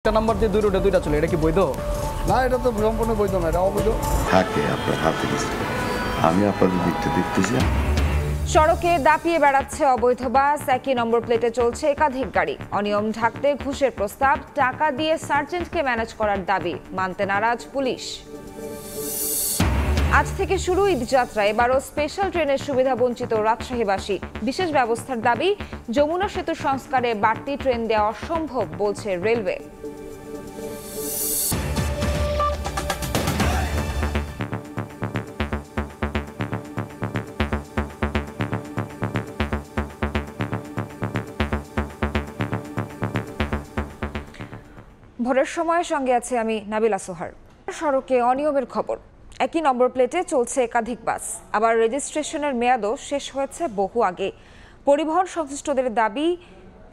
একটা নাম্বার দিয়ে দুই রোডে দুইটা চলে, এটা কি বৈধ? না, এটা তো সম্পূর্ণ বৈধ না, এটা অবৈধ। থাকে আপনার হাতে গেছে, আমি আপনাদের দিকটা দেখতেছি। সড়কে দাপিয়ে বেড়াচ্ছে অবৈধ বাস, একই নম্বর প্লেটে চলছে একাধিক গাড়ি। অনিয়ম ঢাকতে ঘুষের প্রস্তাব, টাকা দিয়ে সার্জেন্টকে ম্যানেজ করার দাবি, মানতে নারাজ পুলিশ। আজ থেকে শুরু ঈদযাত্রা, এবারও স্পেশাল ট্রেনের সুবিধা বঞ্চিত রাজশাহীবাসী। বিশেষ ব্যবস্থার দাবি, যমুনা সেতু সংস্কারে বাড়তি ট্রেন দেওয়া অসম্ভব বলছে রেলওয়ে। ভোরের সময় সঙ্গে আছে আমি নাবিলা সোহার। সড়কে অনিয়মের খবর, একই নম্বর প্লেটে চলছে একাধিক বাস, আবার রেজিস্ট্রেশনের মেয়াদও শেষ হয়েছে বহু আগে। পরিবহন সংশ্লিষ্টদের দাবি,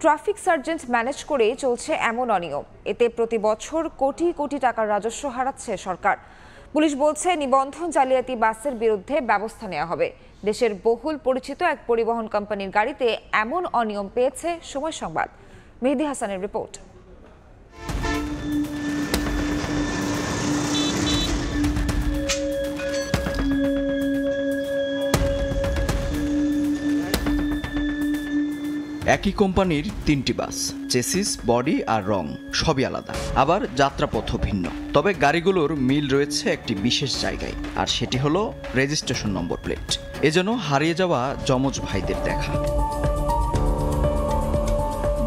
ট্রাফিক সার্জেন্ট ম্যানেজ করে চলছে এমন অনিয়ম, এতে প্রতি বছর কোটি কোটি টাকার রাজস্ব হারাচ্ছে সরকার। পুলিশ বলছে, নিবন্ধন জালিয়াতি বাসের বিরুদ্ধে ব্যবস্থা নেওয়া হবে। দেশের বহুল পরিচিত এক পরিবহন কোম্পানির গাড়িতে এমন অনিয়ম পেয়েছে সময় সংবাদ। মেহেদি হাসানের রিপোর্ট। একই কোম্পানির তিনটি বাস, চেসিস, বডি আর রং সবই আলাদা, আবার যাত্রাপথও ভিন্ন। তবে গাড়িগুলোর মিল রয়েছে একটি বিশেষ জায়গায়, আর সেটি হলো রেজিস্ট্রেশন নম্বর প্লেট। এজন্য হারিয়ে যাওয়া যমজ ভাইদের দেখা।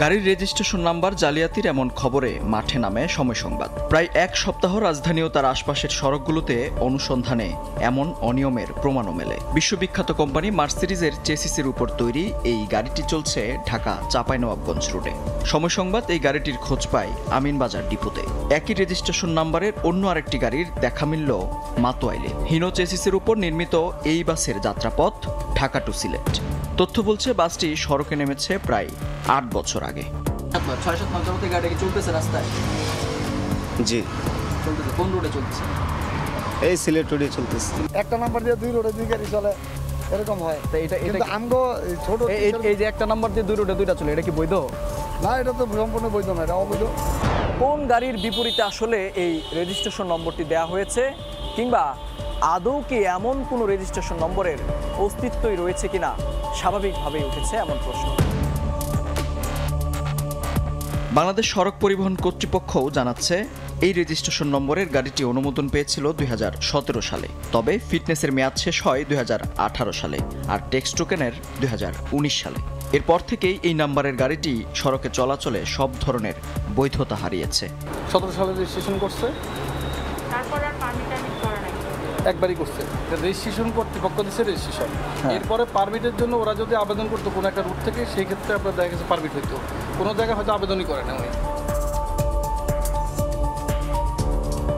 গাড়ির রেজিস্ট্রেশন নাম্বার জালিয়াতির এমন খবরে মাঠে নামে সময় সংবাদ। প্রায় এক সপ্তাহ রাজধানী ও তার আশপাশের সড়কগুলোতে অনুসন্ধানে এমন অনিয়মের প্রমাণও মেলে। বিশ্ববিখ্যাত কোম্পানি মার্সিডিজের চেসিসের উপর তৈরি এই গাড়িটি চলছে ঢাকা চাঁপাইনবাবগঞ্জ রুটে। সময় সংবাদ এই গাড়িটির খোঁজ পায় আমিনবাজার ডিপোতে। একই রেজিস্ট্রেশন নাম্বারের অন্য আরেকটি গাড়ির দেখা মিলল মাতোয়াইলে। হিনো চেসিসের উপর নির্মিত এই বাসের যাত্রাপথ ঢাকা টু সিলেট। তথ্য বলছে বাসটি সড়কে নেমেছে প্রায় ৮ বছর আগে। ৬-৭ মাস যাবত গাড়ি চলতেছে রাস্তায়? জি, চলতেছে। কোন রোডে চলতেছে? এই সিলেট রোডে চলতেছে। একটা নাম্বার দিয়ে দুই রোডে দুই গাড়ি চলে, এরকম হয়। তো এটা কিন্তু আমগো ছোট এই যে একটা নাম্বার দিয়ে দুই রোডে দুইটা চলে, এটা কি বৈধ? না, এটা তো সম্পূর্ণ বৈধ না, এটা অবৈধ। কোন গাড়ির বিপরীতে আসলে এই রেজিস্ট্রেশন নম্বরটি দেওয়া হয়েছে, কিংবা আদৌ কি এমন কোনো রেজিস্ট্রেশন নম্বরের অস্তিত্বই রয়েছে কিনা, স্বাভাবিকভাবেই উঠেছে এমন প্রশ্ন। বাংলাদেশ সড়ক পরিবহন কর্তৃপক্ষও জানাচ্ছে, এই রেজিস্ট্রেশন নম্বরের গাড়িটি অনুমোদন পেয়েছিল 2017 সালে। তবে ফিটনেসের মেয়াদ শেষ হয় 2018 সালে, আর টেক্সট টোকেনের 2019 সালে। এরপর থেকেই এই নাম্বারের গাড়িটি সড়কে চলাচলে সব ধরনের বৈধতা হারিয়েছে। 17 সালে রেজিস্ট্রেশন করছে, তারপর আর পারমিট করা নাই, একবারই করছে। রেজিস্ট্রেশন কর্তৃপক্ষ দিচ্ছে রেজিস্ট্রেশন, এরপরে পারমিটের জন্য ওরা যদি আবেদন করতো কোনো একটা রুট থেকে, সেই ক্ষেত্রে আপনার দেখা গেছে পারমিট হইতো। কোনো জায়গায় হয়তো আবেদনই করে না।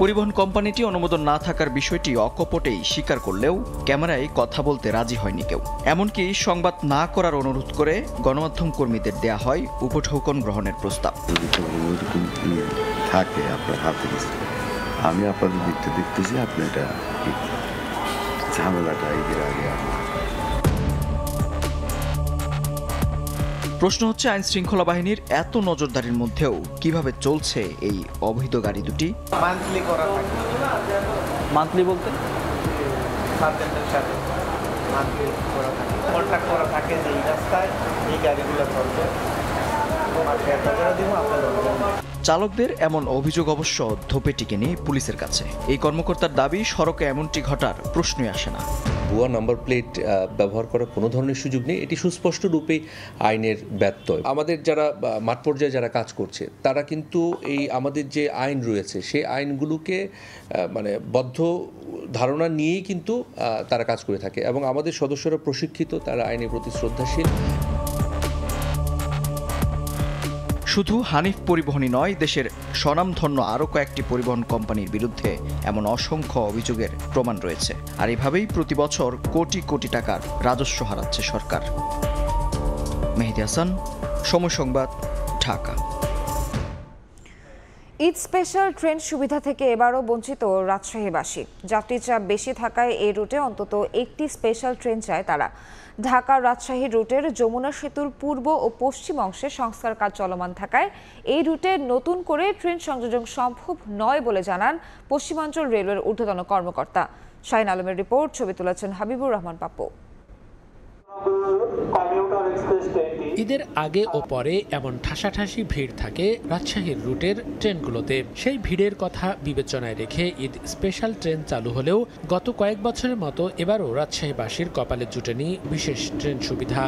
পরিবহন কোম্পানিটি অনুমোদন না থাকার বিষয়টি অকপটেই স্বীকার করলেও ক্যামেরায় কথা বলতে রাজি হয়নি কেউ। এমনকি সংবাদ না করার অনুরোধ করে গণমাধ্যম কর্মীদের দেয়া হয় উপঢৌকন গ্রহণের প্রস্তাব। থাকে আপনার হাতে গেছে, আমি আপনাদের দিকটা দেখতেছি। আপনি এটা ঝামেলাটা এগিয়ে আগে। প্রশ্ন হচ্ছে, আইন শৃঙ্খলা বাহিনীর এত নজরদারির মধ্যেও কিভাবে চলছে এই অবৈধ গাড়ি দুটি? মান্থলি করা থাকে। মান্থলি বলতে সার্জেন্টের সাথে মান্থলি করা থাকে, কন্ট্যাক্ট করা থাকে যে এই রাস্তায় এই গাড়িগুলো চলবে, তোমাকে এত করে দিব, আপনার চালকদের এমন অভিযোগ অবশ্য ধোপে টিকেনি পুলিশের কাছে। এই কর্মকর্তার দাবি, সড়কে এমনটি ঘটার প্রশ্নই আসে না। ভুয়া নাম্বার প্লেট ব্যবহার করার কোনো ধরনের সুযোগ নেই, এটি সুস্পষ্ট রূপে আইনের ব্যত্যয়। আমাদের যারা মাঠ পর্যায়ে যারা কাজ করছে, তারা কিন্তু এই আমাদের যে আইন রয়েছে সেই আইনগুলোকে মানে বদ্ধ ধারণা নিয়েই কিন্তু তারা কাজ করে থাকে, এবং আমাদের সদস্যরা প্রশিক্ষিত, তারা আইনের প্রতি শ্রদ্ধাশীল। শুধু হানিফ পরিবহনই নয়, দেশের স্বনামধন্য আরও কয়েকটি পরিবহন কোম্পানির বিরুদ্ধে এমন অসংখ্য অভিযোগের প্রমাণ রয়েছে। আর এভাবেই প্রতি বছর কোটি কোটি টাকার রাজস্ব হারাচ্ছে সরকার। মেহেদি হাসান, সময় সংবাদ, ঢাকা। ঈদ স্পেশাল ট্রেন সুবিধা থেকে এবারও বঞ্চিত রাজশাহীবাসী। যাত্রী চাপ বেশি থাকায় এই রুটে অন্তত একটি স্পেশাল ট্রেন চায় তারা। ঢাকা রাজশাহী রুটের যমুনা সেতুর পূর্ব ও পশ্চিম অংশে সংস্কার কাজ চলমান থাকায় এই রুটে নতুন করে ট্রেন সংযোজন সম্ভব নয় বলে জানান পশ্চিমাঞ্চল রেলওয়ের ঊর্ধ্বতন কর্মকর্তা। শাহিন আলমের রিপোর্ট, ছবি তুলেছেন হাবিবুর রহমান পাপ্পু। ঈদের আগে ও পরে এমন ঠাসাঠাসি ভিড় থাকে রাজশাহীর রুটের ট্রেনগুলোতে। সেই ভিড়ের কথা বিবেচনায় রেখে ঈদ স্পেশাল ট্রেন চালু হলেও গত কয়েক বছরের মতো এবারও রাজশাহীবাসীর কপালে জুটেনি বিশেষ ট্রেন সুবিধা।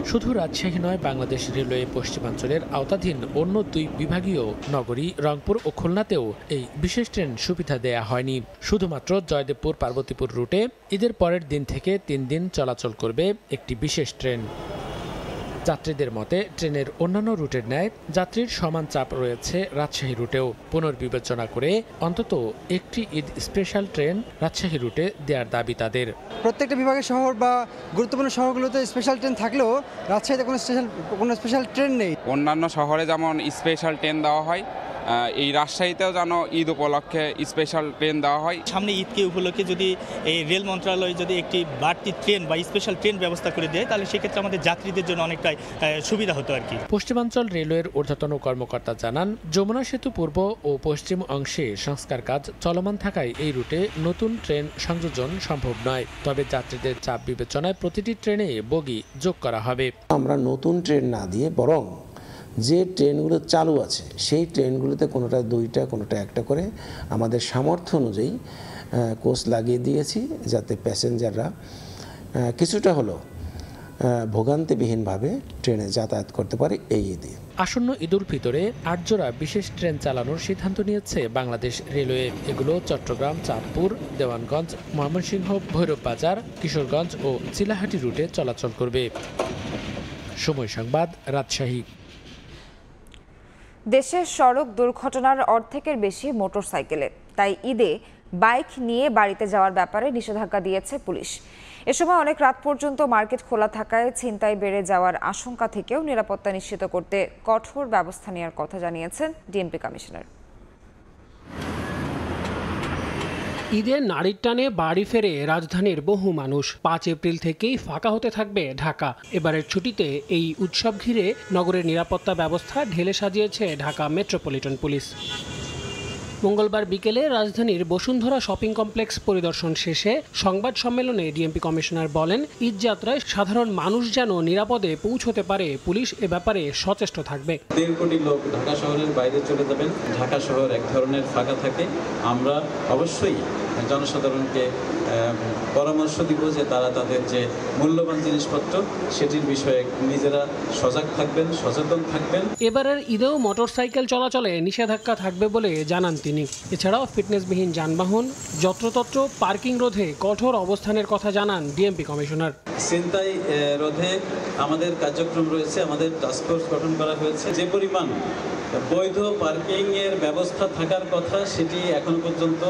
শুধু রাজশাহী নয়, বাংলাদেশ রেলওয়ে পশ্চিমাঞ্চলের আওতাধীন অন্য 2 বিভাগীয় নগরী রংপুর ও খুলনাতেও এই বিশেষ ট্রেন সুবিধা দেয়া হয়নি। শুধুমাত্র জয়দেবপুর পার্বতীপুর রুটে ঈদের পরের দিন থেকে 3 দিন চলাচল করবে একটি বিশেষ ট্রেন। যাত্রীদের মতে ট্রেনের অন্যান্য রুটের ন্যায় যাত্রীর সমান চাপ রয়েছে রাজশাহী রুটেও। পুনর্বিবেচনা করে অন্তত একটি ঈদ স্পেশাল ট্রেন রাজশাহী রুটে দেওয়ার দাবি তাদের। প্রত্যেকটা বিভাগের শহর বা গুরুত্বপূর্ণ শহরগুলোতে স্পেশাল ট্রেন থাকলেও রাজশাহীতে কোনো স্পেশাল ট্রেন নেই। অন্যান্য শহরে যেমন স্পেশাল ট্রেন দেওয়া হয়, এই রাজশাহীতেও যেন ঈদ উপলক্ষে স্পেশাল ট্রেন দেওয়া হয়। সামনে ঈদকে উপলক্ষে যদি এই রেল মন্ত্রণালয় যদি একটি বাড়তি ট্রেন বা স্পেশাল ট্রেন ব্যবস্থা করে দেয় তাহলে সেক্ষেত্রে আমাদের যাত্রীদের জন্য অনেকটাই সুবিধা হতো আর কি। পশ্চিমাঞ্চল রেলওয়ের ঊর্ধ্বতন কর্মকর্তা জানান, যমুনা সেতু পূর্ব ও পশ্চিম অংশে সংস্কার কাজ চলমান থাকায় এই রুটে নতুন ট্রেন সংযোজন সম্ভব নয়। তবে যাত্রীদের চাপ বিবেচনায় প্রতিটি ট্রেনে বগি যোগ করা হবে। আমরা নতুন ট্রেন না দিয়ে বরং যে ট্রেনগুলো চালু আছে সেই ট্রেনগুলোতে কোনোটা 2টা কোনোটা 1টা করে আমাদের সামর্থ্য অনুযায়ী কোচ লাগিয়ে দিয়েছি, যাতে প্যাসেঞ্জাররা কিছুটা হলেও ভোগান্তিবিহীনভাবে ট্রেনে যাতায়াত করতে পারে এই ঈদে। আসন্ন ঈদ উল ফিতরে 8 জোড়া বিশেষ ট্রেন চালানোর সিদ্ধান্ত নিয়েছে বাংলাদেশ রেলওয়ে। এগুলো চট্টগ্রাম, চাঁদপুর, দেওয়ানগঞ্জ, ময়মনসিংহ, ভৈরব বাজার, কিশোরগঞ্জ ও চিলাহাটি রুটে চলাচল করবে। সময় সংবাদ, রাজশাহী। দেশের সড়ক দুর্ঘটনার অর্ধেকের বেশি মোটরসাইকেলে, তাই ঈদে বাইক নিয়ে বাড়িতে যাওয়ার ব্যাপারে নিষেধাজ্ঞা দিয়েছে পুলিশ। এ সময় অনেক রাত পর্যন্ত মার্কেট খোলা থাকায় ছিনতাই বেড়ে যাওয়ার আশঙ্কা থেকেও নিরাপত্তা নিশ্চিত করতে কঠোর ব্যবস্থা নেওয়ার কথা জানিয়েছেন ডিএমপি কমিশনার। ঈদের নারীর টানে বাড়ি ফেরে রাজধানীর বহু মানুষ। 5 এপ্রিল থেকেই ফাঁকা হতে থাকবে ঢাকা। এবারের ছুটিতে এই উৎসব ঘিরে নগরের নিরাপত্তা ব্যবস্থা ঢেলে সাজিয়েছে ঢাকা মেট্রোপলিটন পুলিশ। মঙ্গলবার বিকেলে রাজধানীর বসুন্ধরা শপিং কমপ্লেক্স পরিদর্শন শেষে সংবাদ সম্মেলনে ডিএমপি কমিশনার বলেন, ঈদযাত্রায় সাধারণ মানুষ যেন নিরাপদে পৌঁছতে পারে, পুলিশ এ ব্যাপারে সচেষ্ট থাকবে। 1.5 কোটি লোক ঢাকা শহরের বাইরে চলে যাবেন। ঢাকা শহর এক ধরনের ফাঁকা থাকে। আমরা অবশ্যই জনসাধারণকে পরামর্শ দিব যে তারা তাদের যে মূল্যবান জিনিসপত্র সেটির বিষয়ে নিজেরা সজাগ থাকবেন, সচেতন থাকবেন। এবারের ঈদেও মোটরসাইকেল চলাচলে নিষেধাজ্ঞা থাকবে বলে জানান তিনি। এছাড়াও ফিটনেসবিহীন যানবাহন, যত্রতত্র পার্কিং রোধে কঠোর অবস্থানের কথা জানান ডিএমপি কমিশনার। ছিনতাই রোধে আমাদের কার্যক্রম রয়েছে, আমাদের টাস্কফোর্স গঠন করা হয়েছে। যে পরিমাণ বৈধ পার্কিং এর ব্যবস্থা থাকার কথা সেটি এখন পর্যন্ত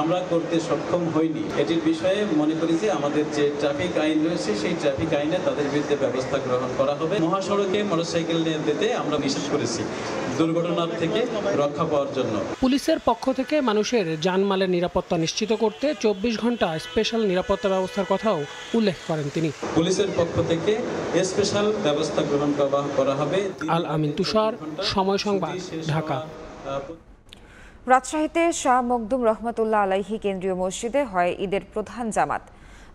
আমরা করতে সক্ষম হইনি। এটির বিষয়ে মনে করি যে আমাদের যে ট্রাফিক আইন রয়েছে সেই ট্রাফিক আইনে তাদের বিরুদ্ধে ব্যবস্থা গ্রহণ করা হবে। মহাসড়কে মোটরসাইকেল নিয়ে যেতে আমরা নিষেধ করেছি দুর্ঘটনার থেকে রক্ষা পাওয়ার জন্য। পুলিশের পক্ষ থেকে মানুষের জানমালের নিরাপত্তা নিশ্চিত করতে 24 ঘন্টা স্পেশাল নিরাপত্তা ব্যবস্থার কথাও উল্লেখ করেন তিনি। পুলিশের পক্ষ থেকে স্পেশাল ব্যবস্থা গ্রহণ করা হবে। আল আমিন তুষার, সময় সংবাদ, ঢাকা। রাজশাহীতে শাহ মখদুম রহমতুল্লাহ আলাইহি কেন্দ্রীয় মসজিদে হয় ঈদের প্রধান জামাত।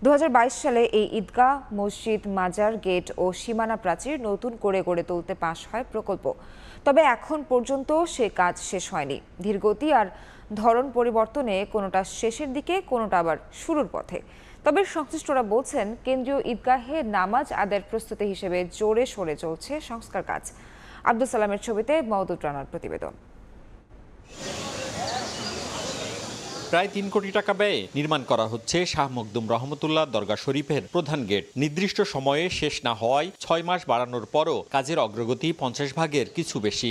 2022 সালে এই ঈদগাহ, মসজিদ, মাজার, গেট ও সীমানা প্রাচীর নতুন করে গড়ে তুলতে পাশ হয় প্রকল্প। তবে এখন পর্যন্ত সে কাজ শেষ হয়নি। ধীরগতি আর ধরন পরিবর্তনে কোনোটা শেষের দিকে, কোনোটা আবার শুরুর পথে। তবে সংশ্লিষ্টরা বলছেন, কেন্দ্রীয় ঈদগাহে নামাজ আদায়ের প্রস্তুতি হিসেবে জোরে সোরে চলছে সংস্কার কাজ। আব্দুল সালামের ছবিতে মওদুদ রানার প্রতিবেদন। প্রায় 3 কোটি টাকা ব্যয়ে নির্মাণ করা হচ্ছে শাহ মখদুম রহমতুল্লাহ দরগা শরীফের প্রধান গেট। নির্দিষ্ট সময়ে শেষ না হওয়ায় 6 মাস বাড়ানোর পরও কাজের অগ্রগতি 50 ভাগের কিছু বেশি।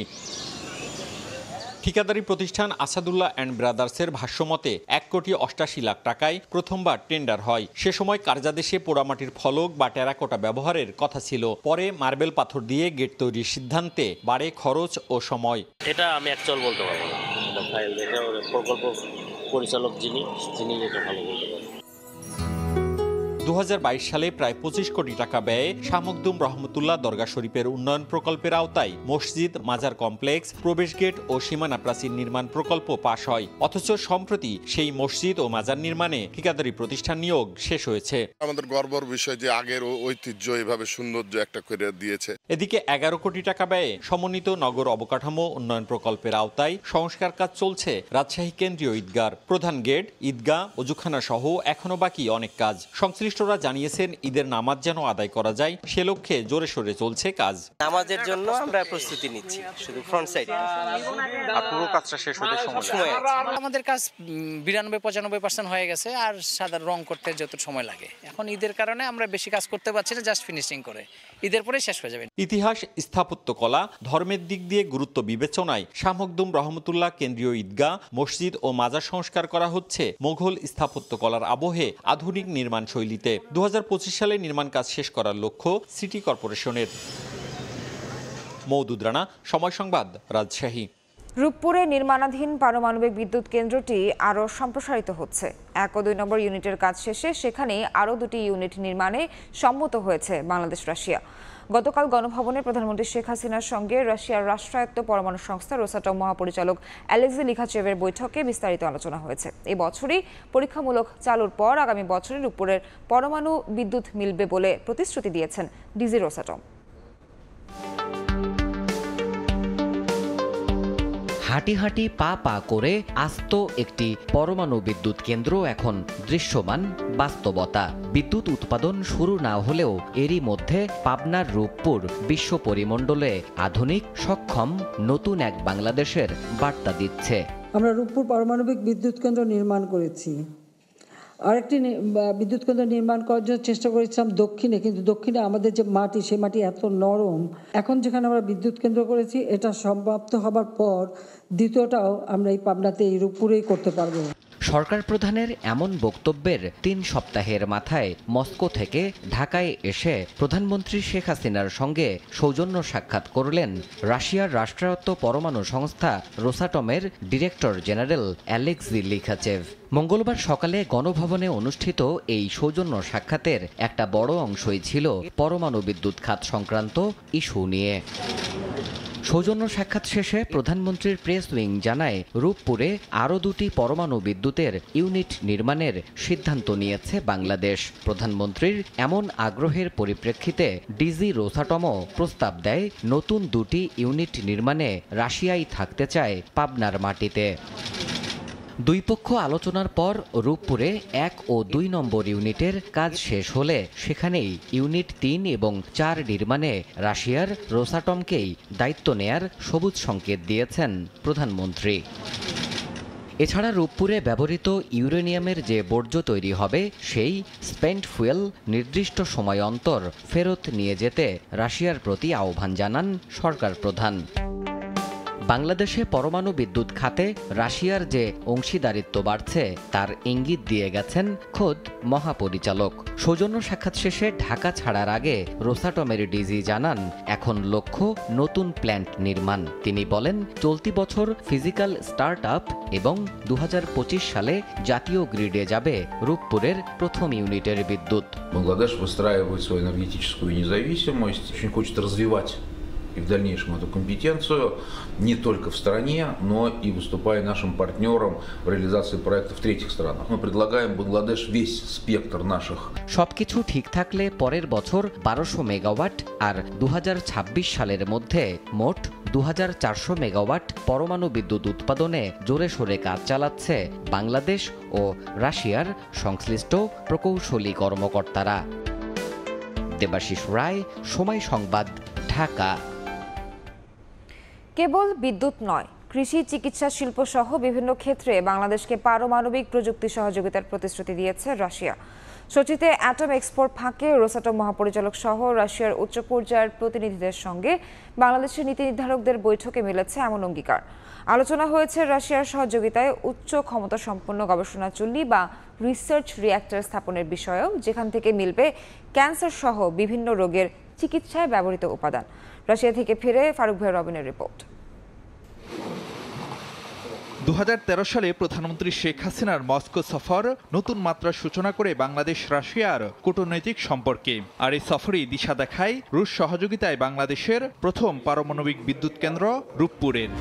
ঠিকাদারি প্রতিষ্ঠান আসাদুল্লাহ অ্যান্ড ব্রাদার্সের ভাষ্যমতে 1,88 লাখ টাকায় প্রথমবার টেন্ডার হয়। সে সময় কার্যাদেশে পোড়ামাটির ফলক বা টেরাকোটা ব্যবহারের কথা ছিল। পরে মার্বেল পাথর দিয়ে গেট তৈরির সিদ্ধান্তে বাড়ে খরচ ও সময়। এটা আমি অ্যাকচুয়াল বলতে পারবো না, ফাইল দেখে প্রকল্প পরিচালক যিনি এটা ভালো বলতে পারেন। 2022 সালে প্রায় 25 কোটি টাকা ব্যয়ে শাহ মখদুম রহমতুল্লাহ দরগা শরীফের উন্নয়ন প্রকল্পের আওতায় মসজিদ, মাজার কমপ্লেক্স, প্রবেশ গেট ও সীমানা প্রাচীর নির্মাণ প্রকল্প পাশ হয়। অথচ সম্প্রতি সেই মসজিদ ও মাজার নির্মাণে ঠিকাদারি প্রতিষ্ঠান নিয়োগ শেষ হয়েছে। আমাদের গর্বের বিষয় যে আগের ঐতিহ্য এভাবে সৌন্দর্য একটা করে দিয়েছে। এদিকে 11 কোটি টাকা ব্যয়ে সমন্বিত নগর অবকাঠামো উন্নয়ন প্রকল্পের আওতায় সংস্কার কাজ চলছে রাজশাহী কেন্দ্রীয় ঈদগার। প্রধান গেট, ঈদগাহ, অজুখানা সহ এখনো বাকি অনেক কাজ। সংশ্লিষ্টরা জানিয়েছেন ঈদের নামাজ যেন আদায় করা যায় সে লক্ষ্যে জোরে সোরে চলছে কাজ। নামাজের জন্য আমরা প্রস্তুতি নিচ্ছি, শুধু ফ্রন্ট সাইড। আর পুরো কাজটা শেষ হতে সময় লাগে। আমাদের কাজ 92-95% হয়ে গেছে, আর সাদা রং করতে যত সময় লাগে। এখন ঈদের কারণে আমরা বেশি কাজ করতে পারছি না, জাস্ট ফিনিশিং করে ঈদের পরে শেষ হয়ে যাবে। ইতিহাস, স্থাপত্যকলা, ধর্মের দিক দিয়ে গুরুত্ব বিবেচনায় শাহ মখদুম রহমতুল্লাহ কেন্দ্রীয় ঈদগাহ, মসজিদ ও মাজার সংস্কার করা হচ্ছে মোঘল স্থাপত্যকলার আবহে আধুনিক নির্মাণ শৈলীতে। 2025 সালে নির্মাণ কাজ শেষ করার লক্ষ্য সিটি কর্পোরেশনের। মওদুদ রানা, সময় সংবাদ, রাজশাহী। রূপপুরে নির্মাণাধীন পারমাণবিক বিদ্যুৎ কেন্দ্রটি আরও সম্প্রসারিত হচ্ছে। 1 ও 2 নম্বর ইউনিটের কাজ শেষে সেখানে আরও 2টি ইউনিট নির্মাণে সম্মত হয়েছে বাংলাদেশ রাশিয়া। গতকাল গণভবনে প্রধানমন্ত্রী শেখ হাসিনার সঙ্গে রাশিয়ার রাষ্ট্রায়ত্ত পরমাণু সংস্থা রোসাটম মহাপরিচালক অ্যালেক্সি লিখাচেভের বৈঠকে বিস্তারিত আলোচনা হয়েছে। এই বছরই পরীক্ষামূলক চালুর পর আগামী বছরে রূপপুরের পরমাণু বিদ্যুৎ মিলবে বলে প্রতিশ্রুতি দিয়েছেন ডিজি রোসাটম। হাঁটি হাঁটি পা পা করে আস্ত একটি পরমাণু বিদ্যুৎ কেন্দ্র এখন দৃশ্যমান বাস্তবতা। বিদ্যুৎ উৎপাদন শুরু না হলেও এরই মধ্যে পাবনার রূপপুর বিশ্ব পরিমণ্ডলে আধুনিক, সক্ষম, নতুন এক বাংলাদেশের বার্তা দিচ্ছে। আমরা রূপপুর পারমাণবিক বিদ্যুৎ কেন্দ্র নির্মাণ করেছি। আরেকটি বিদ্যুৎ কেন্দ্র নির্মাণ করার জন্য চেষ্টা করেছিলাম দক্ষিণে, কিন্তু দক্ষিণে আমাদের যে মাটি, সেই মাটি এত নরম। এখন যেখানে আমরা বিদ্যুৎ কেন্দ্র করেছি, এটা সমাপ্ত হবার পর দ্বিতীয়টাও আমরা এই পাবনাতে, এই রূপপুরেই করতে পারবো। সরকার প্রধানের এমন বক্তব্যের 3 সপ্তাহের মাথায় মস্কো থেকে ঢাকায় এসে প্রধানমন্ত্রী শেখ হাসিনার সঙ্গে সৌজন্য সাক্ষাৎ করলেন রাশিয়ার রাষ্ট্রায়ত্ত পরমাণু সংস্থা রোসাটমের ডিরেক্টর জেনারেল অ্যালেক্সি লিখাচেভ। মঙ্গলবার সকালে গণভবনে অনুষ্ঠিত এই সৌজন্য সাক্ষাতের একটা বড় অংশই ছিল পরমাণু বিদ্যুৎ খাত সংক্রান্ত ইস্যু নিয়ে। সৌজন্য সাক্ষাৎ শেষে প্রধানমন্ত্রীর প্রেস উইং জানায়, রূপপুরে আরও 2টি পরমাণু বিদ্যুতের ইউনিট নির্মাণের সিদ্ধান্ত নিয়েছে বাংলাদেশ। প্রধানমন্ত্রীর এমন আগ্রহের পরিপ্রেক্ষিতে ডিজি রোসাটমও প্রস্তাব দেয় নতুন 2টি ইউনিট নির্মাণে রাশিয়াই থাকতে চায় পাবনার মাটিতে। দুই পক্ষ আলোচনার পর রূপপুরে 1 ও 2 নম্বর ইউনিটের কাজ শেষ হলে সেখানেই ইউনিট 3 এবং 4 নির্মাণে রাশিয়ার রোসাটমকেই দায়িত্ব নেয়ার সবুজ সংকেত দিয়েছেন প্রধানমন্ত্রী। এছাড়া রূপপুরে ব্যবহৃত ইউরেনিয়ামের যে বর্জ্য তৈরি হবে, সেই স্পেন্ট ফুয়েল নির্দিষ্ট সময় অন্তর ফেরত নিয়ে যেতে রাশিয়ার প্রতি আহ্বান জানান সরকার প্রধান। বাংলাদেশে পরমাণু বিদ্যুৎ খাতে রাশিয়ার যে অংশীদারিত্ব বাড়ছে তার ইঙ্গিত দিয়ে গেছেন খোদ মহাপরিচালক। সৌজন্য সাক্ষাৎ শেষে ঢাকা ছাড়ার আগে রোসাটমের ডিজি জানান, এখন লক্ষ্য নতুন প্ল্যান্ট নির্মাণ। তিনি বলেন, চলতি বছর ফিজিক্যাল স্টার্ট আপ এবং 2025 সালে জাতীয় গ্রিডে যাবে রূপপুরের প্রথম ইউনিটের বিদ্যুৎ। বাংলাদেশ выстраивает свою энергетическую независимость, очень хочет развивать и в дальнейшем эту компетенцию не только в стране, но и выступая нашим партнером в реализации проектов в третьих странах. Мы предлагаем Бангладеш весь спектр наших. সবকিছু ঠিক থাকলে পরের বছর 1200 মেগাওয়াট আর 2026 সালের মধ্যে মোট 2400 মেগাওয়াট পরমাণু বিদ্যুৎ উৎপাদনে জোরে সোরে কাজ চালাচ্ছে বাংলাদেশ ও রাশিয়ার সংশ্লিষ্ট প্রকৌশলী কর্মকর্তারা। দেবাশিস রায়, সময় সংবাদ, ঢাকা। কেবল বিদ্যুৎ নয়, কৃষি, চিকিৎসা, শিল্প সহ বিভিন্ন ক্ষেত্রে বাংলাদেশকে পারমাণবিক প্রযুক্তি সহযোগিতার প্রতিশ্রুতি দিয়েছে রাশিয়া। সোচিতে অ্যাটম এক্সপোর্ট ফাঁকে রোসাটম মহাপরিচালক সহ রাশিয়ার উচ্চ পর্যায়ের প্রতিনিধিদের সঙ্গে বাংলাদেশের নীতি নির্ধারকদের বৈঠকে মিলেছে এমন অঙ্গীকার। আলোচনা হয়েছে রাশিয়ার সহযোগিতায় উচ্চ ক্ষমতা সম্পন্ন গবেষণা চুল্লি বা রিসার্চ রিঅ্যাক্টর স্থাপনের বিষয়েও, যেখান থেকে মিলবে ক্যান্সার সহ বিভিন্ন রোগের চিকিৎসায় ব্যবহৃত উপাদান। রাশিয়া থেকে ফিরে ফারুক ভাই রবিনের রিপোর্ট। 2013 সালে প্রধানমন্ত্রী শেখ হাসিনার মস্কো সফর নতুন মাত্রার সূচনা করে বাংলাদেশ রাশিয়ার কূটনৈতিক সম্পর্কে। আর এই সফরই দিশা দেখায় রুশ সহযোগিতায় বাংলাদেশের প্রথম পারমাণবিক বিদ্যুৎ কেন্দ্র রূপপুরের।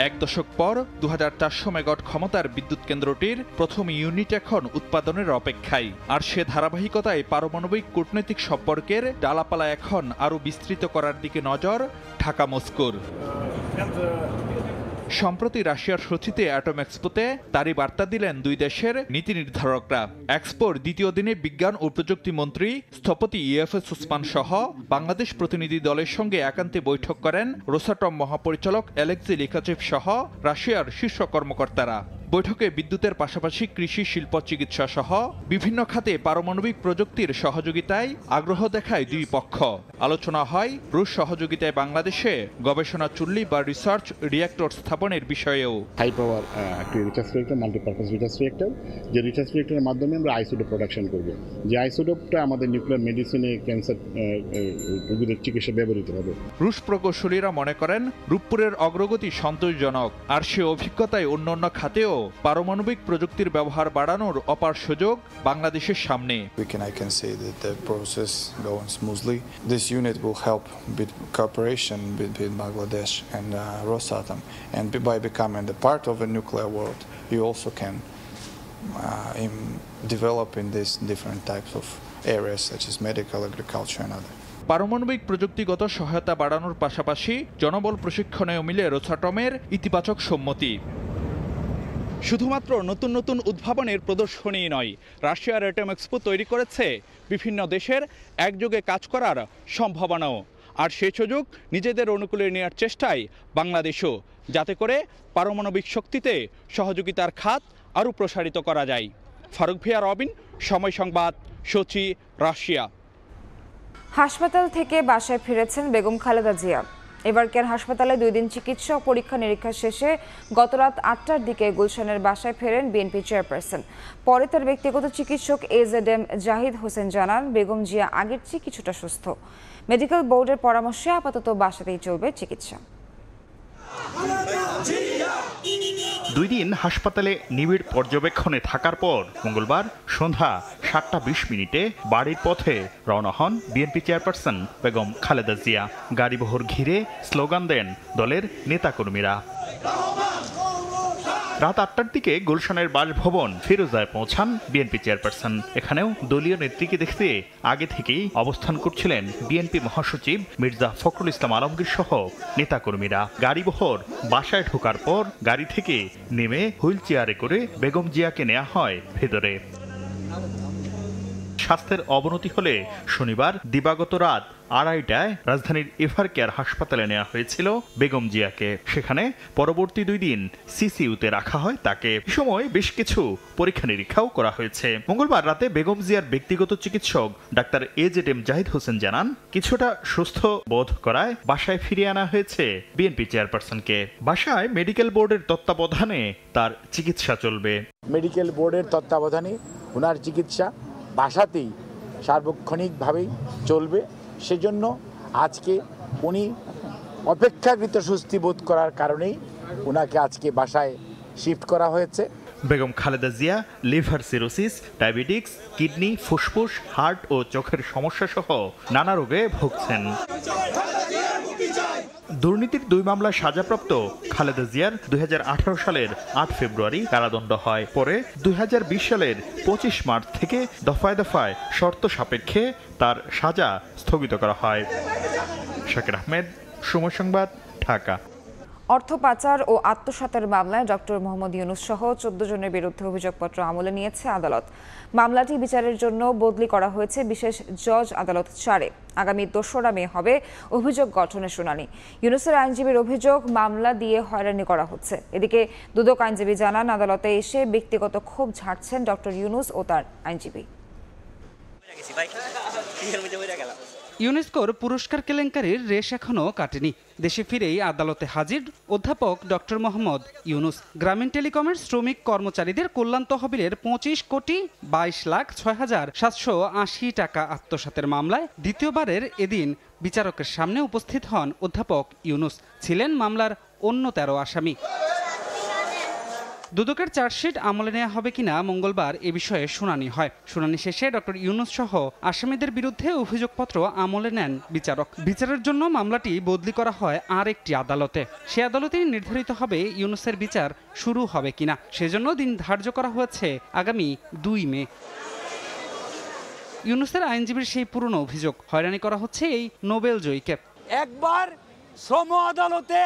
1 দশক পর 2400 মেগাওয়াট ক্ষমতার বিদ্যুৎ কেন্দ্রটির প্রথম ইউনিট এখন উৎপাদনের অপেক্ষায়। আর সে ধারাবাহিকতায় পারমাণবিক কূটনৈতিক সম্পর্কের ডালাপালা এখন আরও বিস্তৃত করার দিকে নজর ঢাকা মস্কোর। সম্প্রতি রাশিয়ার সোচিতে অ্যাটম এক্সপোতে তারই বার্তা দিলেন দুই দেশের নীতি নির্ধারকরা। এক্সপোর দ্বিতীয় দিনে বিজ্ঞান ও প্রযুক্তি মন্ত্রী স্থপতি ইএফএস ওসমান সহ বাংলাদেশ প্রতিনিধি দলের সঙ্গে একান্তে বৈঠক করেন রোসাটম মহাপরিচালক অ্যালেক্সি লিখাচেভ সহ রাশিয়ার শীর্ষ কর্মকর্তারা। বৈঠকে বিদ্যুতের পাশাপাশি কৃষি, শিল্প, চিকিৎসা সহ বিভিন্ন খাতে পারমাণবিক প্রযুক্তির সহযোগিতায় আগ্রহ দেখায় দুই পক্ষ। আলোচনা হয় রুশ সহযোগিতায় বাংলাদেশে গবেষণা চুল্লি বা রিসার্চ রিঅ্যাক্টর স্থাপনের বিষয়েও। হাই পাওয়ার একটি research reactor, multipurpose research reactor, যে রিসার্চ রিঅ্যাক্টরের মাধ্যমে আমরা আইসোটোপ প্রোডাকশন করব। যে আইসোটোপটা আমাদের নিউক্লিয়ার মেডিসিনে, ক্যান্সার রোগীদের চিকিৎসা ব্যবহৃত হবে। রুশ প্রকৌশলীরা মনে করেন রূপপুরের অগ্রগতি সন্তোষজনক। আর সে অভিজ্ঞতায় অন্যান্য খাতেও পারমাণবিক প্রযুক্তির ব্যবহার বাড়ানোর অপার সুযোগ বাংলাদেশের সামনে। I can say that the process going smoothly. This unit will help with cooperation between Bangladesh and Rosatom, and by becoming the part of a nuclear world, you also can develop in these different types of areas such as medical, agriculture, and other. পারমাণবিক প্রযুক্তিগত সহায়তা বাড়ানোর পাশাপাশি জনবল প্রশিক্ষণেও মিলে রোসাটমের ইতিবাচক সম্মতি। শুধুমাত্র নতুন নতুন উদ্ভাবনের প্রদর্শনী নয়, রাশিয়ার অ্যাটম এক্সপো তৈরি করেছে বিভিন্ন দেশের একযোগে কাজ করার সম্ভাবনাও। আর সেই সুযোগ নিজেদের অনুকূলে নেওয়ার চেষ্টায় বাংলাদেশও, যাতে করে পারমাণবিক শক্তিতে সহযোগিতার খাত আরও প্রসারিত করা যায়। ফারুক ভিয়া রবিন, সময় সংবাদ, সোচি, রাশিয়া। হাসপাতাল থেকে বাসায় ফিরেছেন বেগম খালেদা জিয়া। এবার কেয়ার হাসপাতালে 2 দিন চিকিৎসা পরীক্ষা নিরীক্ষা শেষে গত রাত 8টার দিকে গুলশানের বাসায় ফেরেন বিএনপি চেয়ারপারসন। পরে তার ব্যক্তিগত চিকিৎসক এজেডএম জাহিদ হোসেন জানান, বেগম জিয়া আগের চেয়ে কিছুটা সুস্থ। মেডিকেল বোর্ডের পরামর্শে আপাতত বাসাতেই চলবে চিকিৎসা। 2 দিন হাসপাতালে নিবিড় পর্যবেক্ষণে থাকার পর মঙ্গলবার সন্ধ্যা 7:20 বাড়ির পথে রওনা হন বিএনপি চেয়ারপারসন বেগম খালেদা জিয়া। গাড়িবহর ঘিরে স্লোগান দেন দলের নেতাকর্মীরা। রাত 8টার দিকে গুলশানের বাসভবন ফিরোজায় পৌঁছান বিএনপি চেয়ারপারসন। এখানেও দলীয় নেত্রীকে দেখতে আগে থেকেই অবস্থান করছিলেন বিএনপি মহাসচিব মির্জা ফখরুল ইসলাম আলমগীর সহ নেতাকর্মীরা। গাড়িবহর বাসায় ঢোকার পর গাড়ি থেকে নেমে হুইল চেয়ারে করে বেগম জিয়াকে নেওয়া হয় ভেতরে। স্বাস্থ্যের অবনতি হলে শনিবার দিবাগত রাত 2:30টায় রাজধানীর এভার কেয়ার হাসপাতালে নেওয়া হয়েছিল বেগম জিয়াকে। সেখানে পরবর্তী 2 দিন সিসিইউতে রাখা হয় তাকে। এই সময় বেশ কিছু পরীক্ষা নিরীক্ষাও করা হয়েছে। মঙ্গলবার রাতে বেগম জিয়ার ব্যক্তিগত চিকিৎসক ডাক্তার এজেডএম জাহিদ হোসেন জানান, কিছুটা সুস্থ বোধ করায় বাসায় ফিরিয়ে আনা হয়েছে বিএনপি চেয়ারপারসনকে। বাসায় মেডিকেল বোর্ডের তত্ত্বাবধানে তার চিকিৎসা চলবে। মেডিকেল বোর্ডের তত্ত্বাবধানে ওনার চিকিৎসা বাসাতেই সার্বক্ষণিকভাবেই চলবে। সেজন্য আজকে উনি অপেক্ষাকৃত স্বস্তি বোধ করার কারণেই ওনাকে আজকে বাসায় শিফট করা হয়েছে। Begum Khaleda Zia liver cirrhosis, diabetics, kidney, ফুসফুস, হার্ট ও চোখের সমস্যা সহ নানা রোগে ভুগছেন। দুর্নীতির 2 মামলায় সাজাপ্রাপ্ত খালেদা জিয়ার 2018 সালের 8 ফেব্রুয়ারি কারাদণ্ড হয়। পরে 2020 সালের 25 মার্চ থেকে দফায় দফায় শর্ত সাপেক্ষে তার সাজা স্থগিত করা হয়। শাকির আহমেদ, সময় সংবাদ, ঢাকা। অর্থ পাচার ও আত্মসাতের মামলায় ডক্টর মোহাম্মদ ইউনূস সহ 14 জনের বিরুদ্ধে অভিযোগপত্র আমলে নিয়েছে আদালত। মামলাটি বিচারের জন্য বদলি করা হয়েছে বিশেষ জজ আদালত 4-এ। আগামী 2রা মে হবে অভিযোগ গঠনের শুনানি। ইউনূসের আইনজীবীর অভিযোগ, মামলা দিয়ে হয়রানি করা হচ্ছে। এদিকে দুদক আইনজীবী জানান, আদালতে এসে ব্যক্তিগত ক্ষোভ ঝাড়ছেন ডক্টর ইউনূস ও তার আইনজীবী। ইউনেস্কোর পুরস্কার কেলেঙ্কারির রেশ এখনও কাটেনি। দেশে ফিরেই আদালতে হাজির অধ্যাপক ডক্টর মোহাম্মদ ইউনূস। গ্রামীণ টেলিকমের শ্রমিক কর্মচারীদের কল্যাণ তহবিলের 25,22,06,780 টাকা আত্মসাতের মামলায় দ্বিতীয়বারের এদিন বিচারকের সামনে উপস্থিত হন অধ্যাপক ইউনূস। ছিলেন মামলার অন্য 13 আসামি। দুদকের চার্জশিট আমলে নেওয়া হবে কিনা মঙ্গলবার এ বিষয়ে শুনানি হয়। শুনানি শেষে ডক্টর ইউনূস সহ আসামিদের বিরুদ্ধে অভিযোগপত্র আমলে নেন বিচারক। বিচারের জন্য মামলাটি বদলি করা হয় আর একটি আদালতে। সে আদালতেই নির্ধারিত হবে ইউনূসের বিচার শুরু হবে কিনা। সেজন্য দিন ধার্য করা হয়েছে আগামী 2 মে। ইউনূসের আইনজীবীর সেই পুরনো অভিযোগ, হয়রানি করা হচ্ছে এই নোবেল জয়ীকে। একবার শ্রম আদালতে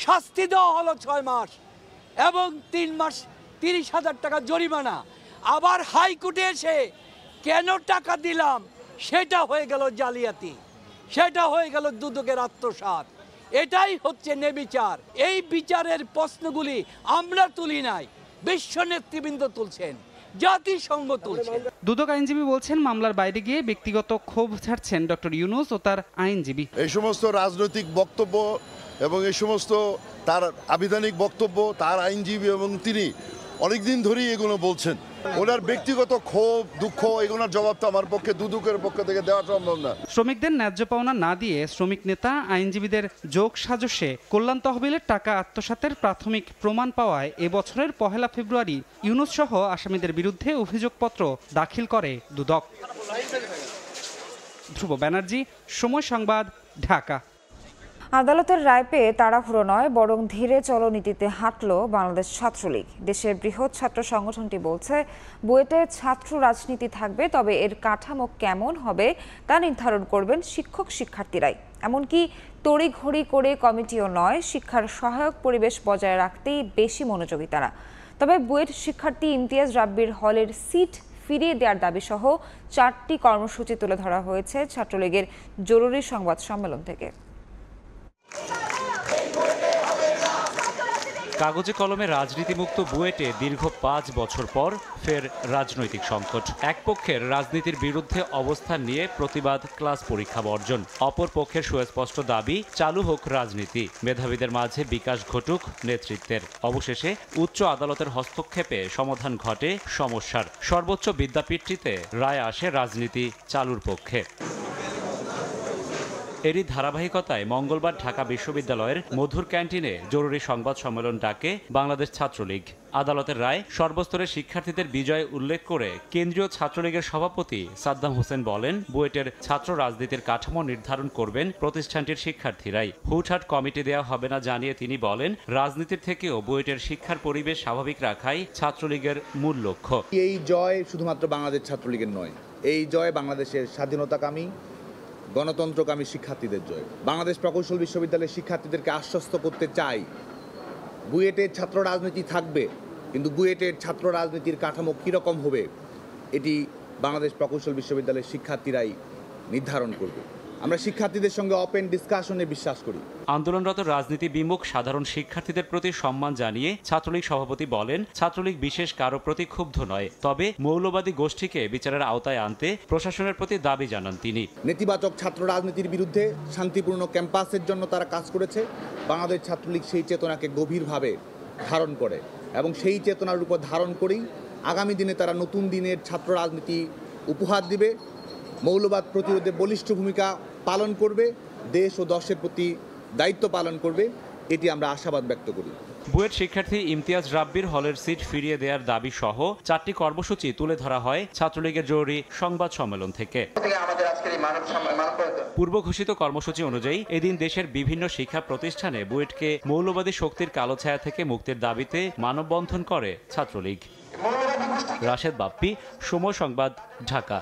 শাস্তি দেওয়া হলো 6 মাস এবং 3 মাস 30,000 টাকা জরিমানা। আবার হাইকোর্টে এসে কেন টাকা দিলাম সেটা হয়ে গেল জালিয়াতি, সেটা হয়ে গেল দুদকের আত্মসাৎ। এটাই হচ্ছে নেবিচার। এই বিচারের প্রশ্নগুলি আমরা তুলি নাই, বিশ্ব নেতৃবৃন্দ তুলছেন, জাতিসংঘ তুলছে। দুদক আইনজীবী বলছেন, মামলার বাইরে গিয়ে ব্যক্তিগত ক্ষোভ ছাড়ছেন ডক্টর ইউনূস ও তার আইনজীবী। এই সমস্ত রাজনৈতিক বক্তব্য এবং এই সমস্ত তার আবিধানিক বক্তব্য, তার আইনজীবী এবং তিনি অনেকদিন ধরেই এগুলো বলছেন। ওনার ব্যক্তিগত ক্ষোভ, দুঃখ, এগুলোর জবাব তো আমার পক্ষে দুদকের পক্ষ থেকে দেওয়া সম্ভব না। শ্রমিকদের ন্যায্য পাওনা না দিয়ে শ্রমিক নেতা আইনজীবীদের যোগ সাজসে কল্যাণ তহবিলের টাকা আত্মসাতের প্রাথমিক প্রমাণ পাওয়ায় এবছরের 1 ফেব্রুয়ারি ইউনূস সহ আসামিদের বিরুদ্ধে অভিযোগপত্র দাখিল করে দুদক। ধ্রুব ব্যানার্জি, সময় সংবাদ, ঢাকা। আদালতের রায় পেয়ে তাড়াহুড়ো নয়, বরং ধীরে চলনীতিতে হাঁটল বাংলাদেশ ছাত্রলীগ। দেশের বৃহৎ ছাত্র সংগঠনটি বলছে, বুয়েটে ছাত্র রাজনীতি থাকবে, তবে এর কাঠামো কেমন হবে তা নির্ধারণ করবেন শিক্ষক শিক্ষার্থীরাই। এমনকি তড়িঘড়ি করে কমিটিও নয়, শিক্ষার সহায়ক পরিবেশ বজায় রাখতেই বেশি মনোযোগী তারা। তবে বুয়েট শিক্ষার্থী ইমতিয়াজ রাব্বির হলের সিট ফিরিয়ে দেওয়ার দাবি সহ 4টি কর্মসূচি তুলে ধরা হয়েছে ছাত্রলীগের জরুরি সংবাদ সম্মেলন থেকে। কাগজে কলমে রাজনীতিমুক্ত বুয়েটে দীর্ঘ 5 বছর পর ফের রাজনৈতিক সংকট। এক পক্ষের রাজনীতির বিরুদ্ধে অবস্থান নিয়ে প্রতিবাদ, ক্লাস পরীক্ষা বর্জন। অপর পক্ষের সুস্পষ্ট দাবি, চালু হোক রাজনীতি, মেধাবীদের মাঝে বিকাশ ঘটুক নেতৃত্বের। অবশেষে উচ্চ আদালতের হস্তক্ষেপে সমাধান ঘটে সমস্যার। সর্বোচ্চ বিদ্যাপীঠটিতে রায় আসে রাজনীতি চালুর পক্ষে। এরই ধারাবাহিকতায় মঙ্গলবার ঢাকা বিশ্ববিদ্যালয়ের মধুর ক্যান্টিনে জরুরি সংবাদ সম্মেলন ডাকে বাংলাদেশ ছাত্রলীগ। আদালতের রায় সর্বস্তরের শিক্ষার্থীদের বিজয় উল্লেখ করে কেন্দ্রীয় ছাত্রলীগের সভাপতি সাদ্দাম হোসেন বলেন, বুয়েটের ছাত্র রাজনীতির কাঠামো নির্ধারণ করবেন প্রতিষ্ঠানটির শিক্ষার্থীরাই। হুটহাট কমিটি দেওয়া হবে না জানিয়ে তিনি বলেন, রাজনীতির থেকেও বুয়েটের শিক্ষার পরিবেশ স্বাভাবিক রাখাই ছাত্রলীগের মূল লক্ষ্য। এই জয় শুধুমাত্র বাংলাদেশ ছাত্রলীগের নয়, এই জয় বাংলাদেশের স্বাধীনতাকামী, গণতন্ত্রকামী শিক্ষার্থীদের জয়। বাংলাদেশ প্রকৌশল বিশ্ববিদ্যালয়ের শিক্ষার্থীদেরকে আশ্বস্ত করতে চাই, বুয়েটের ছাত্র রাজনীতি থাকবে, কিন্তু বুয়েটের ছাত্র রাজনীতির কাঠামো কীরকম হবে এটি বাংলাদেশ প্রকৌশল বিশ্ববিদ্যালয়ের শিক্ষার্থীরাই নির্ধারণ করবে। আমরা শিক্ষার্থীদের সঙ্গে ওপেন ডিসকাশনে বিশ্বাস করি। আন্দোলনরত রাজনীতি বিমুখ সাধারণ শিক্ষার্থীদের প্রতি সম্মান জানিয়ে ছাত্রলীগ সভাপতি বলেন, ছাত্রলীগ বিশেষ কারো প্রতি ক্ষুব্ধ নয়, তবে মৌলবাদী গোষ্ঠীকে বিচারের আওতায় আনতে প্রশাসনের প্রতি দাবি জানান তিনি। নেতিবাচক ছাত্র রাজনীতির বিরুদ্ধে শান্তিপূর্ণ ক্যাম্পাসের জন্য তারা কাজ করেছে। বাংলাদেশ ছাত্রলীগ সেই চেতনাকে গভীরভাবে ধারণ করে এবং সেই চেতনার উপর ধারণ করেই আগামী দিনে তারা নতুন দিনের ছাত্র রাজনীতি উপহার দিবে, মৌলবাদ প্রতিরোধে বলিষ্ঠ ভূমিকা পালন করবে, দেশ ও দশের প্রতি দায়িত্ব পালন করবে, এটি আমরা আশাবাদ ব্যক্ত করি। বুয়েট শিক্ষার্থী ইমতিয়াজ রাব্বির হলের সিট ফিরিয়ে দেওয়ার দাবি সহ 4টি কর্মসূচি তুলে ধরা হয় ছাত্রলীগের জরুরি সংবাদ সম্মেলন থেকে। পূর্ব ঘোষিত কর্মসূচি অনুযায়ী এদিন দেশের বিভিন্ন শিক্ষা প্রতিষ্ঠানে বুয়েটকে মৌলবাদী শক্তির কালো ছায়া থেকে মুক্তির দাবিতে মানববন্ধন করে ছাত্রলীগ। রাশেদ বাপ্পি, সময় সংবাদ, ঢাকা।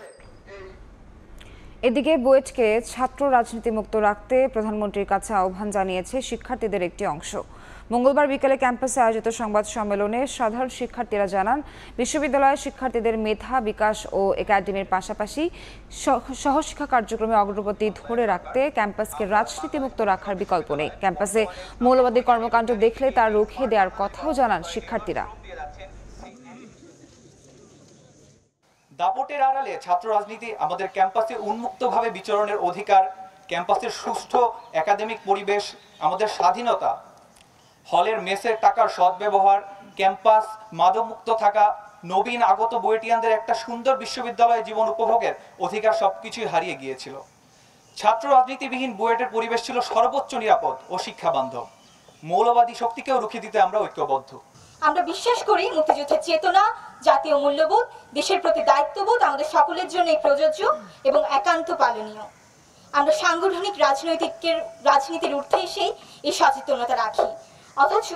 এদিকে বুয়েটকে ছাত্র রাজনীতি মুক্ত রাখতে প্রধানমন্ত্রীর কাছে আহ্বান জানিয়েছে শিক্ষার্থীদের একটি অংশ। মঙ্গলবার বিকেলে ক্যাম্পাসে আয়োজিত সংবাদ সম্মেলনে সাধারণ শিক্ষার্থীরা জানান, বিশ্ববিদ্যালয়ের শিক্ষার্থীদের মেধা বিকাশ ও একাডেমির পাশাপাশি সহশিক্ষা কার্যক্রমে অগ্রগতি ধরে রাখতে ক্যাম্পাসকে রাজনীতিমুক্ত রাখার বিকল্প নেই। ক্যাম্পাসে মৌলবাদী কর্মকাণ্ড দেখলে তা রুখে দেওয়ার কথাও জানান শিক্ষার্থীরা। দাপটের আড়ালে ছাত্র রাজনীতি আমাদের ক্যাম্পাসে উন্মুক্তভাবে বিচরণের অধিকার, ক্যাম্পাসের সুষ্ঠু একাডেমিক পরিবেশ, আমাদের স্বাধীনতা, হলের মেসের টাকার সদ্ব্যবহার, ক্যাম্পাস মাদকমুক্ত থাকা, নবীন আগত বুয়েটিয়ানদের একটা সুন্দর বিশ্ববিদ্যালয়ে জীবন উপভোগের অধিকার সবকিছুই হারিয়ে গিয়েছিল। ছাত্র রাজনীতিবিহীন বুয়েটের পরিবেশ ছিল সর্বোচ্চ নিরাপদ ও শিক্ষাবান্ধব। মৌলবাদী শক্তিকেও রুখে দিতে আমরা ঐক্যবদ্ধ। আমরা বিশ্বাস করি মুক্তিযুদ্ধের চেতনা, জাতীয় মূল্যবোধ, দেশের প্রতি দায়িত্ববোধ আমাদের সকলের জন্যই প্রযোজ্য এবং একান্ত পালনীয়। আমরা সাংগঠনিক রাজনীতির ঊর্ধ্বে এসেই এই সচেতনতা রাখি। অথচ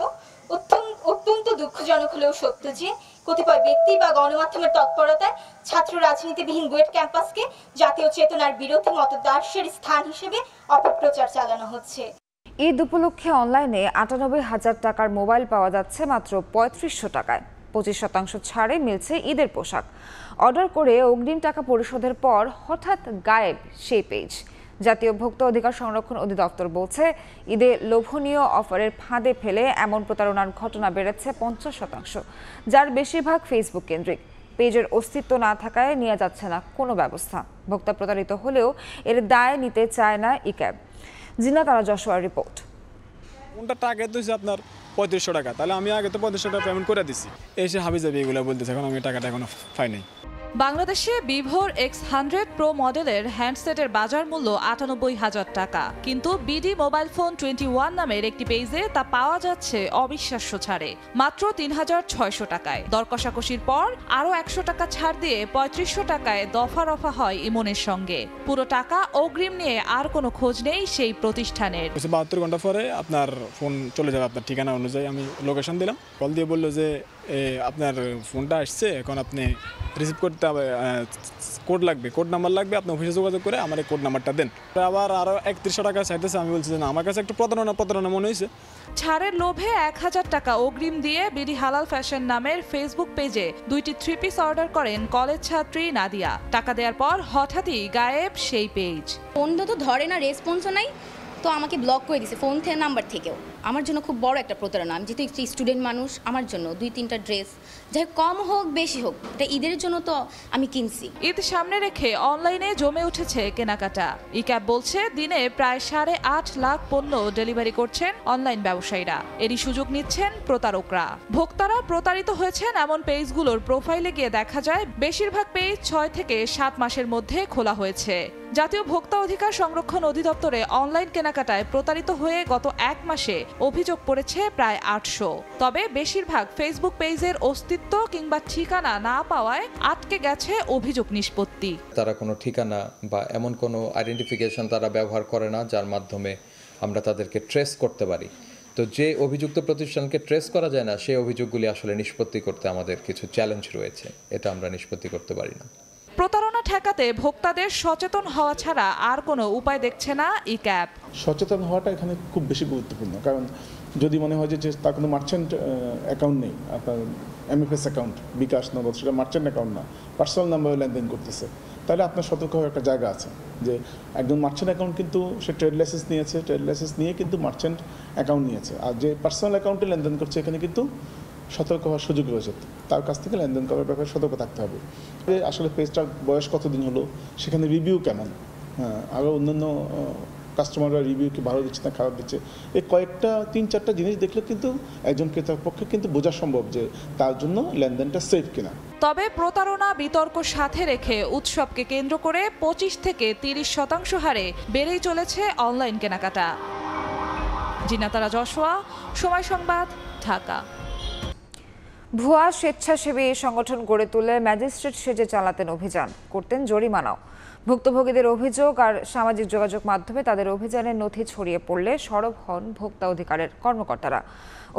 অত্যন্ত দুঃখজনক হলেও সত্য যে কতিপয় ব্যক্তি বা গণমাধ্যমের তৎপরতায় ছাত্র রাজনীতিবিহীন বুয়েট ক্যাম্পাসকে জাতীয় চেতনার বিরোধী মতদার্শের স্থান হিসেবে অপপ্রচার চালানো হচ্ছে। ঈদ উপলক্ষে অনলাইনে ৯৮,০০০ টাকার মোবাইল পাওয়া যাচ্ছে মাত্র ৩৫০০ টাকায়। ২৫% ছাড়ে মিলছে ঈদের পোশাক। অর্ডার করে অগ্রিম টাকা পরিশোধের পর হঠাৎ গায়েব সেই পেজ। জাতীয় ভোক্তা অধিকার সংরক্ষণ অধিদপ্তর বলছে, ঈদে লোভনীয় অফারের ফাঁদে ফেলে এমন প্রতারণার ঘটনা বেড়েছে ৫০%, যার বেশিরভাগ ফেসবুক কেন্দ্রিক। পেজের অস্তিত্ব না থাকায় নেওয়া যাচ্ছে না কোনো ব্যবস্থা। ভোক্তা প্রতারিত হলেও এর দায় নিতে চায় না ইক্যাব। জিনাতারা যশোয়ার রিপোর্ট। কোনটা টাকা দিয়েছে আপনার ৩৫০০ টাকা, তাহলে আমি আগে তো ৩৫০০ টাকা পেমেন্ট করে দিছি। এসে হাবিজাবি এগুলো বলতেছে, এখন আমি টাকাটা এখনো পাই নাই। বাংলাদেশে ভিভোর X100 প্রো মডেলের হ্যান্ডসেটের বাজার মূল্য ৯৮,০০০ টাকা, কিন্তু বিডি মোবাইল ফোন 21 নামের একটি পেজে তা পাওয়া যাচ্ছে অবিশ্বাস্য ছাড়ে মাত্র ৩৬০০ টাকায়। দর কষাকষির পর আরও ১০০ টাকা ছাড় দিয়ে ৩৫০০ টাকায় দফা রফা হয় ইমনের সঙ্গে। পুরো টাকা অগ্রিম নিয়ে আর কোনো খোঁজ নেই সেই প্রতিষ্ঠানের। ৭২ ঘন্টা পরে আপনার ফোন চলে যাবে আপনার ঠিকানা অনুযায়ী। আমি লোকেশন দিলাম, কল দিয়ে বললো যে আপনার ফোনটা আসছে, এখন আপনি রিসিভ করতে হবে, কোড লাগবে, কোড নাম্বার লাগবে, আপনি অফিসে যোগাযোগ করে আমার এই কোড নাম্বারটা দেন। আবার আরও ৩১০০ টাকা চাইতেছে। আমি বলছি যে না, আমার কাছে একটা প্রতারণা মনে হয়েছে। ছাড়ের লোভে ১০০০ টাকা অগ্রিম দিয়ে বিডি হালাল ফ্যাশন নামের ফেসবুক পেজে 2টি 3 পিস অর্ডার করেন কলেজ ছাত্রী নাদিয়া। টাকা দেওয়ার পর হঠাৎই গায়েব সেই পেজ। ফোনটা তো ধরে না, রেসপন্সও নাই, তো আমাকে ব্লক করে দিয়েছে ফোন থেকে, নাম্বার থেকেও। আমার জন্য খুব বড় একটা প্রতারণা। আমি যেহেতু স্টুডেন্ট মানুষ, আমার জন্য ২-৩টা ড্রেস, যাই কম হোক বেশি হোক, এটা ঈদের জন্য তো আমি কিনছি। ঈদ সামনে রেখে অনলাইনে জমে উঠেছে কেনাকাটা। ইক্যাব বলছে, দিনে প্রায় ৮.৫ লাখ পণ্য ডেলিভারি করছেন অনলাইন ব্যবসায়ীরা। এরই সুযোগ নিচ্ছেন প্রতারকরা। ভোক্তারা প্রতারিত হয়েছেন এমন পেজগুলোর প্রোফাইলে গিয়ে দেখা যায় বেশিরভাগ পেজ ৬ থেকে ৭ মাসের মধ্যে খোলা হয়েছে। জাতীয় ভোক্তা অধিকার সংরক্ষণ অধিদপ্তরে অনলাইন কেনাকাটায় প্রতারিত হয়ে গত ১ মাসে অভিযোগ পড়েছে প্রায় ৮০০। তবে বেশিরভাগ ফেসবুক পেজের অস্তিত্ব কিংবা ঠিকানা না পাওয়ায় আটকে গেছে অভিযোগ নিষ্পত্তি। তারা কোনো ঠিকানা বা এমন কোনো আইডেন্টিফিকেশন তারা ব্যবহার করে না যার মাধ্যমে আমরা তাদেরকে ট্রেস করতে পারি। তো যে অভিযুক্ত প্রতিষ্ঠানকে ট্রেস করা যায় না, সেই অভিযোগগুলি আসলে নিষ্পত্তি করতে আমাদের কিছু চ্যালেঞ্জ রয়েছে, এটা আমরা নিষ্পত্তি করতে পারি না। প্রতারণা ঠেকাতে ভোক্তাদের সচেতন হওয়া ছাড়া আর কোনো উপায় দেখছে না ইক্যাব। সচেতন হওয়াটা এখানে খুব বেশি গুরুত্বপূর্ণ, কারণ যদি মনে হয় যে তার কোনো মার্চেন্ট অ্যাকাউন্ট নেই, আপনার MFS অ্যাকাউন্ট, বিকাশ, নগদ, সেটা মার্চেন্ট অ্যাকাউন্ট না, পার্সোনাল নাম্বারে লেনদেন করতেছে, তাহলে আপনার সতর্ক হওয়ার একটা জায়গা আছে যে একজন মার্চেন্ট অ্যাকাউন্ট কিন্তু সে ট্রেড লাইসেন্স নিয়েছে, ট্রেড লাইসেন্স নিয়ে কিন্তু মার্চেন্ট অ্যাকাউন্ট নিয়েছে। আর যে পার্সোনাল অ্যাকাউন্টে লেনদেন করছে, এখানে কিন্তু সতর্ক হওয়ার সুযোগ রয়েছে, তার কাছ থেকে লেনদেন করার ব্যাপারে সতর্ক থাকতে হবে। আসলে পেজটার বয়স কতদিন হলো, সেখানে রিভিউ কেমন, হ্যাঁ, আরও অন্যান্য কাস্টমাররা রিভিউ কি ভালো দিচ্ছে না খারাপ দিচ্ছে, এই কয়েকটা ৩-৪টা জিনিস দেখলে কিন্তু একজন ক্রেতার পক্ষে কিন্তু বোঝা সম্ভব যে তার জন্য লেনদেনটা সেফ কিনা। তবে প্রতারণা বিতর্ক সাথে রেখে উৎসবকে কেন্দ্র করে ২৫ থেকে ৩০% হারে বেড়েই চলেছে অনলাইন কেনাকাটা। জিনাতারা যশোয়া, সময় সংবাদ, ঢাকা। ভুয়া স্বেচ্ছাসেবী সংগঠন গড়ে তুলে ম্যাজিস্ট্রেট সেজে চালাতেন অভিযান, করতেন জরিমানাও। ভুক্তভোগীদের অভিযোগ আর সামাজিক যোগাযোগ মাধ্যমে তাদের অভিযানের নথি ছড়িয়ে পড়লে সরব হন ভোক্তা অধিকারের কর্মকর্তারা।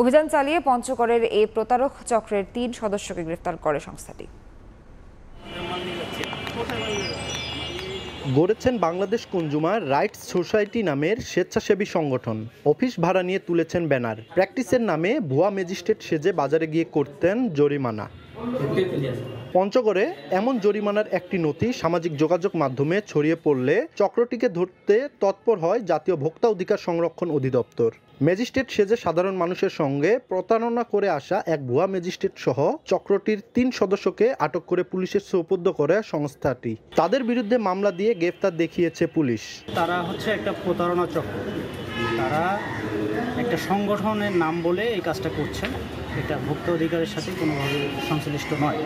অভিযান চালিয়ে পঞ্চগড়ের এই প্রতারক চক্রের ৩ সদস্যকে গ্রেফতার করে সংস্থাটি। গড়েছেন বাংলাদেশ কনজুমার রাইটস সোসাইটি নামের স্বেচ্ছাসেবী সংগঠন। অফিস ভাড়া নিয়ে তুলেছেন ব্যানার। প্র্যাকটিসের নামে ভুয়া ম্যাজিস্ট্রেট সেজে বাজারে গিয়ে করতেন জরিমানা। পঞ্চগড়ে এমন জরিমানার একটি নথি সামাজিক যোগাযোগ মাধ্যমে ছড়িয়ে পড়লে চক্রটিকে ধরতে তৎপর হয় জাতীয় ভোক্তা অধিকার সংরক্ষণ অধিদপ্তর। ম্যাজিস্ট্রেট সেজে সাধারণ মানুষের সঙ্গে প্রতারণা করে আসা এক ভুয়া ম্যাজিস্ট্রেট সহ চক্রটির 3 সদস্যকে আটক করে পুলিশের সোপর্দ করে সংস্থাটি। তাদের বিরুদ্ধে মামলা দিয়ে গ্রেফতার দেখিয়েছে পুলিশ। তারা হচ্ছে একটা প্রতারণা চক্র, তারা একটা সংগঠনের নাম বলে এই কাজটা করছেন। এটা ভোক্তা অধিকারের সাথে কোনোভাবে সংশ্লিষ্ট নয়।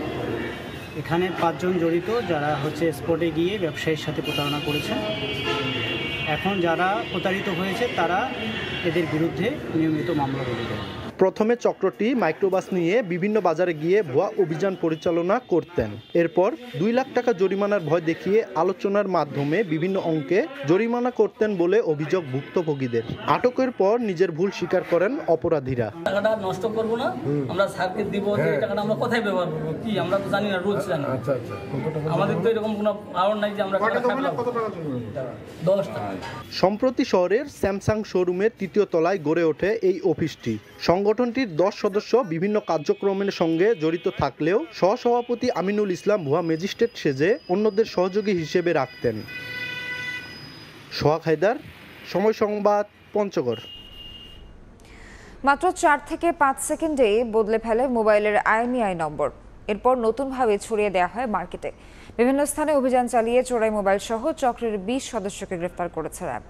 এখানে 5 জন জড়িত, যারা হচ্ছে স্পটে গিয়ে ব্যবসায়ীর সাথে প্রতারণা করেছেন। এখন যারা প্রতারিত হয়েছে তারা এদের বিরুদ্ধে নিয়মিত মামলা রয়েছে। প্রথমে চক্রটি মাইক্রোবাস নিয়ে বিভিন্ন বাজারে গিয়ে ভুয়া অভিযান পরিচালনা করতেন। এরপর 2 লাখ টাকা জরিমানার ভয় দেখিয়ে আলোচনার মাধ্যমে বিভিন্ন অঙ্কে জরিমানা করতেন বলে অভিযোগ ভুক্তভোগীদের। আটকের পর নিজের ভুল স্বীকার করেন অপরাধীরা। টাকাটা নষ্ট করব না, আমরা স্যারকে দিব, এই টাকাটা আমরা কোথায় ব্যবহার করব, কি আমরা তো জানি না, রুলস জানি না। আমাদের তো এরকম কোনো কারণ নাই যে আমরা 10 টাকা। সম্প্রতি শহরের স্যামসাং শোরুমের 3য় তলায় গড়ে ওঠে এই অফিসটি। সংগঠনটির 10 সদস্য বিভিন্ন কার্যক্রমের সঙ্গে জড়িত থাকলেও সহসভাপতি আমিনুল ইসলাম ভুয়া ম্যাজিস্ট্রেট সেজে অন্যদের সহযোগী হিসেবে রাখতেন। সোহাগ হায়দার, সময় সংবাদ, পঞ্চগড়। মাত্র 4 থেকে 5 সেকেন্ডে বদলে ফেলে মোবাইলের IMEI নম্বর। এরপর নতুনভাবে ছড়িয়ে দেওয়া হয় মার্কেটে। বিভিন্ন স্থানে অভিযান চালিয়ে চোরাই মোবাইল সহ চক্রের 20 সদস্যকে গ্রেফতার করেছে র্যাব।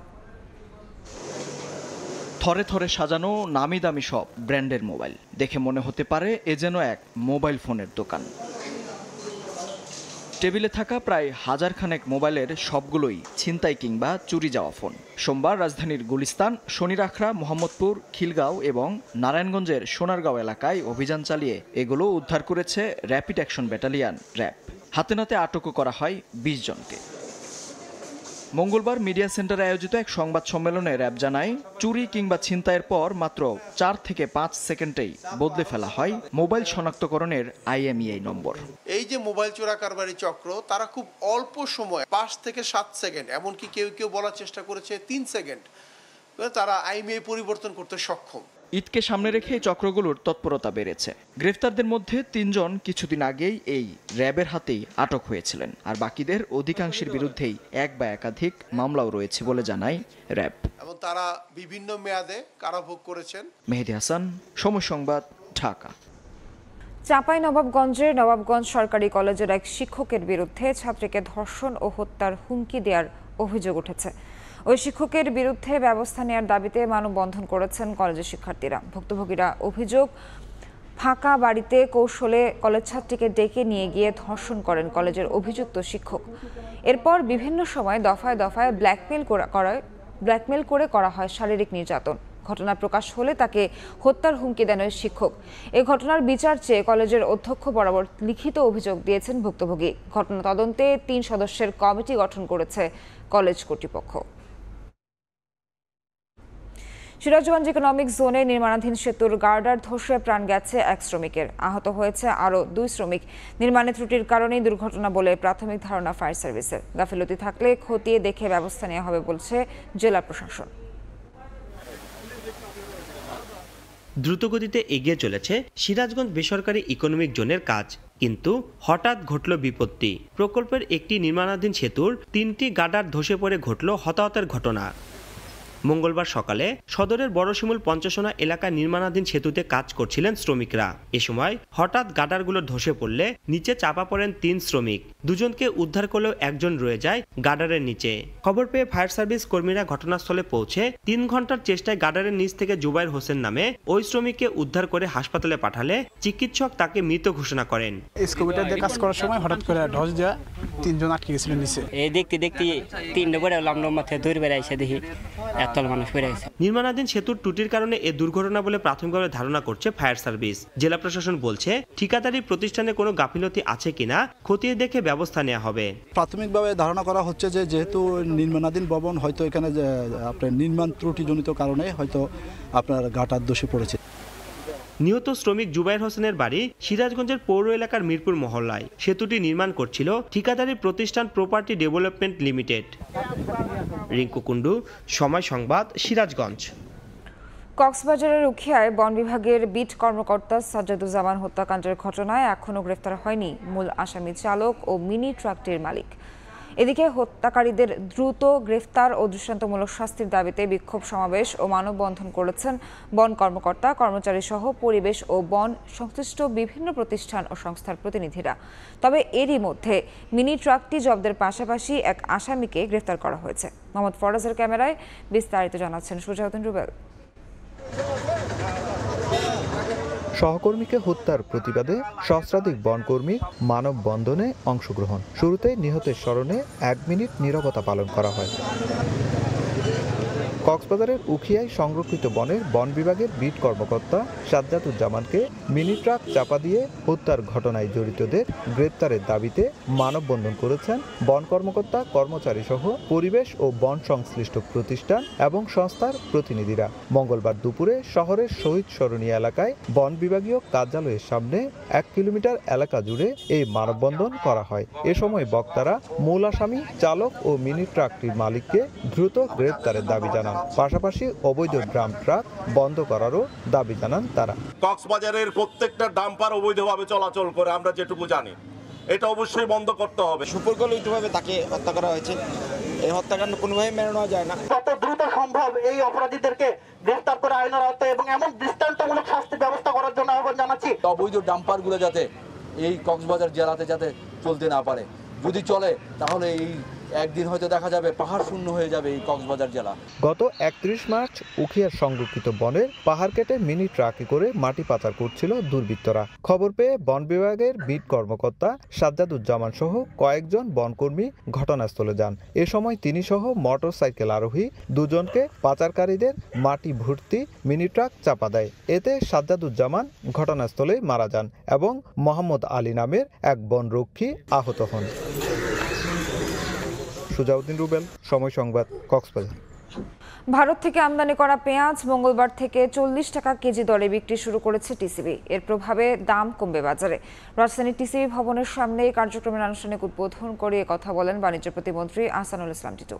থরে থরে সাজানো নামি দামি সব ব্র্যান্ডের মোবাইল দেখে মনে হতে পারে এ যেন এক মোবাইল ফোনের দোকান। টেবিলে থাকা প্রায় 1000 খানেক মোবাইলের সবগুলোই ছিনতাই কিংবা চুরি যাওয়া ফোন। সোমবার রাজধানীর গুলিস্তান, শনিরাখড়া, মোহাম্মদপুর, খিলগাঁও এবং নারায়ণগঞ্জের সোনারগাঁও এলাকায় অভিযান চালিয়ে এগুলো উদ্ধার করেছে র্যাপিড অ্যাকশন ব্যাটালিয়ন র্যাব। হাতে নাতে আটকও করা হয় 20 জনকে। মঙ্গলবার মিডিয়া সেন্টারে আয়োজিত এক সংবাদ সম্মেলনে র্যাব জানায়, চুরি কিংবা ছিনতাইয়ের পর মাত্র 4 থেকে 5 সেকেন্ডেই বদলে ফেলা হয় মোবাইল শনাক্তকরণের IMEI নম্বর। এই যে মোবাইল চোরা কারবারি চক্র, তারা খুব অল্প সময় 5 থেকে 7 সেকেন্ড, এমনকি কেউ কেউ বলার চেষ্টা করেছে 3 সেকেন্ড, তারা IMEI পরিবর্তন করতে সক্ষম। ঈদকে সামনে রেখে এই চক্রগুলোর তৎপরতা বেড়েছে। গ্রেফতারদের মধ্যে 3 জন কিছুদিন আগেই এই র্যাবের হাতেই আটক হয়েছিলেন, আর বাকিদের অধিকাংশের বিরুদ্ধেই এক বা একাধিক মামলাও রয়েছে বলে জানায় র্যাব। এবং তারা বিভিন্ন মেয়াদে কারাভোগ করেছেন। মেহেদী হাসান, সময় সংবাদ, ঢাকা। চাঁপাইনবাবগঞ্জের নবাবগঞ্জ সরকারি কলেজের এক শিক্ষকের বিরুদ্ধে ছাত্রীকে ধর্ষণ ও হত্যার হুমকি দেওয়ার অভিযোগ উঠেছে। ওই শিক্ষকের বিরুদ্ধে ব্যবস্থা নেওয়ার দাবিতে মানববন্ধন করেছেন কলেজের শিক্ষার্থীরা। ভুক্তভোগীরা অভিযোগ, ফাঁকা বাড়িতে কৌশলে কলেজ ছাত্রীকে ডেকে নিয়ে গিয়ে ধর্ষণ করেন কলেজের অভিযুক্ত শিক্ষক। এরপর বিভিন্ন সময় দফায় দফায় ব্ল্যাকমেল করে করা হয় শারীরিক নির্যাতন। ঘটনা প্রকাশ হলে তাকে হত্যার হুমকি দেন ওই শিক্ষক। এই ঘটনার বিচার চেয়ে কলেজের অধ্যক্ষ বরাবর লিখিত অভিযোগ দিয়েছেন ভুক্তভোগী। ঘটনা তদন্তে 3 সদস্যের কমিটি গঠন করেছে কলেজ কর্তৃপক্ষ। সিরাজগঞ্জ ইকোনমিক জোনে নির্মাণাধীন সেতুর গার্ডার ধসে প্রাণ গেছে এক শ্রমিকের, আহত হয়েছে আরও 2 শ্রমিক। নির্মাণের ত্রুটির কারণেই দুর্ঘটনা বলে প্রাথমিক ধারণা ফায়ার সার্ভিসের। গাফিলতি থাকলে খতিয়ে দেখে ব্যবস্থা নেওয়া হবে বলছে জেলা প্রশাসন। দ্রুতগতিতে এগিয়ে চলেছে সিরাজগঞ্জ বেসরকারি ইকোনমিক জোনের কাজ, কিন্তু হঠাৎ ঘটল বিপত্তি। প্রকল্পের একটি নির্মাণাধীন সেতুর 3টি গার্ডার ধসে পড়ে ঘটল হতাহতের ঘটনা। মঙ্গলবার সকালে সদরের বড়শিমুল পঞ্চসোনা এলাকায় নির্মাণাধীন সেতুতে কাজ করছিলেন শ্রমিকরা। এ সময় হঠাৎ গার্ডারগুলো ধসে পড়লে নিচে চাপা পড়েন 3 শ্রমিক। 2 জনকে উদ্ধার করলেও 1 জন রয়ে যায় গার্ডারের নিচে। খবর পেয়ে ফায়ার সার্ভিস কর্মীরা ঘটনাস্থলে পৌঁছে 3 ঘন্টার চেষ্টায় গার্ডারের নিচ থেকে জুবাইর হোসেন নামে ওই শ্রমিককে উদ্ধার করে হাসপাতালে পাঠালে চিকিৎসক তাকে মৃত ঘোষণা করেন। এক্সকাভেটর দিয়ে কাজ করার সময় হঠাৎ করে ধস দেয়া 3 জন আটকে গেছিলেন নিচে। এই দেখতে 3টা বড় লম্বা মাথায় দৌড় বেড়ে এসে দেখি নির্মাণাধীন সেতুর ত্রুটির কারণে এ দুর্ঘটনা বলে প্রাথমিকভাবে ধারণা করছে ফায়ার সার্ভিস। জেলা প্রশাসন বলছে ঠিকাদারি প্রতিষ্ঠানে কোনো গাফিলতি আছে কিনা খতিয়ে দেখে ব্যবস্থা নেওয়া হবে। প্রাথমিকভাবে ধারণা করা হচ্ছে যে যেহেতু নির্মাণাধীন ভবন, হয়তো এখানে আপনার নির্মাণ ত্রুটিজনিত কারণে হয়তো আপনার গাটার দোষে পড়েছে। নিহত শ্রমিক জুবাইর হোসেনের বাড়ি সিরাজগঞ্জের পৌর এলাকার মিরপুর মহল্লায়। সেতুটি নির্মাণ করছিল ঠিকাদারি প্রতিষ্ঠান property development limited. Rinku Kundu, সময় সংবাদ, সিরাজগঞ্জ। কক্সবাজারের উখিয়ায় বন বিভাগের বিট কর্মকর্তা সাজ্জাদুজ্জামান হত্যাকাণ্ডের ঘটনায় এখনও গ্রেফতার হয়নি মূল আসামি চালক ও মিনি ট্রাকটির মালিক। এদিকে হত্যাকারীদের দ্রুত গ্রেফতার ও দৃষ্টান্তমূলক শাস্তির দাবিতে বিক্ষোভ সমাবেশ ও মানববন্ধন করেছেন বন কর্মকর্তা, কর্মচারী সহ পরিবেশ ও বন সংশ্লিষ্ট বিভিন্ন প্রতিষ্ঠান ও সংস্থার প্রতিনিধিরা। তবে এরই মধ্যে মিনি ট্রাকটি জব্দের পাশাপাশি এক আসামিকে গ্রেফতার করা হয়েছে। মোহাম্মদ ফরাজের ক্যামেরায় বিস্তারিত জানাচ্ছেন সুজাউদ্দিন রুবেল। সহকর্মীকে হত্যার প্রতিবাদে সহস্রাধিক বনকর্মীর মানববন্ধনে অংশগ্রহণ। শুরুতে নিহতের স্মরণে 1 মিনিট নীরবতা পালন করা হয়। কক্সবাজারের উখিয়ায় সংরক্ষিত বনের বন বিভাগের বিট কর্মকর্তা সাজ্জাদুজ্জামানকে মিনি ট্রাক চাপা দিয়ে হত্যার ঘটনায় জড়িতদের গ্রেপ্তারের দাবিতে মানববন্ধন করেছেন বন কর্মকর্তা, কর্মচারী সহ পরিবেশ ও বন সংশ্লিষ্ট প্রতিষ্ঠান এবং সংস্থার প্রতিনিধিরা। মঙ্গলবার দুপুরে শহরের শহীদ সরণি এলাকায় বন বিভাগীয় কার্যালয়ের সামনে 1 কিলোমিটার এলাকা জুড়ে এই মানববন্ধন করা হয়। এ সময় বক্তারা মূল আসামি চালক ও মিনি ট্রাকটির মালিককে দ্রুত গ্রেপ্তারের দাবি জানান। পাশাপাশি অবৈধ ড্রাম ট্রাক বন্ধ করারও দাবি জানান তারা। কক্সবাজারের প্রত্যেকটা ডাম্পার অবৈধভাবে চলাচল করে, আমরা যেটুকু জানি, এটা অবশ্যই বন্ধ করতে হবে। সুপরিকল্পিতভাবে তাকে হত্যা করা হয়েছে। এই হত্যাকাণ্ড কোনোভাবে মেনে নেওয়া যায় না। কত দ্রুত সম্ভব এই অপরাধীদেরকে গ্রেফতার করে আইনের আওতায় এবং এমন দৃষ্টান্তমূলক শাস্তির ব্যবস্থা করার জন্য আহ্বান জানাচ্ছি। অবৈধ ডাম্পারগুলো যাতে এই কক্সবাজার জেলাতে যাতে চলতে না পারে, যদি চলে তাহলে এই একদিন হয়তো দেখা যাবে পাহাড় শূন্য হয়ে যাবে এই কক্সবাজার জেলা। গত 31 মার্চ উখিয়ার সংরক্ষিত বনের পাহাড় কেটে মিনি ট্রাকে করে মাটি পাচার করছিল দুর্বৃত্তরা। খবর পেয়ে বন বিভাগের বিট কর্মকর্তা সাজ্জাদুজ্জামান সহ কয়েকজন বনকর্মী ঘটনাস্থলে যান। এ সময় তিনি সহ মোটরসাইকেল আরোহী 2 জনকে পাচারকারীদের মাটি ভর্তি মিনি ট্রাক চাপা দেয়। এতে সাজ্জাদুজ্জামান ঘটনাস্থলে মারা যান এবং মোহাম্মদ আলী নামের এক বনরক্ষী আহত হন। সুজাউদ্দিন রুবেল, সময় সংবাদ, কক্সবাজার। ভারত থেকে আমদানি করা পেঁয়াজ মঙ্গলবার থেকে 40 টাকা কেজি দরে বিক্রি শুরু করেছে টিসিবি। এর প্রভাবে দাম কমবে বাজারে। রাজধানীর টিসিবি ভবনের সামনে কার্যক্রমের আনুষ্ঠানিক উদ্বোধন করে কথা বলেন বাণিজ্য প্রতিমন্ত্রী আহসানুল ইসলাম টিটু।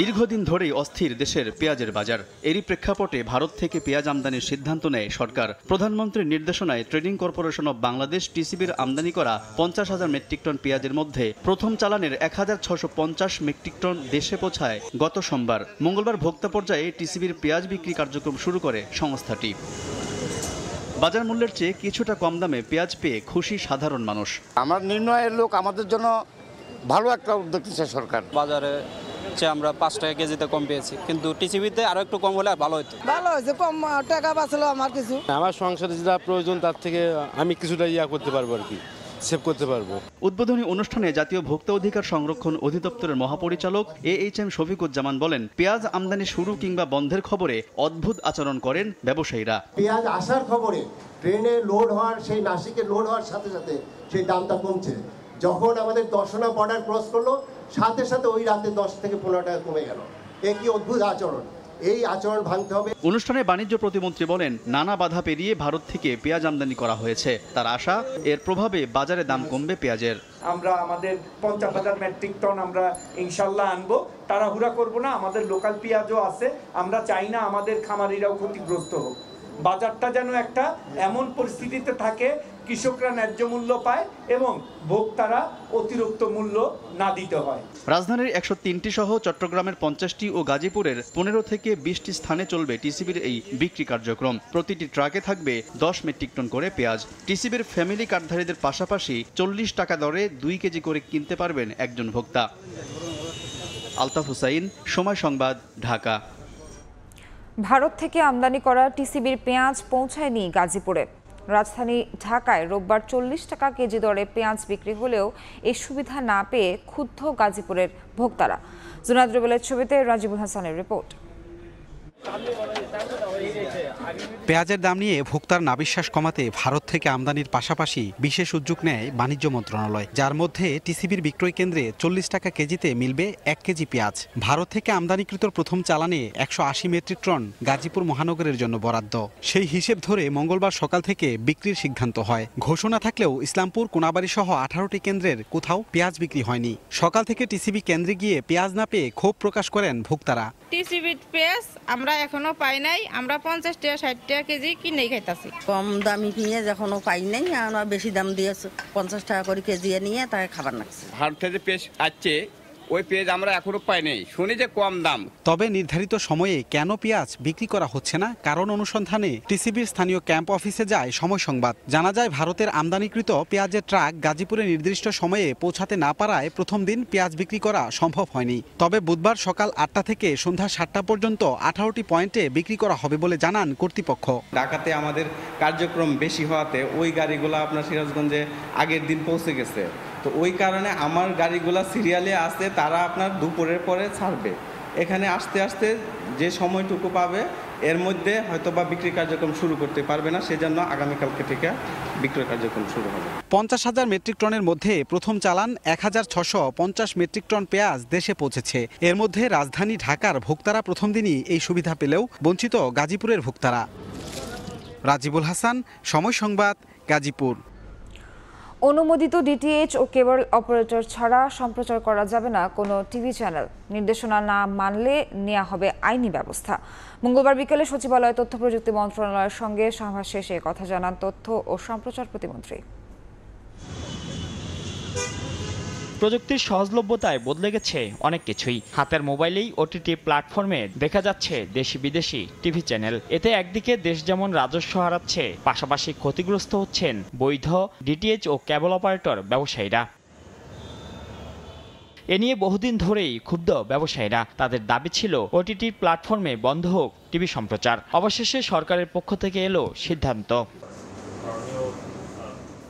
দীর্ঘদিন ধরেই অস্থির দেশের পেঁয়াজের বাজার। এরই প্রেক্ষাপটে ভারত থেকে পেঁয়াজ আমদানির সিদ্ধান্ত নেয় সরকার। প্রধানমন্ত্রীর নির্দেশনায় ট্রেডিং কর্পোরেশন অব বাংলাদেশ টিসিবির আমদানি করা 50,000 মেট্রিক টন পেঁয়াজের মধ্যে প্রথম চালানের 1650 মেট্রিক টন দেশে পৌঁছায় গত সোমবার। মঙ্গলবার ভোক্তা পর্যায়ে টিসিবির পেঁয়াজ বিক্রি কার্যক্রম শুরু করে সংস্থাটি। বাজার মূল্যের চেয়ে কিছুটা কম দামে পেঁয়াজ পেয়ে খুশি সাধারণ মানুষ। আমার নির্ণয়ের লোক আমাদের জন্য ভালো একটা উদ্যোগ নিচ্ছে সরকার। বাজারে আমরা 5 টাকা কেজিতে কম পেয়েছি, কিন্তু টিসিবিতে আরো একটু কম হলে ভালো হতো। ভালো হয়েছে, কম টাকা বাঁচলো আমার কিছু। আমার সংসারে যেটা প্রয়োজন তার থেকে আমি কিছুটা করতে পারবো আর কি, সেভ করতে পারবো। উদ্বোধনী অনুষ্ঠানে জাতীয় ভোক্তা অধিকার সংরক্ষণ অধিদপ্তরের মহাপরিচালক AHM শফিকুজ্জামান বলেন, পেঁয়াজ আমদানি শুরু কিংবা বন্ধের খবরে অদ্ভুত আচরণ করেন ব্যবসায়ীরা। পেঁয়াজ আসার খবরে ট্রেনে লোড হওয়ার, সেই নাসিকে লোড হওয়ার সাথে সাথে সেই দামটা কমছে। যখন আমাদের দর্শনা বর্ডার ক্রস করলো, সাথে সাথে ওই রাতে 10 থেকে 15 টাকা কমে গেল। এ কি অদ্ভুত আচরণ! এই আচরণ ভাঙতে হবে। অনুষ্ঠানে বাণিজ্য প্রতিমন্ত্রী বলেন, নানা বাধা পেরিয়ে ভারত থেকে পেঁয়াজ আমদানি করা হয়েছে। তার আশা, এর প্রভাবে বাজারে দাম কমবে পেঁয়াজের। আমরা আমাদের 50,000 মেট্রিক টন আমরা ইনশাল্লাহ আনবো। তাড়াহুড়া করব না, আমাদের লোকাল পেঁয়াজও আছে। আমরা চাই না আমাদের খামারিরাও ক্ষতিগ্রস্ত হোক। বাজারটা যেন একটা এমন পরিস্থিতিতে থাকে কৃষকরা ন্যায্য মূল্য পায় এবং ভোক্তারা অতিরিক্ত মূল্য না দিতে হয়। রাজধানীর 103টি সহ চট্টগ্রামের 50টি ও গাজীপুরের 15 থেকে 20টি স্থানে চলবে টিসিবির এই বিক্রি কার্যক্রম। প্রতিটি ট্রাকে থাকবে 10 মেট্রিক টন করে পেঁয়াজ। টিসিবির ফ্যামিলি কার্ডধারীদের পাশাপাশি 40 টাকা দরে 2 কেজি করে কিনতে পারবেন একজন ভোক্তা। আলতাফ হুসাইন, সময় সংবাদ, ঢাকা। ভারত থেকে আমদানি করা টিসিবির পেঁয়াজ পৌঁছায়নি গাজীপুরে। রাজধানী ঢাকায় রোববার 40 টাকা কেজি দরে পেঁয়াজ বিক্রি হলেও এই সুবিধা না পেয়ে ক্ষুব্ধ গাজীপুরের ভোক্তারা। জুনায়েদ রুবেলের ছবিতে রাজিবুল হাসানের রিপোর্ট। পেঁয়াজের দাম নিয়ে ভোক্তার নাবিশ্বাস কমাতে ভারত থেকে আমদানির পাশাপাশি বিশেষ উদ্যোগ নেয় বাণিজ্য মন্ত্রণালয়, যার মধ্যে টিসিবির বিক্রয় কেন্দ্রে 40 টাকা কেজিতে মিলবে 1 কেজি পেঁয়াজ। ভারত থেকে আমদানিকৃত প্রথম চালানে 180 মেট্রিক টন গাজীপুর মহানগরের জন্য বরাদ্দ। সেই হিসেব ধরে মঙ্গলবার সকাল থেকে বিক্রির সিদ্ধান্ত হয়। ঘোষণা থাকলেও ইসলামপুর, কোনাবাড়ি সহ 18টি কেন্দ্রের কোথাও পেঁয়াজ বিক্রি হয়নি। সকাল থেকে টিসিবি কেন্দ্রে গিয়ে পেঁয়াজ না পেয়ে ক্ষোভ প্রকাশ করেন ভোক্তারা। টিসিবি পেঁয়াজ আমরা এখনো পাই নাই, আমরা 50 টাকা 60 টাকা কেজি কিনেই খাইতাছি। কম দামি পেঁয়াজ এখনো পাই নাই, আমরা বেশি দাম দিয়ে 50 টাকা করে কেজি নিয়ে তাই খাবার লাগছে। ভারত থেকে পেঁয়াজ আসছে, ওই পেঁয়াজ আমরা এখনো পাই নাই, শুনি যে কম দাম। তবে নির্ধারিত সময়ে কেন পেঁয়াজ বিক্রি করা হচ্ছে না কারণ অনুসন্ধানে টিসিবির স্থানীয় ক্যাম্প অফিসে যায় সময় সংবাদ। জানা যায় ভারতের আমদানিকৃত পেঁয়াজের ট্রাক গাজীপুরে নির্দিষ্ট সময়ে পৌঁছাতে না পারায় প্রথম দিন পেঁয়াজ বিক্রি করা সম্ভব হয়নি। তবে বুধবার সকাল 8টা থেকে সন্ধ্যা 7টা পর্যন্ত 18টি পয়েন্টে বিক্রি করা হবে বলে জানান কর্তৃপক্ষ। ঢাকাতে আমাদের কার্যক্রম বেশি হওয়াতে ওই গাড়িগুলো আপনার সিরাজগঞ্জে আগের দিন পৌঁছে গেছে, তো ওই কারণে আমার গাড়িগুলো সিরিয়ালে আসতে তারা আপনার দুপুরের পরে ছাড়বে। এখানে আসতে আসতে যে সময়টুকু পাবে এর মধ্যে হয়তোবা বিক্রি কার্যক্রম শুরু করতে পারবে না, সেজন্য আগামীকালকে থেকে বিক্রয় কার্যক্রম শুরু হবে। 50,000 মেট্রিক টনের মধ্যে প্রথম চালান 1650 মেট্রিক টন পেঁয়াজ দেশে পৌঁছেছে। এর মধ্যে রাজধানী ঢাকার ভোক্তারা প্রথম দিনই এই সুবিধা পেলেও বঞ্চিত গাজীপুরের ভোক্তারা। রাজিবুল হাসান, সময় সংবাদ, গাজীপুর। অনুমোদিত ডিটিএইচ ও কেবল অপারেটর ছাড়া সম্প্রচার করা যাবে না কোনো টিভি চ্যানেল। নির্দেশনা না মানলে নেওয়া হবে আইনি ব্যবস্থা। মঙ্গলবার বিকেলে সচিবালয় তথ্য প্রযুক্তি মন্ত্রণালয়ের সঙ্গে সভা শেষে কথা জানান তথ্য ও সম্প্রচার প্রতিমন্ত্রী। প্রযুক্তির সহজলভ্যতায় বদলে গেছে অনেক কিছুই। হাতের মোবাইলেই ওটিটি প্ল্যাটফর্মে দেখা যাচ্ছে দেশি বিদেশি টিভি চ্যানেল। এতে একদিকে দেশ যেমন রাজস্ব হারাচ্ছে, পাশাপাশি ক্ষতিগ্রস্ত হচ্ছেন বৈধ ডিটিএইচ ও কেবল অপারেটর ব্যবসায়ীরা। এ নিয়ে বহুদিন ধরেই ক্ষুব্ধ ব্যবসায়ীরা। তাদের দাবি ছিল ওটিটি প্ল্যাটফর্মে বন্ধ হোক টিভি সম্প্রচার। অবশেষে সরকারের পক্ষ থেকে এলো সিদ্ধান্ত।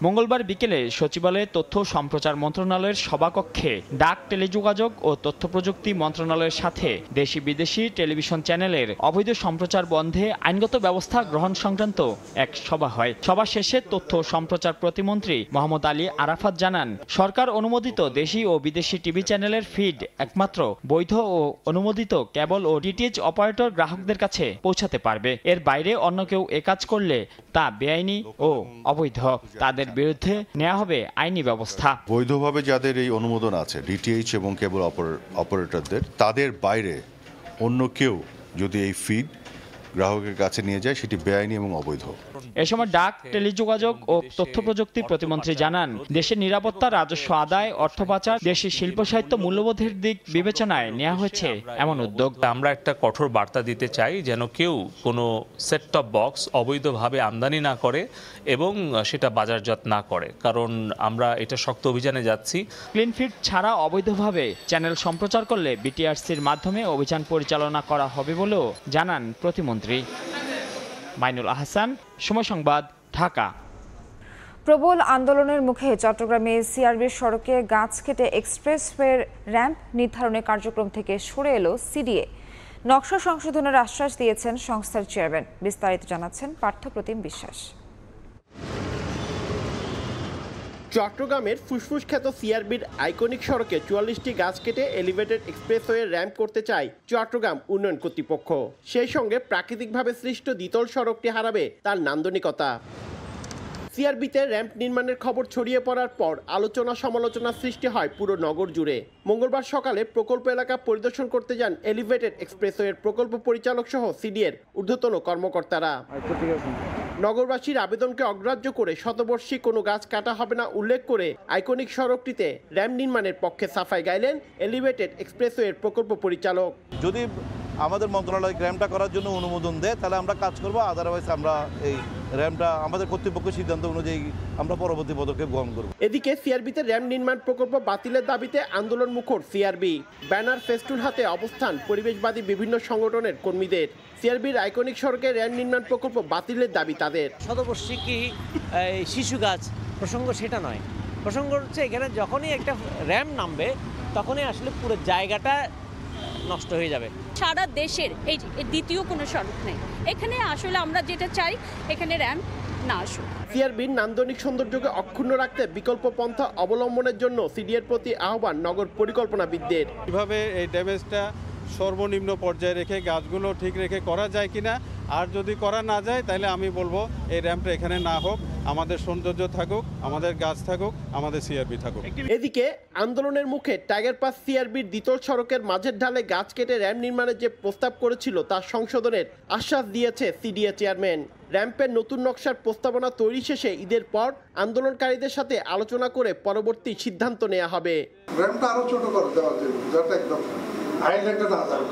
মঙ্গলবার বিকেলে সচিবালয়ে তথ্য সম্প্রচার মন্ত্রণালয়ের সভাকক্ষে ডাক, টেলিযোগাযোগ ও তথ্য প্রযুক্তি মন্ত্রণালয়ের সাথে দেশি বিদেশি টেলিভিশন চ্যানেলের অবৈধ সম্প্রচার বন্ধে আইনগত ব্যবস্থা গ্রহণ সংক্রান্ত এক সভা হয়। সভা শেষে তথ্য সম্প্রচার প্রতিমন্ত্রী মোহাম্মদ আলী আরাফাত জানান, সরকার অনুমোদিত দেশি ও বিদেশি টিভি চ্যানেলের ফিড একমাত্র বৈধ ও অনুমোদিত কেবল ও ডিটিএইচ অপারেটর গ্রাহকদের কাছে পৌঁছাতে পারবে। এর বাইরে অন্য কেউ একাজ করলে তা বেআইনি ও অবৈধ। তাদের বিরুদ্ধে নেওয়া হবে আইনি ব্যবস্থা। বৈধভাবে যাদের এই অনুমোদন আছে ডিটিএইচ এবং কেবল অপারেটরদের, তাদের বাইরে অন্য কেউ যদি এই ফিড গ্রাহকের কাছে নিয়ে যায় সেটি বেআইনি এবং অবৈধ। এ সময় ডাক, টেলিযোগাযোগ ও তথ্য প্রযুক্তি প্রতিমন্ত্রী জানান, দেশের নিরাপত্তা, রাজস্ব আদায়, অর্থ পাচার, দেশের শিল্প সাহিত্য মূল্যবোধের দিক বিবেচনায় নেওয়া হয়েছে এমন উদ্যোগ। আমরা একটা কঠোর বার্তা দিতে চাই যেন কেউ কোনো সেট টপ বক্স অবৈধভাবে আমদানি না করে এবং সেটা বাজারজাত না করে, কারণ আমরা এটা শক্ত অভিযানে যাচ্ছি। ক্লিন ফিড ছাড়া অবৈধভাবে চ্যানেল সম্প্রচার করলে বিটিআরসির মাধ্যমে অভিযান পরিচালনা করা হবে বলেও জানান প্রতিমন্ত্রী। মাইনুল আহসান, সময় সংবাদ, ঢাকা। প্রবল আন্দোলনের মুখে চট্টগ্রামে সিআরবির সড়কে গাছ কেটে এক্সপ্রেসওয়ের র্যাম্প নির্ধারণের কার্যক্রম থেকে সরে এলো সিডিএ। নকশা সংশোধনের আশ্বাস দিয়েছেন সংস্থার চেয়ারম্যান। বিস্তারিত জানাচ্ছেন পার্থপ্রতিম বিশ্বাস। চট্টগ্রামের ফুসফুস খ্যাত সিআরবির আইকনিক সড়কে 44টি গাছ কেটে এলিভেটেড এক্সপ্রেসওয়ে র্যাম্প করতে চায় চট্টগ্রাম উন্নয়ন কর্তৃপক্ষ। সেই সঙ্গে প্রাকৃতিকভাবে সৃষ্ট দ্বিতল সড়কটি হারাবে তার নান্দনিকতা। সিআরবিতে র্যাম্প নির্মাণের খবর ছড়িয়ে পড়ার পর আলোচনা সমালোচনা সৃষ্টি হয় পুরো নগর জুড়ে। মঙ্গলবার সকালে প্রকল্প এলাকা পরিদর্শন করতে যান এলিভেটেড এক্সপ্রেসওয়ের প্রকল্প পরিচালক সহ সিডিএর ঊর্ধ্বতন কর্মকর্তারা। নগরবাসীর আবেদনকে অগ্রাহ্য করে শতবর্ষী কোনো গাছ কাটা হবে না উল্লেখ করে আইকনিক সড়কটিতে র্যাম্প নির্মাণের পক্ষে সাফাই গাইলেন এলিভেটেড এক্সপ্রেসওয়ের প্রকল্প পরিচালক। যদি আমাদের মন্ত্রণালয় র্যাম্পটা করার জন্য অনুমোদন দেয় তাহলে আমরা কাজ করবো, আদারওয়াইজ আমরা এই র্যাম্পটা আমাদের কর্তৃপক্ষের সিদ্ধান্ত অনুযায়ী আমরা পরবর্তী পদক্ষেপ গ্রহণ করব। এদিকে সিআরবিতে র্যাম্প নির্মাণ প্রকল্প বাতিলের দাবিতে আন্দোলন মুখর সিআরবি। ব্যানার, ফেস্টুন হাতে অবস্থান পরিবেশবাদী বিভিন্ন সংগঠনের কর্মীদের। সিআরবির আইকনিক সড়কে র্যাম্প নির্মাণ প্রকল্প বাতিলের দাবি তাদের। শতবর্ষী কি শিশু গাছ প্রসঙ্গ সেটা নয়, প্রসঙ্গ হচ্ছে এখানে যখনই একটা র্যাম্প নামবে তখনই আসলে পুরো জায়গাটা নষ্ট হয়ে যাবে। সারা দেশের এই দ্বিতীয় কোনো সড়ক নেই এখানে। আসলে আমরা যেটা চাই এখানে র্যাম্প না আসুক। সিআরবির নান্দনিক সৌন্দর্যকে অক্ষুণ্ণ রাখতে বিকল্প পন্থা অবলম্বনের জন্য সিডিএর প্রতি আহ্বান নগর পরিকল্পনাবিদদের। কিভাবে এই ড্যামেজটা সর্বনিম্ন পর্যায়ে রেখে গাছগুলো ঠিক রেখে করা যায় কিনা, আর যদি করা না যায় তাহলে আমি বলবো এই র্যাম্পটা এখানে না হোক, আমাদের সৌন্দর্য থাকুক, আমাদের গাছ থাকুক, আমাদের সিআরবি থাকুক। এদিকে আন্দোলনের মুখে টাইগার পাস সিআরবির দ্বিতল সড়কের মাঝের ঢালে গাছ কেটে র্যাম্প নির্মাণের যে প্রস্তাব করেছিল তার সংশোধনের আশ্বাস দিয়েছে সিডিএ চেয়ারম্যান। র্যাম্পের নতুন নকশার প্রস্তাবনা তৈরি শেষে ঈদের পর আন্দোলনকারীদের সাথে আলোচনা করে পরবর্তী সিদ্ধান্ত নেওয়া হবে। র্যাম্পটা আরো ছোট করে দেওয়া যাবে, যাতে একদম হাইলাইটে না যায়,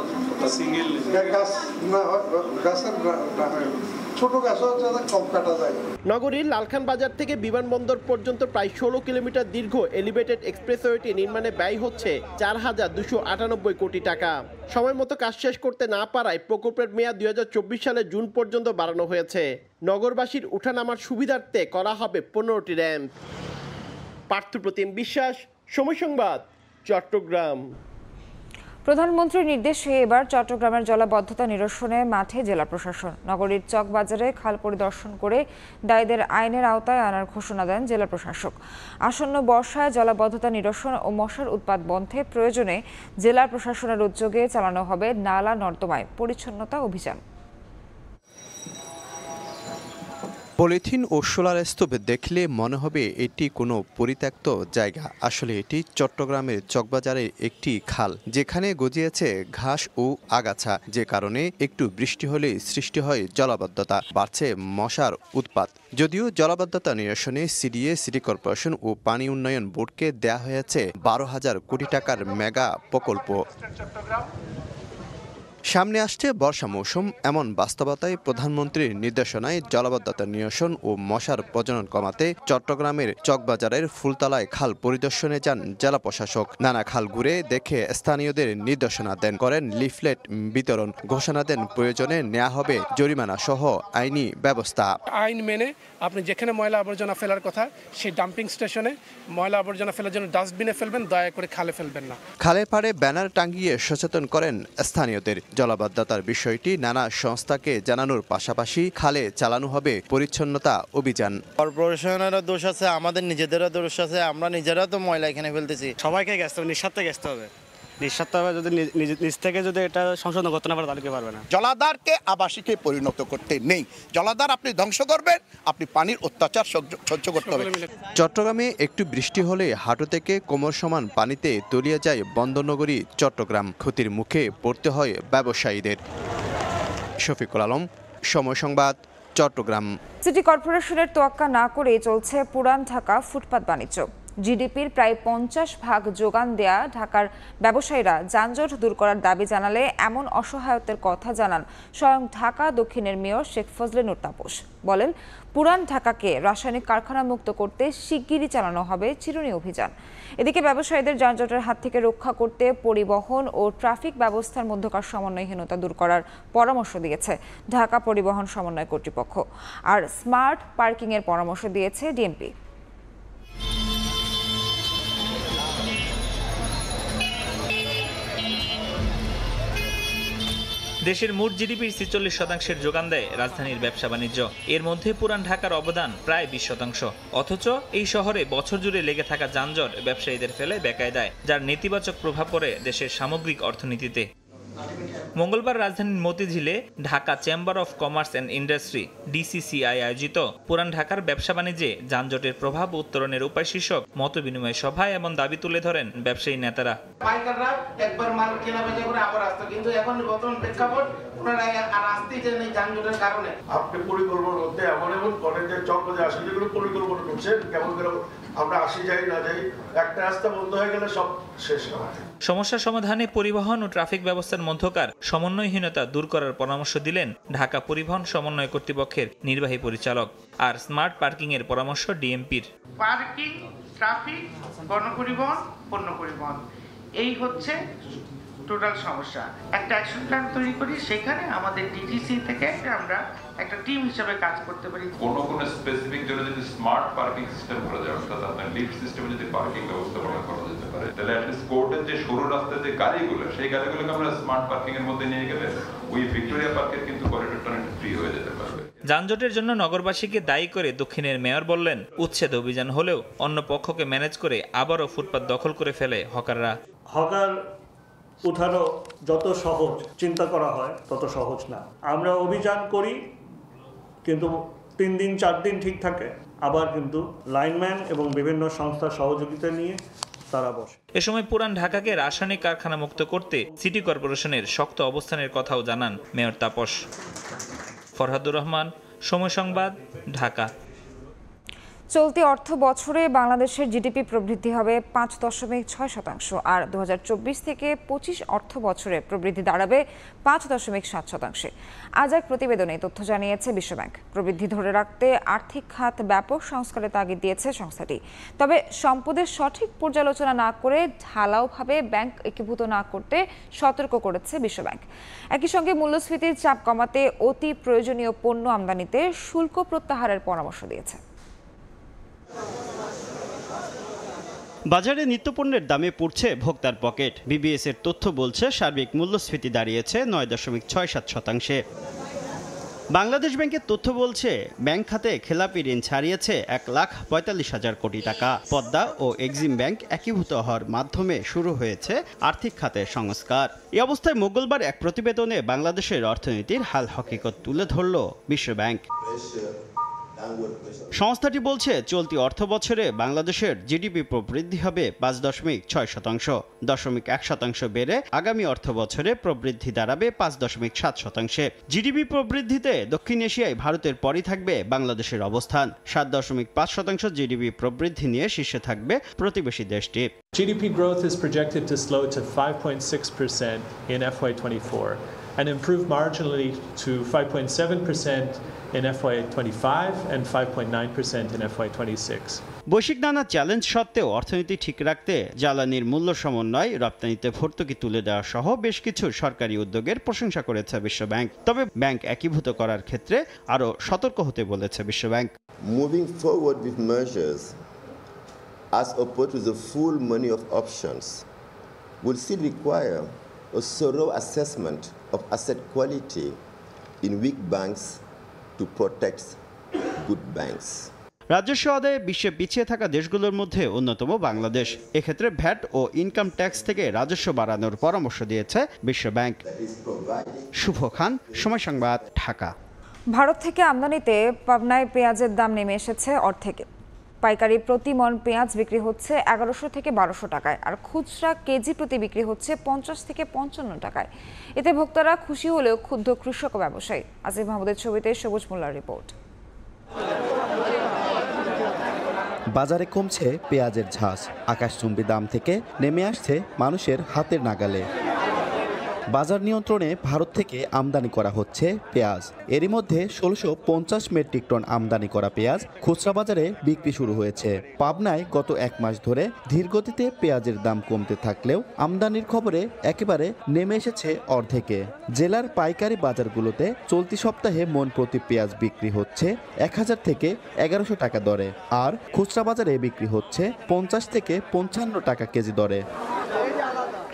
সিঙ্গেল গাছ না হয়, গাছের না হয়, ছোট গাছও যাতে কম কাটা যায়। নগরীর লালখান বাজার থেকে বিমানবন্দর পর্যন্ত প্রায় 16 কিলোমিটার দীর্ঘ এলিভেটেড এক্সপ্রেসওয়েটি নির্মাণে ব্যয় হচ্ছে 4,298 কোটি টাকা। সময় মতো কাজ শেষ করতে না পারায় প্রকল্পের মেয়াদ 2024 সালের জুন পর্যন্ত বাড়ানো হয়েছে। নগরবাসীর উঠানামার সুবিধার্থে করা হবে 15টি র্যাম্প। পার্থপ্রতিম বিশ্বাস, সময় সংবাদ, চট্টগ্রাম। প্রধানমন্ত্রীর নির্দেশে এবার চট্টগ্রামের জলাবদ্ধতা নিরসনে মাঠে জেলা প্রশাসন। নগরীর চকবাজারে খাল পরিদর্শন করে দায়ীদের আইনের আওতায় আনার ঘোষণা দেন জেলা প্রশাসক। আসন্ন বর্ষায় জলাবদ্ধতা নিরসন ও মশার উৎপাত বন্ধে প্রয়োজনে জেলা প্রশাসনের উদ্যোগে চালানো হবে নালা নর্দমায় পরিচ্ছন্নতা অভিযান। পলিথিন ও সোলার স্তূপ দেখলে মনে হবে এটি কোনো পরিত্যক্ত জায়গা। আসলে এটি চট্টগ্রামের চকবাজারের একটি খাল, যেখানে গজিয়েছে ঘাস ও আগাছা, যে কারণে একটু বৃষ্টি হলেই সৃষ্টি হয় জলাবদ্ধতা, বাড়ছে মশার উৎপাত। যদিও জলাবদ্ধতা নিরসনে সিডিএ, সিটি কর্পোরেশন ও পানি উন্নয়ন বোর্ডকে দেয়া হয়েছে 12,000 কোটি টাকার মেগা প্রকল্প। সামনে আসছে বর্ষা মৌসুম, এমন বাস্তবতায় প্রধানমন্ত্রীর নির্দেশনায় জলাবদ্ধতা নিরসন ও মশার প্রজনন কমাতে চট্টগ্রামের চকবাজারের ফুলতলায় খাল পরিদর্শনে যান জেলা প্রশাসক। নানা খাল ঘুরে দেখে স্থানীয়দের নির্দেশনা দেন, করেন লিফলেট বিতরণ, ঘোষণা দেন প্রয়োজনে নেওয়া হবে জরিমানা সহ আইনি ব্যবস্থা। আইন মেনে আপনি যেখানে ময়লা আবর্জনা ফেলার কথা সেই ডাম্পিং স্টেশনে ময়লা আবর্জনা ফেলার জন্য ডাস্টবিনে ফেলবেন, দয়া করে খালে ফেলবেন না। খালের পাড়ে ব্যানার টাঙ্গিয়ে সচেতন করেন স্থানীয়দের। জলাবদ্ধতার বিষয়টি নানা সংস্থাকে জানানোর পাশাপাশি খালে চালানো হবে পরিচ্ছন্নতা অভিযান। কর্পোরেশনেরও দোষ আছে, আমাদের নিজেদেরও দোষ আছে, আমরা নিজেরাও তো ময়লা এখানে ফেলতেছি। সবাইকে গেছতে হবে, নিঃস্বার্থে গেছতে হবে। নিঃস্বার্থভাবে যদি নিজ থেকে যদি এটা সংশোধন করতে না পারে তাহলে কেউ পারবে না। জলাধারকে আবাসিকে পরিণত করতে নেই। জলাধার আপনি ধ্বংস করবেন, আপনি পানির অত্যাচার সহ্য করতে হবে। চট্টগ্রামে একটু বৃষ্টি হলে হাঁটু থেকে কোমর সমান পানিতে তলিয়ে যায় বন্দরনগরী চট্টগ্রাম। ক্ষতির মুখে পড়তে হয় ব্যবসায়ীদের। শফিকুল আলম, সময় সংবাদ, চট্টগ্রাম। সিটি কর্পোরেশনের তোয়াক্কা না করে চলছে পুরান ঢাকা ফুটপাত বাণিজ্য। জিডিপির প্রায় 50% যোগান দেয়া ঢাকার ব্যবসায়ীরা যানজট দূর করার দাবি জানালে এমন অসহায়তার কথা জানান স্বয়ং ঢাকা দক্ষিণের মেয়র শেখ ফজলে নূর তাপস। বলেন, পুরান ঢাকাকে রাসায়নিক কারখানা মুক্ত করতে শিগগিরই চালানো হবে চিরুনি অভিযান। এদিকে ব্যবসায়ীদের যানজটের হাত থেকে রক্ষা করতে পরিবহন ও ট্রাফিক ব্যবস্থার মধ্যকার সমন্বয়হীনতা দূর করার পরামর্শ দিয়েছে ঢাকা পরিবহন সমন্বয় কর্তৃপক্ষ। আর স্মার্ট পার্কিংয়ের পরামর্শ দিয়েছে ডিএমপি। দেশের মোট জিডিপির ৪৬% যোগান দেয় রাজধানীর ব্যবসা বাণিজ্য। এর মধ্যে পুরান ঢাকার অবদান প্রায় 20%। অথচ এই শহরে বছর জুড়ে লেগে থাকা যানজট ব্যবসায়ীদের ফেলে বেকায়দায়, যার নেতিবাচক প্রভাব পড়ে দেশের সামগ্রিক অর্থনীতিতে। মঙ্গলবার রাজধানীর মতিঝিলে Dhaka chamber of commerce and industry DCCI আয়োজিত পুরান ঢাকার ব্যবসা বাণিজ্যে যানজটের প্রভাব উত্তরণের উপায় শীর্ষক মত বিনিময় সভায় এমন দাবি তুলে ধরেন ব্যবসায়ী নেতারা। পাইকাররা একবার মাল কেনা বেচা করে আবার আসতো, কিন্তু এখন বর্তমান প্রেক্ষাপট ওনারা আর আসতেই চান এই যানজটের কারণে। আপনি পরিকল্পনার মধ্যে এমন কলেজের চকবাজার আসলে যেগুলো পরিকল্পনা করছেন, কেমন করে আমরা আসি যাই না যাই, একটা রাস্তা বন্ধ হয়ে গেলে সব শেষ হয়। সমস্যা সমাধানে পরিবহন ও ট্রাফিক ব্যবস্থার মধ্যকার সমন্বয়হীনতা দূর করার পরামর্শ দিলেন ঢাকা পরিবহন সমন্বয় কর্তৃপক্ষের নির্বাহী পরিচালক। আর স্মার্ট পার্কিং এর পরামর্শ ডিএমপির। পার্কিং, ট্রাফিক, গণপরিবহন, পণ্য পরিবহন, এই হচ্ছে টোটাল সমস্যা। একটা অ্যাকশন প্ল্যান তৈরি করি, সেখানে আমাদের ডিটিসি থেকে আমরা একটা টিম হিসেবে কাজ করতে পারি। কোনো স্পেসিফিক জন্য যদি স্মার্ট পার্কিং সিস্টেম করা যায়, অর্থাৎ আপনার লিফট সিস্টেমে যদি পার্কিং ব্যবস্থাপনা করা যেতে পারে, তাহলে অ্যাটলিস্ট কোর্টের যে সরু রাস্তার যে গাড়িগুলো, সেই গাড়িগুলোকে আমরা স্মার্ট পার্কিং এর মধ্যে নিয়ে গেলে ওই ভিক্টোরিয়া পার্কের কিন্তু করিডোরটা অনেকটা ফ্রি হয়ে যেতে পারবে। যানজটের জন্য নগরবাসীকে দায়ী করে দক্ষিণের মেয়র বললেন, উচ্ছেদ অভিযান হলেও অন্য পক্ষকে ম্যানেজ করে আবারও ফুটপাত দখল করে ফেলে হকাররা। হকার উঠানো যত সহজ চিন্তা করা হয় তত সহজ না। আমরা অভিযান করি, কিন্তু 3 দিন 4 দিন ঠিক থাকে, আবার কিন্তু লাইনম্যান এবং বিভিন্ন সংস্থার সহযোগিতা নিয়ে তারা বসে। এ সময় পুরান ঢাকাকে রাসায়নিক কারখানা মুক্ত করতে সিটি কর্পোরেশনের শক্ত অবস্থানের কথাও জানান মেয়র তাপস। ফরহাদুর রহমান, সময় সংবাদ, ঢাকা। চলতি অর্থ বছরে বাংলাদেশের জিডিপি প্রবৃদ্ধি হবে 5.6%, আর 2024 থেকে 25 অর্থ বছরে প্রবৃদ্ধি দাঁড়াবে 5.7%। আজ এক প্রতিবেদনে তথ্য জানিয়েছে বিশ্বব্যাংক। প্রবৃদ্ধি ধরে রাখতে আর্থিক খাত ব্যাপক সংস্কারের তাগিদ দিয়েছে সংস্থাটি। তবে সম্পদের সঠিক পর্যালোচনা না করে ঢালাওভাবে ব্যাংক একীভূত না করতে সতর্ক করেছে বিশ্বব্যাংক। একই সঙ্গে মূল্যস্ফীতির চাপ কমাতে অতি প্রয়োজনীয় পণ্য আমদানিতে শুল্ক প্রত্যাহারের পরামর্শ দিয়েছে। বাজারে নিত্যপণ্যের দামে পড়ছে ভোক্তার পকেট। বিবিএস এর তথ্য বলছে সার্বিক মূল্যস্ফীতি দাঁড়িয়েছে 9.67%। বাংলাদেশ ব্যাংকের তথ্য বলছে ব্যাংক খাতে খেলাপি ঋণ ছাড়িয়েছে 1,45,000 কোটি টাকা। পদ্মা ও এক্সিম ব্যাংক একীভূত হওয়ার মাধ্যমে শুরু হয়েছে আর্থিক খাতের সংস্কার। এই অবস্থায় মঙ্গলবার এক প্রতিবেদনে বাংলাদেশের অর্থনীতির হাল হকিকত তুলে ধরল বিশ্বব্যাংক। সংস্থাটি বলছে চলতি অর্থ বছরে বাংলাদেশের জিডিপি প্রবৃদ্ধি হবে 5.6%, 0.1% বেড়ে আগামী অর্থ বছরে প্রবৃদ্ধি দাঁড়াবে 5.7%। জিডিপি প্রবৃদ্ধিতে দক্ষিণ এশিয়ায় ভারতের পরই থাকবে বাংলাদেশের অবস্থান। 7.5% জিডিপি প্রবৃদ্ধি নিয়ে শীর্ষে থাকবে প্রতিবেশী দেশটি। GDP growth is projected to slow to 5.6% in FY24 and improve marginally to 5.7% in FY25 and 5.9% in FY26. বৈশ্বিক নানা চ্যালেঞ্জ সত্ত্বেও অর্থনীতি ঠিক রাখতে জ্বালানির মূল্য সমন্বয়, রপ্তানিতে ভর্তুকি তুলে দেওয়া সহ বেশ কিছু সরকারি উদ্যোগের প্রশংসা করেছে বিশ্বব্যাংক। তবে ব্যাংক একীভূত করার ক্ষেত্রে আরও সতর্ক হতে বলেছে বিশ্বব্যাংক। Moving forward with measures as opposed to the full money of options will still require a thorough assessment of asset quality in weak banks to protect good banks. রাজস্ব আদায়ে বিশ্বে পিছিয়ে থাকা দেশগুলোর মধ্যে অন্যতম বাংলাদেশ। এক্ষেত্রে ভ্যাট ও ইনকাম ট্যাক্স থেকে রাজস্ব বাড়ানোর পরামর্শ দিয়েছে বিশ্বব্যাংক। শুভ খান, সময় সংবাদ, ঢাকা। ভারত থেকে আমদানিতে পাবনায় পেঁয়াজের দাম নেমে এসেছে অর্ধেকে। পাইকারি প্রতি মন পেঁয়াজ বিক্রি হচ্ছে 1100 থেকে 1200 টাকায়, আর খুচরা কেজি প্রতি বিক্রি হচ্ছে 50 থেকে 55 টাকায়। এতে ভোক্তারা খুশি হলেও ক্ষুব্ধ কৃষক ও ব্যবসায়ী। আজিজ মাহমুদের ছবিতে সবুজ মোল্লার রিপোর্ট। বাজারে কমছে পেঁয়াজের ঝাঁজ, আকাশচুম্বী দাম থেকে নেমে আসছে মানুষের হাতের নাগালে। বাজার নিয়ন্ত্রণে ভারত থেকে আমদানি করা হচ্ছে পেঁয়াজ। এরই মধ্যে 1650 মেট্রিক টন আমদানি করা পেঁয়াজ খুচরা বাজারে বিক্রি শুরু হয়েছে। পাবনায় গত 1 মাস ধরে ধীরগতিতে পেঁয়াজের দাম কমতে থাকলেও আমদানির খবরে একেবারে নেমে এসেছে অর্ধেকে। জেলার পাইকারি বাজারগুলোতে চলতি সপ্তাহে মন প্রতি পেঁয়াজ বিক্রি হচ্ছে 1000 থেকে 1100 টাকা দরে, আর খুচরা বাজারে বিক্রি হচ্ছে 50 থেকে 55 টাকা কেজি দরে।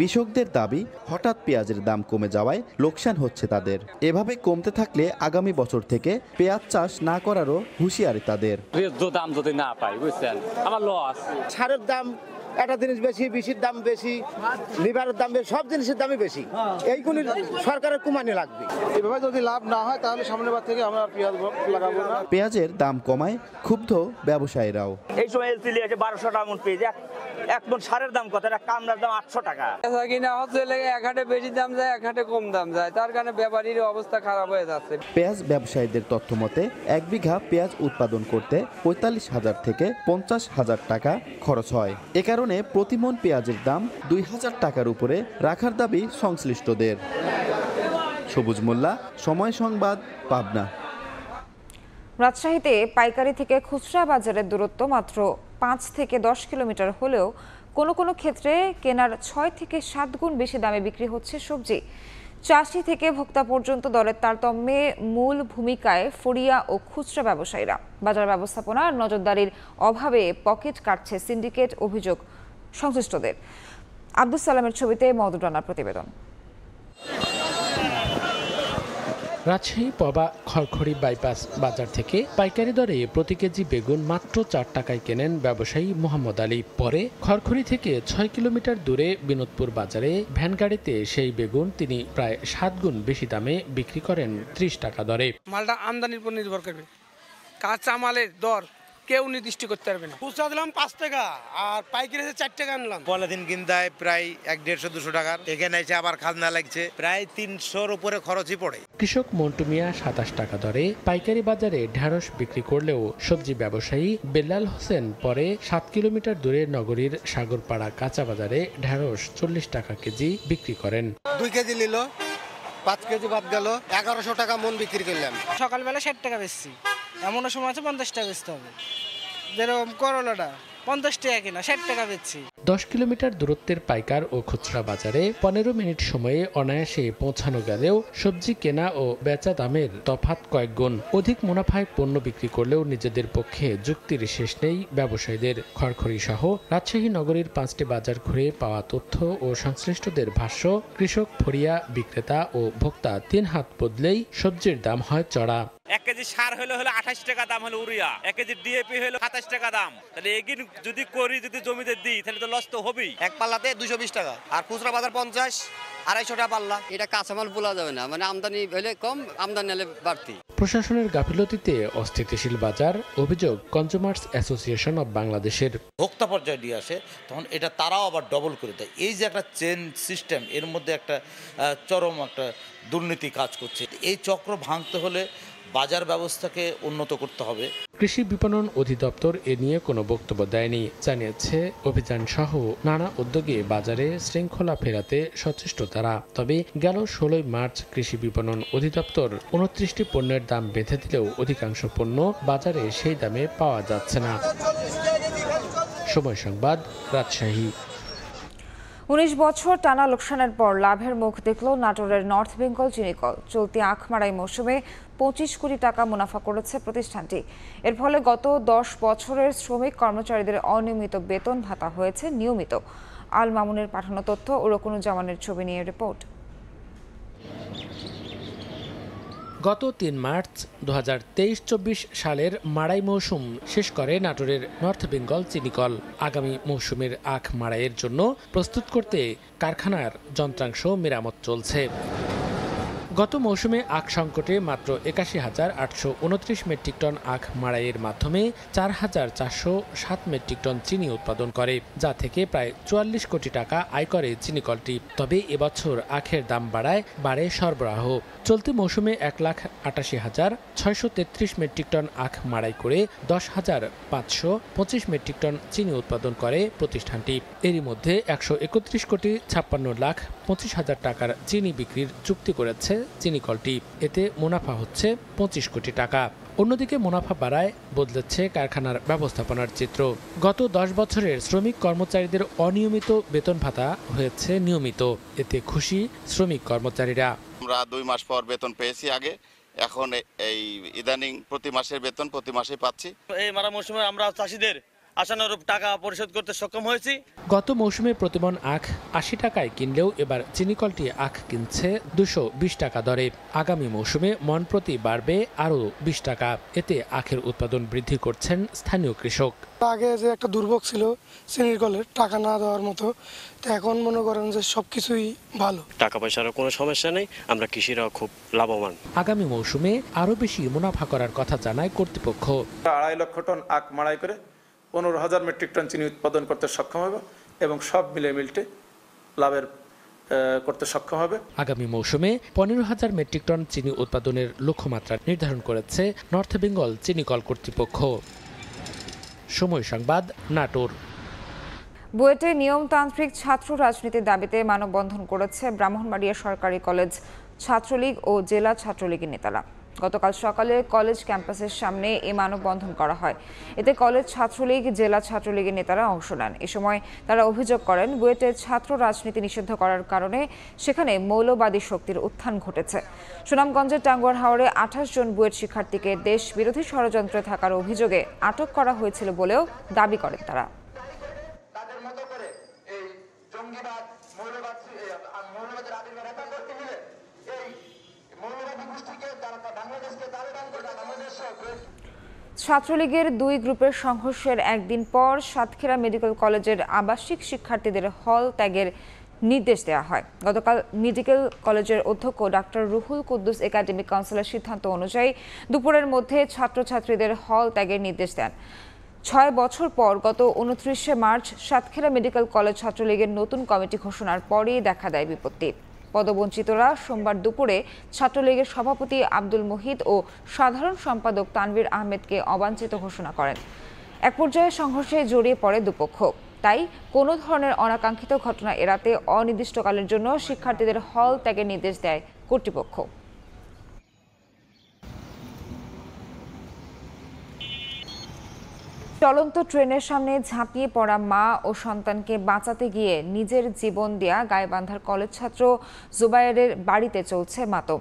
কৃষকদের দাবি, হঠাৎ পেঁয়াজের দাম কমে যাওয়ায় লোকসান হচ্ছে তাদের। এভাবে কমতে থাকলে আগামী বছর থেকে পেঁয়াজ চাষ না করারও হুঁশিয়ারি তাদের। দাম যদি না পাই, বুঝছেন, আমার লস। সারের দাম একটা জিনিস বেশি, বিষের দাম বেশি, লিভারের দাম বেশি, সব জিনিসের দামই বেশি। এইগুলি সরকারের কুমানি লাগবে। এভাবে যদি লাভ না হয় তাহলে সামনের বার থেকে আমরা পেঁয়াজ লাগাবো না। পেঁয়াজের দাম কমায় ক্ষুব্ধ ব্যবসায়ীরাও। এই সময় এলসিলি আছে 1200 টাকা মন পেঁয়াজ, এক মন সারের দাম কত? একটা কামড়ার দাম 800 টাকা। কিনা হচ্ছে এক হাটে বেশি দাম যায়, এক হাটে কম দাম যায়, তার কারণে ব্যাপারীর অবস্থা খারাপ হয়ে যাচ্ছে। পেঁয়াজ ব্যবসায়ীদের তথ্য মতে 1 বিঘা পেঁয়াজ উৎপাদন করতে 45,000 থেকে 50,000 টাকা খরচ হয়। এ কারণে প্রতি মন পেঁয়াজের দাম 2000 টাকার উপরে রাখার দাবি সংশ্লিষ্টদের। সবুজ মোল্লা, সময় সংবাদ, পাবনা। রাজশাহীতে পাইকারি থেকে খুচরা বাজারের দূরত্ব মাত্র 5 থেকে 10 কিলোমিটার হলেও কোনো কোনো ক্ষেত্রে কেনার 6 থেকে 7 গুণ বেশি দামে বিক্রি হচ্ছে সবজি। চাষি থেকে ভোক্তা পর্যন্ত দরের তারতম্যে মূল ভূমিকায় ফড়িয়া ও খুচরা ব্যবসায়ীরা। বাজার ব্যবস্থাপনা আর নজরদারির অভাবে পকেট কাটছে সিন্ডিকেট, অভিযোগ সংশ্লিষ্টদের। আব্দুল সালামের ছবিতে মওদুদ রানার প্রতিবেদন। রাজশাহী পবা খড়খড়ি বাইপাস বাজার থেকে পাইকারি দরে প্রতি কেজি বেগুন মাত্র 4 টাকায় কেনেন ব্যবসায়ী মোহাম্মদ আলী। পরে খড়খড়ি থেকে 6 কিলোমিটার দূরে বিনোদপুর বাজারে ভ্যান গাড়িতে সেই বেগুন তিনি প্রায় 7 গুণ বেশি দামে বিক্রি করেন 30 টাকা দরে। মালটা আমদানির উপর নির্ভর করবে, কাঁচা মালের দর কেউ নির্দিষ্ট করতে পারবে না। খুচরা দিলাম 5 টাকা আর পাইকারি 4 টাকা আনলাম। পলিথিন কিনতে প্রায় 150-200 টাকার, এখানে এসে আবার খাজনা লাগছে, প্রায় 300-র উপরে খরচই পড়ে। কৃষক মন্টু মিয়া 27 টাকা দরে পাইকারি বাজারে ঢেঁড়স বিক্রি করলেও সবজি ব্যবসায়ী বেলাল হোসেন পরে 7 কিলোমিটার দূরে নগরীর সাগরপাড়া কাঁচা বাজারে ঢেঁড়স 40 টাকা কেজি বিক্রি করেন। 2 কেজি নিল, 5 কেজি বাদ গেল, 1100 টাকা মন বিক্রি করলাম। সকালবেলা 60 টাকা বেচছি, এমন সময় আছে 50 টাকা বেচতে হবে। যেরকম করলাটা 50 টাকা কিনা, 60 টাকা বেচছি। 10 কিলোমিটার দূরত্বের পাইকার ও খুচরা বাজারে 15 মিনিট সময়ে অনায়াসে পৌঁছানো গেলেও সবজি কেনা ও বেচা দামের তফাৎ কয়েক গুণ। অধিক মুনাফায় পণ্য বিক্রি করলেও নিজেদের পক্ষে যুক্তির শেষ নেই ব্যবসায়ীদের। খড়খড়ি সহ রাজশাহী নগরীর 5টি বাজার ঘুরে পাওয়া তথ্য ও সংশ্লিষ্টদের ভাষ্য, কৃষক, ফড়িয়া, বিক্রেতা ও ভোক্তা 3 হাত বদলেই সবজির দাম হয় চড়া। 1 কেজি সার হলে 28 টাকা দাম, হলো ইউরিয়া 1 কেজি ডিএপি হলো 27 টাকা দাম। তাহলে এগিন যদি করি, যদি জমিতে দিই, তাহলে তো লস তো হবেই। এক পাল্লাতে 220 টাকা আর খুচরা বাজার 50, 250 টাকা পাল্লা। এটা কাঁচামাল বলা যাবে না, মানে আমদানি হলে কম, আমদানি হলে বাড়তি। প্রশাসনের গাফিলতিতে অস্থিতিশীল বাজার, অভিযোগ কনজিউমার্স অ্যাসোসিয়েশন অব বাংলাদেশের। ভোক্তা পর্যায়ে দিয়ে আসে, তখন এটা তারাও আবার ডবল করে দেয়। এই যে একটা চেন সিস্টেম, এর মধ্যে একটা চরম একটা দুর্নীতি কাজ করছে। এই চক্র ভাঙতে হলে বাজার ব্যবস্থাকে উন্নত করতে হবে। কৃষি বিপণন অধিদপ্তর এ নিয়ে কোনো বক্তব্য দেয়নি। জানিয়েছে অভিযান সহ নানা উদ্যোগে বাজারে শৃঙ্খলা ফেরাতে সচেষ্ট তারা। তবে গেল 16 মার্চ কৃষি বিপণন অধিদপ্তর 29টি পণ্যের দাম বেঁধে দিলেও অধিকাংশ পণ্য বাজারে সেই দামে পাওয়া যাচ্ছে না। সময় সংবাদ, রাজশাহী। 19 বছর টানা লোকসানের পর লাভের মুখ দেখল নাটোরের নর্থ বেঙ্গল চিনিকল। চলতি আখ মাড়াই মৌসুমে 25 কোটি টাকা মুনাফা করেছে প্রতিষ্ঠানটি। এর ফলে গত 10 বছরের শ্রমিক কর্মচারীদের অনিয়মিত বেতন ভাতা হয়েছে নিয়মিত। আল মামুনের পাঠানো তথ্য ও রকুনুজ্জামানের ছবি নিয়ে রিপোর্ট। গত 3 মার্চ 2023-24 সালের মাড়াই মৌসুম শেষ করে নাটোরের নর্থ বেঙ্গল চিনিকল। আগামী মৌসুমের আখ মাড়াইয়ের জন্য প্রস্তুত করতে কারখানার যন্ত্রাংশ মেরামত চলছে। গত মৌসুমে আখ সংকটে মাত্র 81,829 মেট্রিক টন আখ মাড়াইয়ের মাধ্যমে 4,407 মেট্রিক টন চিনি উৎপাদন করে, যা থেকে প্রায় 44 কোটি টাকা আয় করে চিনিকলটি। তবে এবছর আখের দাম বাড়ে সরবরাহ। চলতি মৌসুমে 1,88,633 মেট্রিক টন আখ মাড়াই করে 10,525 মেট্রিক টন চিনি উৎপাদন করে প্রতিষ্ঠানটি। এরই মধ্যে 131,56,25,000 টাকার চিনি বিক্রির চুক্তি করেছে চিনিকলটি। এতে মুনাফা হচ্ছে 25 কোটি টাকা। অন্যদিকে মুনাফা বাড়ায় বদলেছে কারখানার ব্যবস্থাপনার চিত্র। গত 10 বছরের শ্রমিক কর্মচারীদের অনিয়মিত বেতন ভাতা হয়েছে নিয়মিত। এতে খুশি শ্রমিক কর্মচারীরা। আমরা 2 মাস পর বেতন পেয়েছি আগে, এখন এই ইদানিং প্রতি মাসের বেতন প্রতি মাসে পাচ্ছি। এই মারা মৌসুমে আমরা চাষিদের আশানুরূপ টাকা পরিশোধ করতে সক্ষম হয়েছি। গত মৌসুমে প্রতিমন আখ 80 টাকায় কিনলেও এবার চিনিকলটি আখ কিনছে 220 টাকা দরে। আগামী মৌসুমে মন প্রতি বাড়বে আরও 20 টাকা। এতে আখের উৎপাদন বৃদ্ধি করছেন স্থানীয় কৃষক। আগে যে একটা দুর্ভোগ ছিল চিনিকলের টাকা না দেওয়ার মতো, তো এখন মনে করেন যে সবকিছুই ভালো, টাকা পয়সার কোনো সমস্যা নেই, আমরা কৃষিরা খুব লাভবান। আগামী মৌসুমে আরও বেশি মুনাফা করার কথা জানায় কর্তৃপক্ষ। 2.5 লক্ষ টন আখ মাড়াই করে 15,000 মেট্রিক টন চিনি উৎপাদন করতে সক্ষম হবে এবং সব মিলে লাভের করতে সক্ষম হবে। আগামী মৌসুমে 15,000 মেট্রিক টন চিনি উৎপাদনের লক্ষ্যমাত্রা নির্ধারণ করেছে নর্থ বেঙ্গল চিনিকল কর্তৃপক্ষ। সময় সংবাদ, নাটোর। বুয়েটে নিয়মতান্ত্রিক ছাত্র রাজনীতির দাবিতে মানববন্ধন করেছে ব্রাহ্মণবাড়িয়া সরকারি কলেজ ছাত্রলীগ ও জেলা ছাত্রলীগের নেতারা। গতকাল সকালে কলেজ ক্যাম্পাসের সামনে এই মানববন্ধন করা হয়। এতে কলেজ ছাত্রলীগ, জেলা ছাত্রলীগের নেতারা অংশ নেন। এ সময় তারা অভিযোগ করেন, বুয়েটের ছাত্র রাজনীতি নিষিদ্ধ করার কারণে সেখানে মৌলবাদী শক্তির উত্থান ঘটেছে। সুনামগঞ্জের টাঙ্গুয়ার হাওরে 28 জন বুয়েট শিক্ষার্থীকে দেশ বিরোধী ষড়যন্ত্রে থাকার অভিযোগে আটক করা হয়েছিল বলেও দাবি করেন তারা। ছাত্রলীগের দুই গ্রুপের সংঘর্ষের একদিন পর সাতক্ষীরা মেডিকেল কলেজের আবাসিক শিক্ষার্থীদের হল ত্যাগের নির্দেশ দেওয়া হয়। গতকাল মেডিকেল কলেজের অধ্যক্ষ ডাক্তার রুহুল কুদ্দুস একাডেমিক কাউন্সিলের সিদ্ধান্ত অনুযায়ী দুপুরের মধ্যে ছাত্রছাত্রীদের হল ত্যাগের নির্দেশ দেন। 6 বছর পর গত 29শে মার্চ সাতক্ষীরা মেডিকেল কলেজ ছাত্রলীগের নতুন কমিটি ঘোষণার পরেই দেখা দেয় বিপত্তি। পদবঞ্চিতরা সোমবার দুপুরে ছাত্রলীগের সভাপতি আব্দুল মুহিত ও সাধারণ সম্পাদক তানভীর আহমেদকে অবাঞ্ছিত ঘোষণা করেন। এক পর্যায়ে সংঘর্ষে জড়িয়ে পড়ে দুপক্ষ। তাই কোনো ধরনের অনাকাঙ্ক্ষিত ঘটনা এড়াতে অনির্দিষ্টকালের জন্য শিক্ষার্থীদের হল ত্যাগের নির্দেশ দেয় কর্তৃপক্ষ। চলন্ত ট্রেনের সামনে ঝাঁপিয়ে পড়া মা ও সন্তানকে বাঁচাতে গিয়ে নিজের জীবন দেয়া গাইবান্ধার কলেজ ছাত্র জুবায়েরের বাড়িতে চলছে মাতম।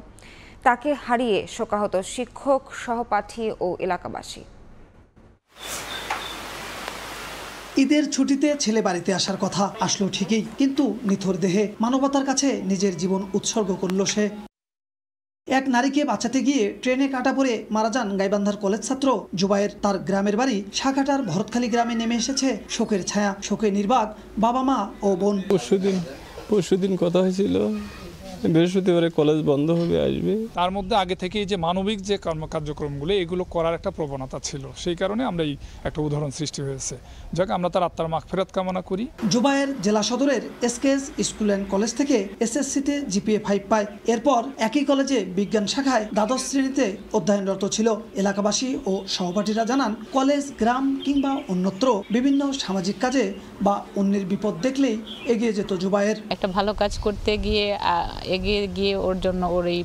তাকে হারিয়ে শোকাহত শিক্ষক, সহপাঠী ও এলাকাবাসী। ঈদের ছুটিতে ছেলে বাড়িতে আসার কথা, আসলো ঠিকই, কিন্তু নিথর দেহে মানবতার কাছে নিজের জীবন উৎসর্গ করল সে। এক নারীকে বাঁচাতে গিয়ে ট্রেনে কাটা পড়ে মারা যান গাইবান্ধার কলেজ ছাত্র জুবায়ের। তার গ্রামের বাড়ি শাখাটার ভরতখালী গ্রামে নেমে এসেছে শোকের ছায়া, শোকে নির্বাক বাবা মা ও বোন। পরশুদিন কথা হয়েছিল বৃহস্পতিবারে কলেজ বন্ধ হবে, আসবে। তার মধ্যে আগে থেকেই যে মানবিক যে কার্যক্রমগুলো এগুলো করার একটা প্রবণতা ছিল, সেই কারণে আমরা এই একটা উদাহরণ সৃষ্টি হয়েছে। যাক, আমরা তার আত্মার মাগফিরাত কামনা করি। জুবায়ের জেলা সদরের এসকেএস স্কুল অ্যান্ড কলেজ থেকে এসএসসিতে জিপিএ 5 পায়। এরপর একই কলেজে বিজ্ঞান শাখায় দ্বাদশ শ্রেণীতে অধ্যয়নরত ছিল। এলাকাবাসী ও সহপাঠীরা জানান, কলেজ, গ্রাম কিংবা অন্যত্র বিভিন্ন সামাজিক কাজে বা অন্যের বিপদ দেখলেই এগিয়ে যেত জুবায়ের। একটা ভালো কাজ করতে গিয়ে এগিয়ে গিয়ে ওর জন্য ওর এই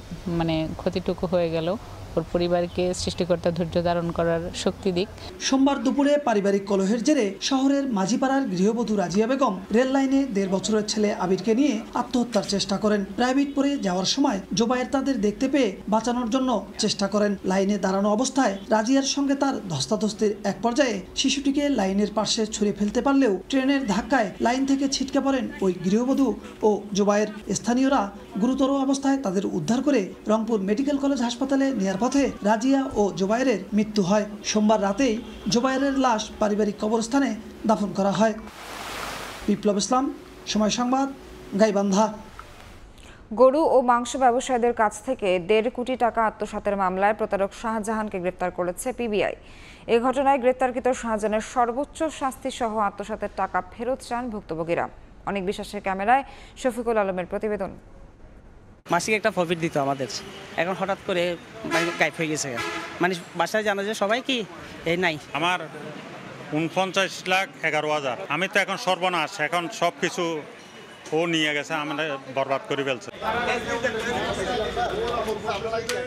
ক্ষতিটুকু হয়ে গেল। ওর পরিবারকে সৃষ্টিকর্তা ধৈর্য ধারণ করার শক্তি দিক। সোমবার দুপুরে পারিবারিক কলহের জেরে শহরের মাঝিপাড়ার গৃহবধূ রাজিয়া বেগম রেল লাইনে 1.5 বছরের ছেলে আবিরকে নিয়ে আত্মহত্যার চেষ্টা করেন। প্রাইভেট পড়ে যাওয়ার সময় জুবায়ের তাদের দেখতে পেয়ে বাঁচানোর জন্য চেষ্টা করেন। লাইনে দাঁড়ানো অবস্থায় রাজিয়ার সঙ্গে তার ধস্তাধস্তির এক পর্যায়ে শিশুটিকে লাইনের পাশে ছুঁড়ে ফেলতে পারলেও ট্রেনের ধাক্কায় লাইন থেকে ছিটকে পড়েন ওই গৃহবধূ ও জুবায়ের। স্থানীয়রা গুরুতর অবস্থায় তাদের উদ্ধার করে রংপুর মেডিকেল কলেজ হাসপাতালে নেয়ার পথে রাজিয়া ও জুবায়েরের মৃত্যু হয়। সোমবার রাতেই জুবায়েরের লাশ পারিবারিক কবরস্থানে দাফন করা হয়। বিপ্লব ইসলাম, সময় সংবাদ, গাইবান্ধা। গরু ও মাংস ব্যবসায়ীদের কাছ থেকে 1.5 কোটি টাকা আত্মসাতের মামলায় প্রতারক শাহজাহানকে গ্রেপ্তার করেছে পিবিআই। এ ঘটনায় গ্রেপ্তারকৃত শাহজাহানের সর্বোচ্চ শাস্তি সহ আত্মসাতের টাকা ফেরত চান ভুক্তভোগীরা। অনেক বিশ্বাসের ক্যামেরায় শফিকুল আলমের প্রতিবেদন। মাসিক একটা প্রফিট দিত আমাদের, এখন হঠাৎ করে গায়েব হয়ে গেছে। বাসায় জানা যে সবাই কি এই নাই। আমার 49,11,000। আমি তো এখন সর্বনাশ, এখন সব কিছু ও নিয়ে গেছে, আমাদের বরবাদ করে ফেলছে।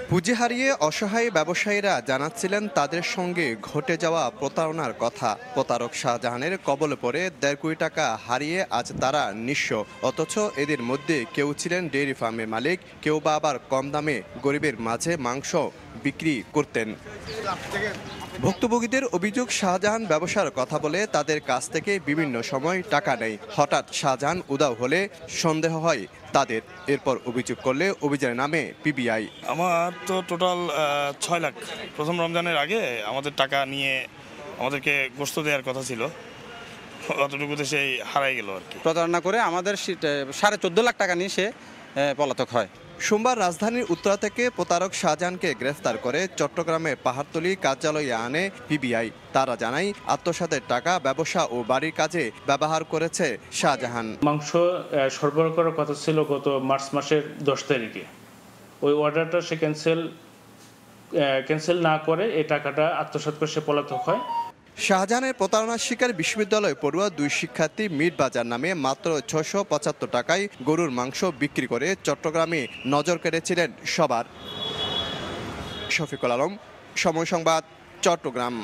পুঁজি হারিয়ে অসহায় ব্যবসায়ীরা জানাচ্ছিলেন তাদের সঙ্গে ঘটে যাওয়া প্রতারণার কথা। প্রতারক শাহজাহানের কবলে পড়ে 1.5 কোটি টাকা হারিয়ে আজ তারা নিঃস্ব। অথচ এদের মধ্যে কেউ ছিলেন ডেইরি ফার্মের মালিক, কেউ বা আবার কম দামে গরিবের মাঝে মাংস বিক্রি করতেন। ভুক্তভোগীদের অভিযোগ, শাহজাহান ব্যবসার কথা বলে তাদের কাছ থেকে বিভিন্ন সময় টাকা নেয়। হঠাৎ শাহজাহান উধাও হলে সন্দেহ হয় তাদের। এরপর অভিযোগ করলে অভিযানের নামে পিবিআই। আমার তো টোটাল 6 লাখ প্রথম রমজানের আগে আমাদের টাকা নিয়ে আমাদেরকে গোশত দেওয়ার কথা ছিল, অতটুকুতে সেই হারাই গেল আর কি। প্রতারণা করে আমাদের 14.5 লাখ টাকা নিয়ে সে পলাতক হয়। সোমবার রাজধানীর উত্তরা থেকে প্রতারক শাহজাহানকে গ্রেফতার করে চট্টগ্রামের পাহাড়তলী কার্যালয়ে আনে পিবিআই। তারা জানায়, আত্মসাতের টাকা ব্যবসা ও বাড়ির কাজে ব্যবহার করেছে শাহজাহান। মাংস সরবরাহ করার কথা ছিল গত মার্চ মাসের 10 তারিখে। ওই অর্ডারটা সে ক্যান্সেল না করে এই টাকাটা আত্মসাৎ করে সে পলাতক হয়। শাহজাহানের প্রতারণার শিকার বিশ্ববিদ্যালয় পড়ুয়া 2 শিক্ষার্থী মিট বাজার নামে মাত্র 675 টাকায় গরুর মাংস বিক্রি করে চট্টগ্রামে নজর কেড়েছিলেন সবার। শফিকুল আলম, সময় সংবাদ, চট্টগ্রাম।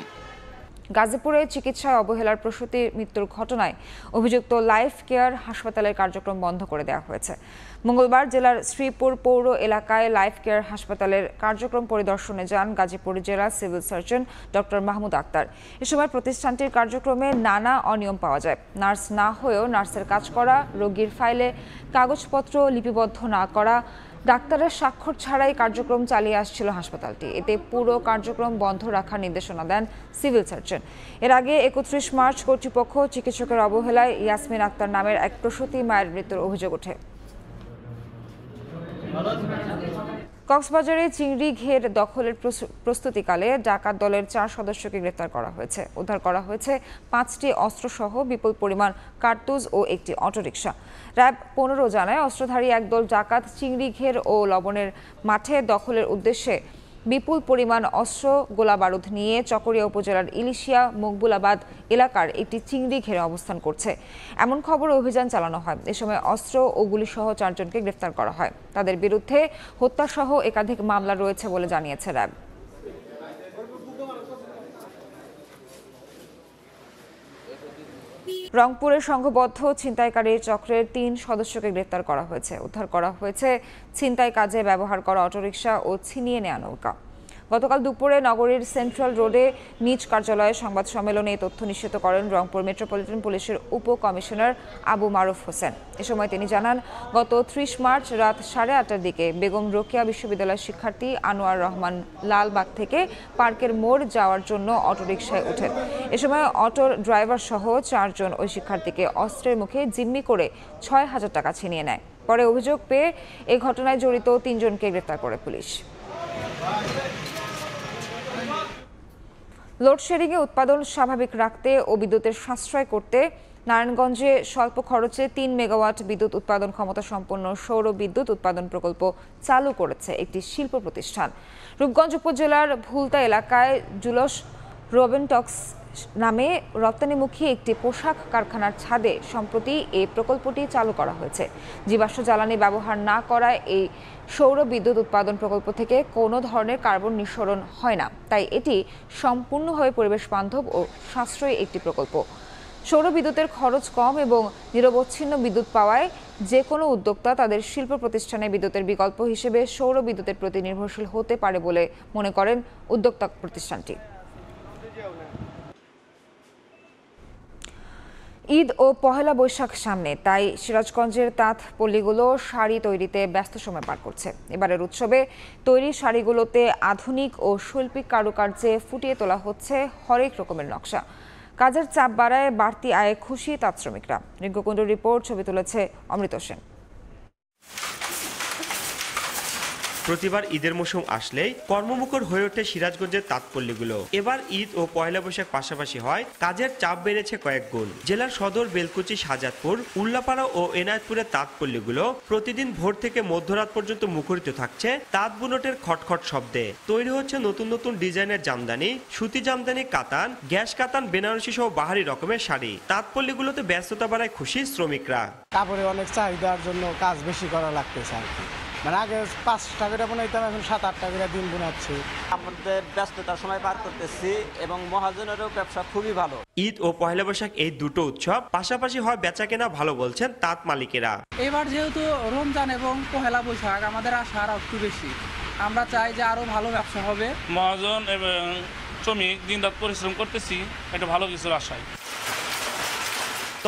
গাজীপুরে চিকিৎসায় অবহেলার প্রসূতি মৃত্যুর ঘটনায় অভিযুক্ত লাইফ কেয়ার হাসপাতালের কার্যক্রম বন্ধ করে দেওয়া হয়েছে। মঙ্গলবার জেলার শ্রীপুর পৌর এলাকায় লাইফ কেয়ার হাসপাতালের কার্যক্রম পরিদর্শনে যান গাজীপুর জেলা civil surgeon doctor Mahmud Akter. এ সময় প্রতিষ্ঠানটির কার্যক্রমে নানা অনিয়ম পাওয়া যায়। নার্স না হয়েও নার্সের কাজ করা, রোগীর ফাইলে কাগজপত্র লিপিবদ্ধ না করা, ডাক্তারের স্বাক্ষর ছাড়াই কার্যক্রম চালিয়ে আসছিল হাসপাতালটি। এতে পুরো কার্যক্রম বন্ধ রাখার নির্দেশনা দেন সিভিল সার্জন। এর আগে 31 মার্চ কর্তৃপক্ষ চিকিৎসকের অবহেলায় ইয়াসমিন আক্তার নামের এক প্রসূতি মায়ের মৃত্যুর অভিযোগ ওঠে। কক্সবাজারে চিংড়ি ঘের দখলের প্রস্তুতিকালে ডাকাত দলের 4 সদস্যকে গ্রেফতার করা হয়েছে। উদ্ধার করা হয়েছে 5টি অস্ত্রসহ বিপুল পরিমাণ কার্তুজ ও একটি অটোরিকশা। র্যাব 15 জানায় অস্ত্রধারী একদল ডাকাত চিংড়ি ঘের ও লবণের মাঠে দখলের উদ্দেশ্যে বিপুল পরিমাণ অস্ত্র, গোলা বারুদ নিয়ে চকরিয়া উপজেলার ইলিশিয়া মকবুলাবাদ এলাকার একটি চিংড়ি ঘেরে অবস্থান করছে এমন খবর অভিযান চালানো হয়। এ সময় অস্ত্র ও গুলিসহ 4 জনকে গ্রেফতার করা হয়। তাদের বিরুদ্ধে হত্যাসহ একাধিক মামলা রয়েছে বলে জানিয়েছে র্যাব। রংপুরের সংঘবদ্ধ ছিনতাইকারী চক্রের 3 সদস্যকে গ্রেফতার করা হয়েছে। উদ্ধার করা হয়েছে ছিনতাই কাজে ব্যবহার করা অটোরিকশা ও ছিনিয়ে নেওয়া নৌকা। গতকাল দুপুরে নগরীর সেন্ট্রাল রোডে নিজ কার্যালয়ে সংবাদ সম্মেলনে এই তথ্য নিশ্চিত করেন রংপুর মেট্রোপলিটন পুলিশের উপকমিশনার আবু মারুফ হোসেন। এ সময় তিনি জানান, গত 30 মার্চ রাত 8:30টার দিকে বেগম রোকেয়া বিশ্ববিদ্যালয়ের শিক্ষার্থী আনোয়ার রহমান লালবাগ থেকে পার্কের মোড় যাওয়ার জন্য অটোরিকশায় ওঠেন। এ সময় অটোর ড্রাইভার সহ 4 জন ওই শিক্ষার্থীকে অস্ত্রের মুখে জিম্মি করে 6,000 টাকা ছিনিয়ে নেয়। পরে অভিযোগ পেয়ে এই ঘটনায় জড়িত 3 জনকে গ্রেফতার করে পুলিশ। লোডশেডিংয়ে উৎপাদন স্বাভাবিক রাখতে ও বিদ্যুতের সাশ্রয় করতে নারায়ণগঞ্জে স্বল্প খরচে 3 মেগাওয়াট বিদ্যুৎ উৎপাদন ক্ষমতা সম্পন্ন সৌর বিদ্যুৎ উৎপাদন প্রকল্প চালু করেছে একটি শিল্প প্রতিষ্ঠান। রূপগঞ্জ উপজেলার ভুলতা এলাকায় জুলস রোবেনটক্স নামে রপ্তানিমুখী একটি পোশাক কারখানার ছাদে সম্প্রতি এই প্রকল্পটি চালু করা হয়েছে। জীবাশ্ম জ্বালানি ব্যবহার না করায় এই সৌর বিদ্যুৎ উৎপাদন প্রকল্প থেকে কোনো ধরনের কার্বন নিঃসরণ হয় না, তাই এটি সম্পূর্ণভাবে পরিবেশ বান্ধব ও সাশ্রয়ী একটি প্রকল্প। সৌর বিদ্যুতের খরচ কম এবং নিরবচ্ছিন্ন বিদ্যুৎ পাওয়ায় যে কোনো উদ্যোক্তা তাদের শিল্প প্রতিষ্ঠানে বিদ্যুতের বিকল্প হিসেবে সৌর বিদ্যুতের প্রতি নির্ভরশীল হতে পারে বলে মনে করেন উদ্যোক্তা প্রতিষ্ঠানটি। ঈদ ও পহেলা বৈশাখ সামনে, তাই সিরাজগঞ্জের তাঁত পল্লীগুলো শাড়ি তৈরিতে ব্যস্ত সময় পার করছে। এবারের উৎসবে তৈরি শাড়িগুলোতে আধুনিক ও শৈল্পিক কারুকার্যে ফুটিয়ে তোলা হচ্ছে হরেক রকমের নকশা। কাজের চাপ বাড়ায় বাড়তি আয়ে খুশি তাঁত শ্রমিকরা। রিঙ্কুকুণ্ডুর রিপোর্ট, ছবি তুলেছে অমৃত সেন। প্রতিবার ঈদের মৌসুম আসলেই কর্মমুখর হয়ে ওঠে সিরাজগঞ্জের তাঁতপল্লীগুলো। এবার ঈদ ও পয়লা বৈশাখ পাশাপাশি হয়, কাজের চাপ বেড়েছে কয়েক গুণ। জেলার সদর, বেলকুচি, শাহজাদপুর, উল্লাপাড়া ও এনায়েতপুরের তাঁতপল্লীগুলো প্রতিদিন ভোর থেকে মধ্যরাত পর্যন্ত মুখরিত থাকছে তাঁত বুনটের খটখট শব্দে। তৈরি হচ্ছে নতুন নতুন ডিজাইনের জামদানি, সুতি জামদানি, কাতান, গ্যাস কাতান, বেনারসি সহ বাহারি রকমের শাড়ি। তাঁতপল্লীগুলোতে ব্যস্ততা বাড়ায় খুশি শ্রমিকরা। কাপড়ে অনেক চাহিদার জন্য কাজ বেশি করা লাগতেছে আর কি। মানে আগে 5 টাকা বানাইতাম, এখন 7-8 টাকা দিন বোনাচ্ছি। আমাদের ব্যস্ততার সময় পার করতেছি এবং মহাজনেরও ব্যবসা খুবই ভালো। ঈদ ও পয়লা বৈশাখ এই দুটো উৎসব পাশাপাশি হয়, বেচা কেনা ভালো বলছেন তাঁত মালিকেরা। এবার যেহেতু রমজান এবং পহেলা বৈশাখ, আমাদের আশা আরো একটু বেশি। আমরা চাই যে আরো ভালো ব্যবসা হবে। মহাজন এবং শ্রমিক দিন রাত পরিশ্রম করতেছি, একটা ভালো কিছুর আশায়।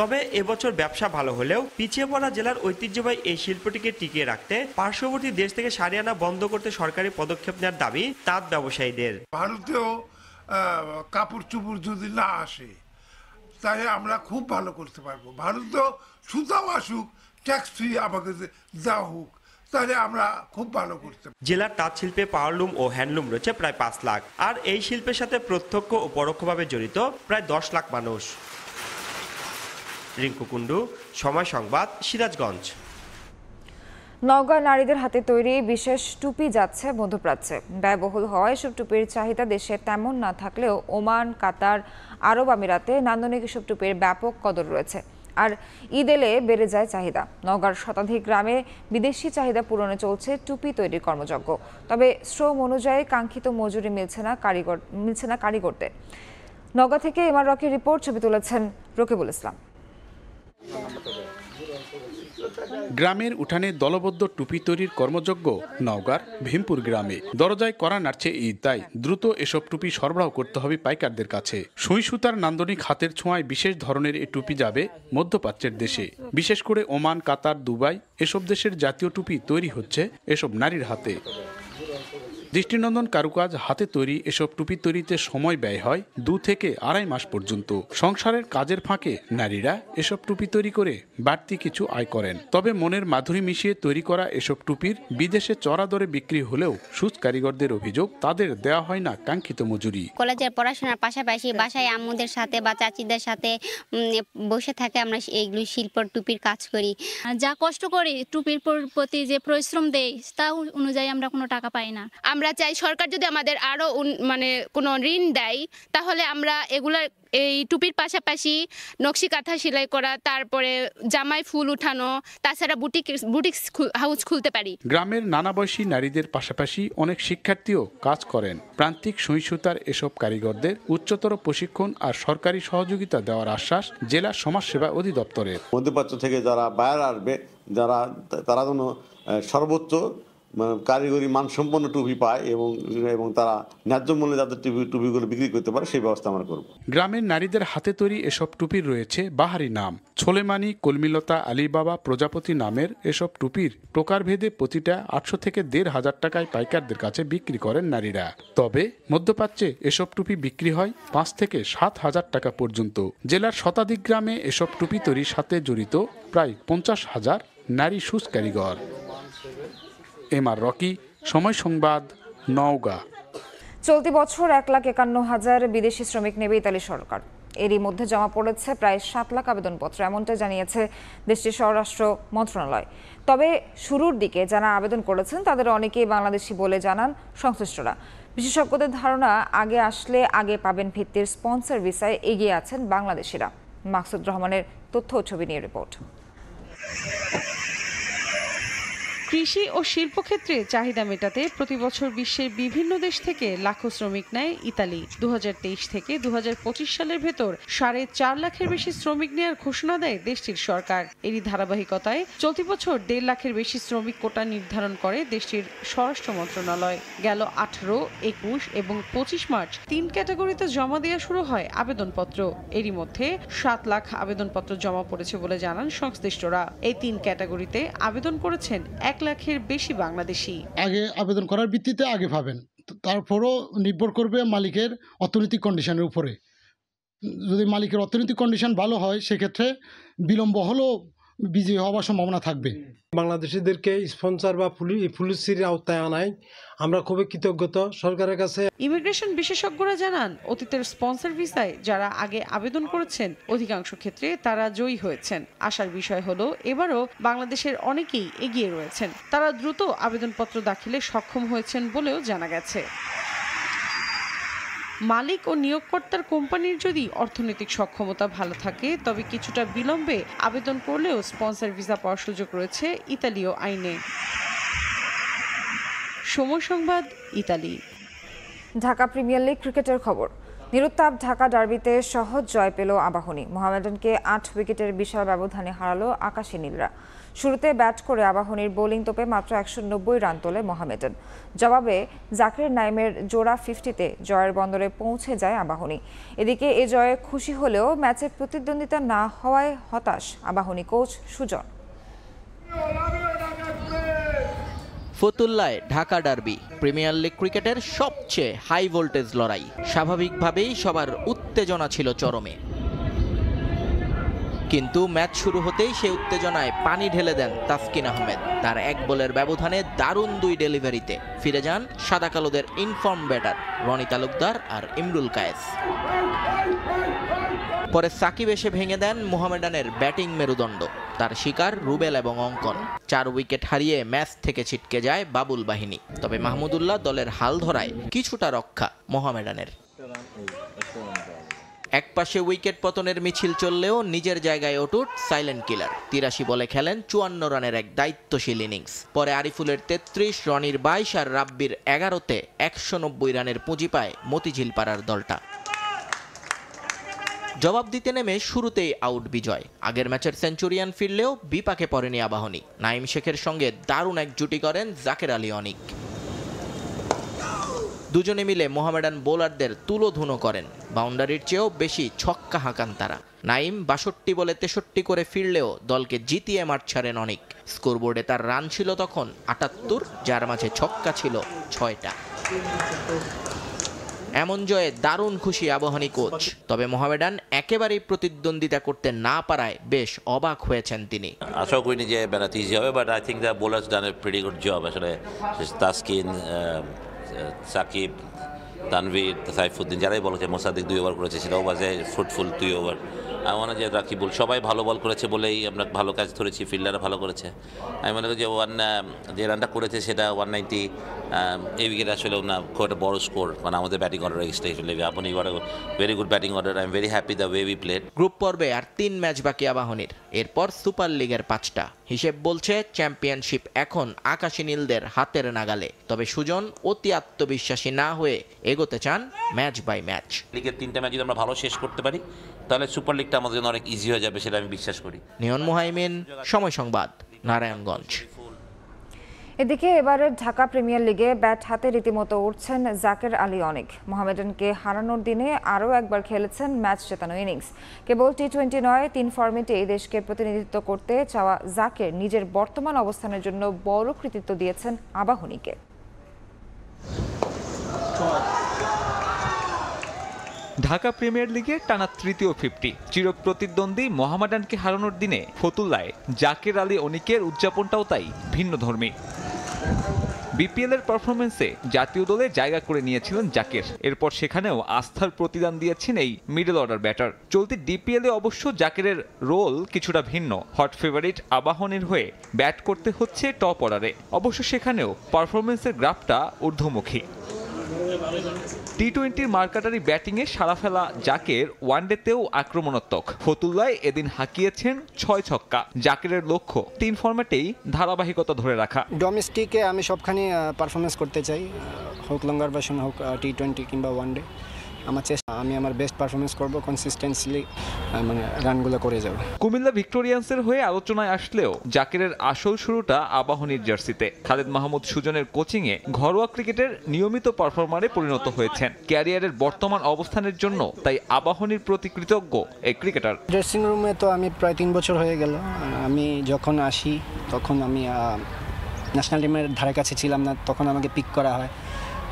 তবে এবছর ব্যবসা ভালো হলেও পিছিয়ে পড়া জেলার ঐতিহ্যবাহী এই শিল্পটিকে টিকিয়ে রাখতে পার্শ্ববর্তী দেশ থেকে শাড়ি আনা বন্ধ করতে সরকারি পদক্ষেপ নেওয়ার দাবি তাঁত ব্যবসায়ীদের। ভারতীয় কাপড় চোপড় যদি না আসে তাহলে আমরা খুব ভালো করতে পারবো। ভারতীয় সুতাও আসুক, ট্যাক্স ফ্রি আমাকে দেওয়া হোক, তাহলে আমরা খুব ভালো করতে পারবো। জেলার তাঁত শিল্পে পাওয়ারলুম ও হ্যান্ডলুম রয়েছে প্রায় 5 লাখ, আর এই শিল্পের সাথে প্রত্যক্ষ ও পরোক্ষভাবে জড়িত প্রায় 10 লাখ মানুষ। রিঙ্কু কুণ্ডু, সময় সংবাদ, সিরাজগঞ্জ। নওগাঁ নারীদের হাতে তৈরি বিশেষ টুপি যাচ্ছে মধ্যপ্রাচ্যে। ব্যয়বহুল হওয়ায় এসব টুপির চাহিদা দেশে তেমন না থাকলেও ওমান, কাতার, আরব আমিরাতে নান্দনিক এসব টুপির ব্যাপক কদর রয়েছে। আর ঈদ এলে বেড়ে যায় চাহিদা। নওগাঁর শতাধিক গ্রামে বিদেশি চাহিদা পূরণে চলছে টুপি তৈরির কর্মযজ্ঞ। তবে শ্রম অনুযায়ী কাঙ্ক্ষিত মজুরি মিলছে না কারিগরদের। নওগাঁ থেকে এমআর রকির রিপোর্ট, ছবি তুলেছেন রকিবুল ইসলাম। গ্রামের উঠানে দলবদ্ধ টুপি তৈরির কর্মযজ্ঞ নওগাঁর ভীমপুর গ্রামে। দরজায় কড়া নাড়ছে ঈদ, তাই দ্রুত এসব টুপি সরবরাহ করতে হবে পাইকারদের কাছে। সুই সুতার নান্দনিক হাতের ছোঁয়ায় বিশেষ ধরনের এই টুপি যাবে মধ্যপ্রাচ্যের দেশে, বিশেষ করে ওমান, কাতার, দুবাই। এসব দেশের জাতীয় টুপি তৈরি হচ্ছে এসব নারীর হাতে। দৃষ্টিনন্দন কারুকাজ হাতে তৈরি এসব টুপি তৈরিতে সময় ব্যয় হয় 2 থেকে 2.5 মাস পর্যন্ত। সংসারের কাজের ফাঁকে নারীরা এসব টুপি তৈরি করে বাড়তি কিছু আয় করেন। তবে মনের মাধুরী মিশিয়ে তৈরি করা এসব টুপির বিদেশে চড়া দরে বিক্রি হলেও সুচ কারিগরদের অভিযোগ, তাদের দেওয়া হয় না কাঙ্ক্ষিত মজুরি। কলেজের পড়াশোনার পাশাপাশি বাসায় আম্মুদের সাথে বা চাচিদের সাথে বসে থাকে আমরা এইগুলো শিল্প টুপির কাজ করি। যা কষ্ট করি টুপির প্রতি যে পরিশ্রম দেই তা অনুযায়ী আমরা কোনো টাকা পাই না। আমরা চাই সরকার যদি আমাদের আরো কোনো ঋণ দেয়, তাহলে আমরা এগুলা এই টুপির পাশাপাশি নকশি কাঁথা সেলাই করা, তারপরে জামাই ফুল উঠানো, তাছাড়া বুটিক হাউস খুলতে পারি। গ্রামের নানা বয়সী নারীদের পাশাপাশি অনেক শিক্ষার্থীও কাজ করেন। প্রান্তিক সুই সুতার এসব কারিগরদের উচ্চতর প্রশিক্ষণ আর সরকারি সহযোগিতা দেওয়ার আশ্বাস জেলা সমাজসেবা অধিদপ্তরের। মধ্যপ্রাচ্য থেকে যারা বায়ার আসবে, তারা যেন সর্বোচ্চ কারিগরি মানসম্পন্ন টুপি পায় এবং তারা ন্যায্য মূল্যে যাদের টুপিগুলো বিক্রি করতে পারে সেই ব্যবস্থা আমরা করব। গ্রামের নারীদের হাতে তৈরি এসব টুপির রয়েছে বাহারি নাম। ছোলেমানি, কলমিলতা, আলিবাবা, প্রজাপতি নামের এসব টুপির প্রকারভেদে প্রতিটা 800 থেকে 1,500 টাকায় পাইকারদের কাছে বিক্রি করেন নারীরা। তবে মধ্যপ্রাচ্যে এসব টুপি বিক্রি হয় 5 থেকে 7,000 টাকা পর্যন্ত। জেলার শতাধিক গ্রামে এসব টুপি তৈরির সাথে জড়িত প্রায় 50,000 নারী সুচ কারিগর। এমআর রকি, সময় সংবাদ, নওগাঁ। চলতি বছর 1,51,000 বিদেশি শ্রমিক নেবে ইতালি সরকার। এরই মধ্যে জমা পড়েছে প্রায় 7 লাখ আবেদনপত্র, এমনটা জানিয়েছে দেশটির স্বরাষ্ট্র মন্ত্রণালয়। তবে শুরুর দিকে যারা আবেদন করেছেন তাদের অনেকেই বাংলাদেশি বলে জানান সংশ্লিষ্টরা। বিশেষজ্ঞদের ধারণা, আগে আসলে আগে পাবেন ভিত্তির স্পন্সর ভিসায় এগিয়ে আছেন বাংলাদেশিরা। মাকসুদ রহমানের তথ্য ও ছবি নিয়ে রিপোর্ট। কৃষি ও শিল্পক্ষেত্রে চাহিদা মেটাতে প্রতি বছর বিশ্বের বিভিন্ন দেশ থেকে লাখো শ্রমিক নেয় ইতালি। 2023 থেকে 2025 সালের ভেতর 4.5 লাখের বেশি শ্রমিক নেওয়ার ঘোষণা দেয় দেশটির সরকার। এরই ধারাবাহিকতায় চলতি বছর 1.5 লাখের বেশি শ্রমিক কোটা নির্ধারণ করে দেশটির স্বরাষ্ট্র মন্ত্রণালয়। গেল 18, 21 এবং 25 মার্চ 3 ক্যাটাগরিতে জমা দেওয়া শুরু হয় আবেদনপত্র। এরই মধ্যে 7 লাখ আবেদনপত্র জমা পড়েছে বলে জানান সংশ্লিষ্টরা। এই 3 ক্যাটাগরিতে আবেদন করেছেন 1 লাখের বেশি বাংলাদেশি। আগে আবেদন করার ভিত্তিতে আগে পাবেন, তারপরও নির্ভর করবে মালিকের অর্থনৈতিক কন্ডিশনের উপরে। যদি মালিকের অর্থনৈতিক কন্ডিশন ভালো হয় সেক্ষেত্রে বিলম্ব হলেও বিজয়ী হওয়ার সম্ভাবনা থাকবে। বাংলাদেশিদেরকে স্পন্সর বা পুলিশের আওতায় আনায় আমরা খুবই কৃতজ্ঞ সরকারের কাছে। ইমিগ্রেশন বিশেষজ্ঞরা জানান, অতীতের স্পন্সর ভিসায় যারা আগে আবেদন করেছেন অধিকাংশ ক্ষেত্রে তারা জয়ী হয়েছেন। আশার বিষয় হলো এবারও বাংলাদেশের অনেকেই এগিয়ে রয়েছেন। তারা দ্রুত আবেদনপত্র দাখিলে সক্ষম হয়েছেন বলেও জানা গেছে। মালিক ও নিয়োগকর্তার কোম্পানির যদি অর্থনৈতিক সক্ষমতা ভালো থাকে তবে কিছুটা বিলম্বে আবেদন করলেও স্পন্সর ভিসা পাওয়ার সুযোগ রয়েছে ইতালীয় আইনে। সময় সংবাদ, ইতালি। ঢাকা প্রিমিয়ার লিগ ক্রিকেটের খবর। নিরুত্তাপ ঢাকা ডার্বিতে সহজ জয় পেল আবাহনী। মোহামেডানকে 8 উইকেটের বিশাল ব্যবধানে হারালো আকাশী নীলরা। শুরুতে ব্যাট করে আবাহনীর বোলিং তোপে মাত্র 190 রান তোলে মোহামেডান। জবাবে জাকির নাইমের জোড়া 50-তে জয়ের বন্দরে পৌঁছে যায় আবাহনী। এদিকে এ জয়ে খুশি হলেও ম্যাচে প্রতিদ্বন্দ্বিতা না হওয়ায় হতাশ আবাহনী কোচ সুজন। ফতুল্লায় ঢাকা ডার্বি, প্রিমিয়ার লিগ ক্রিকেটের সবচেয়ে হাই ভোল্টেজ লড়াই। স্বাভাবিকভাবেই সবার উত্তেজনা ছিল চরমে, কিন্তু ম্যাচ শুরু হতেই সেই উত্তেজনায় পানি ঢেলে দেন তাসকিন আহমেদ। তার 1 বলের ব্যবধানে দারুণ 2 ডেলিভারিতে ফিরে যান সাদা কালোদের ইনফর্ম ব্যাটার রনি তালুকদার আর ইমরুল কায়েস। পরে সাকিব এসে ভেঙে দেন মোহামেডানের ব্যাটিং মেরুদণ্ড। তার শিকার রুবেল এবং অঙ্কন। 4 উইকেট হারিয়ে ম্যাচ থেকে ছিটকে যায় বাবুল বাহিনী। তবে মাহমুদুল্লাহ দলের হাল ধরায় কিছুটা রক্ষা মোহামেডানের। একপাশে উইকেট পতনের মিছিল চললেও নিজের জায়গায় অটুট সাইলেন্ট কিলার। 83 বলে খেলেন 54 রানের এক দায়িত্বশীল ইনিংস। পরে আরিফুলের 33, রনির 22 আর রাব্বির 11তে 190 রানের পুঁজি পায় মতিঝিল পাড়ার দলটা। জবাব দিতে নেমে শুরুতেই আউট বিজয়। আগের ম্যাচের সেঞ্চুরিয়ান ফিরলেও বিপাকে পড়েনি আবাহনী। নাইম শেখের সঙ্গে দারুণ এক জুটি করেন জাকের আলী অনিক। দুজনে মিলে মোহামেডান বোলারদের তুলোধুনো করেন। বাউন্ডারির চেয়েও বেশি ছক্কা হাঁকান তারা। নাইম 62 বলে 63 করে ফিরলেও দলকে জিতিয়ে মাঠ ছাড়েন অনিক। স্কোরবোর্ডে তার রান ছিল তখন 78, যার মাঝে ছক্কা ছিল 6টা। এমন জয়ে দারুণ খুশি আবাহনী কোচ। তবে মোহামেডান একেবারেই প্রতিদ্বন্দ্বিতা করতে না পারায় বেশ অবাক হয়েছেন তিনি। আশা করিনি যে ম্যাচ ইজি হবে, but I think the bowlers done a pretty good job. আসলে তাসকিন, সাকিব, তানভীর, সাইফুদ্দিন যারাই বলেছে, মোসাদ্দিক 2 ওভার করেছে, সেটাও বাজে ফ্রুটফুল 2 ওভার। আমি মনে হয় যে রাকিবুল সবাই ভালো বল করেছে বলেই আমরা ভালো কাজ ধরেছি, ফিল্ডাররা ভালো করেছে। আমি মনে করি যে যে রানটা করেছে সেটা 190, এই উইকেট আসলে না খুব একটা বড় স্কোর, মানে আমাদের ব্যাটিং অর্ডার এক্সট্রা আপনি very good batting order. I am very happy the way we played. Group পর্বে আর 3 ম্যাচ বাকি আবাহনীর, এরপর সুপার লিগের 5টা। হিসেব বলছে চ্যাম্পিয়নশিপ এখন আকাশী নীলদের হাতের নাগালে। তবে সুজন অতি আত্মবিশ্বাসী না হয়ে এগোতে চান ম্যাচ বাই ম্যাচ। লিগের 3টা ম্যাচ যদি আমরা ভালো শেষ করতে পারি তাহলে সুপার লিগটা আমাদের জন্য অনেক ইজি হয়ে যাবে, সেটা আমি বিশ্বাস করি। নিয়ন মুহাইমিন, সময় সংবাদ, নারায়ণগঞ্জ। এদিকে এবারের ঢাকা প্রিমিয়ার লিগে ব্যাট হাতে রীতিমতো উঠছেন জাকের আলী অনিক। মোহামেডানকে হারানোর দিনে আরও একবার খেলেছেন ম্যাচ জেতানো ইনিংস। কেবল টি20 নয়, 3 ফরম্যাটেই দেশকে প্রতিনিধিত্ব করতে চাওয়া জাকের নিজের বর্তমান অবস্থানের জন্য বড় কৃতিত্ব দিয়েছেন আবাহনীকে। ঢাকা প্রিমিয়ার লিগে টানা তৃতীয় 50। চিরপ্রতিদ্বন্দ্বী মোহামেডানকে হারানোর দিনে ফতুল্লায় জাকের আলী অনিকের উদযাপনটাও তাই ভিন্নধর্মী। বিপিএলের পারফরমেন্সে জাতীয় দলে জায়গা করে নিয়েছিলেন জাকের। এরপর সেখানেও আস্থার প্রতিদান দিয়েছেন এই মিডল অর্ডার ব্যাটার। চলতি ডিপিএলে অবশ্য জাকেরের রোল কিছুটা ভিন্ন। হট ফেভারিট আবাহনীর হয়ে ব্যাট করতে হচ্ছে টপ অর্ডারে। অবশ্য সেখানেও পারফরমেন্সের গ্রাফটা ঊর্ধ্বমুখী। টি20 মার্কাটারি ব্যাটিংয়ে সারা ফেলা জাকের ওয়ানডেতেও আক্রমণাত্মক। ফতুল্লায় এদিন হাঁকিয়েছেন 6 ছক্কা। জাকেরের লক্ষ্য 3 ফরম্যাটেই ধারাবাহিকতা ধরে রাখা। ডোমেস্টিকে আমি সবখানে পারফরমেন্স করতে চাই, হোক লঙ্গার ভার্সন, হোক টি20 কিংবা ওয়ানডে। আমার চেষ্টা, আমি আমার বেস্ট পারফরমেন্স করব, কনসিস্টেন্সলি মানে রানগুলো করে যাব। কুমিল্লা ভিক্টোরিয়ান্সের হয়ে আলোচনায় আসলেও জাকেরের আসল শুরুটা আবাহনীর জার্সিতে। খালেদ মাহমুদ সুজনের কোচিংয়ে ঘরোয়া ক্রিকেটের নিয়মিত পারফরমারে পরিণত হয়েছেন। ক্যারিয়ারের বর্তমান অবস্থানের জন্য তাই আবাহনীর প্রতি কৃতজ্ঞ এই ক্রিকেটার। ড্রেসিং রুমে তো আমি প্রায় 3 বছর হয়ে গেল। আমি যখন আসি তখন আমি ন্যাশনাল টিমের ধারে কাছে ছিলাম না, তখন আমাকে পিক করা হয়।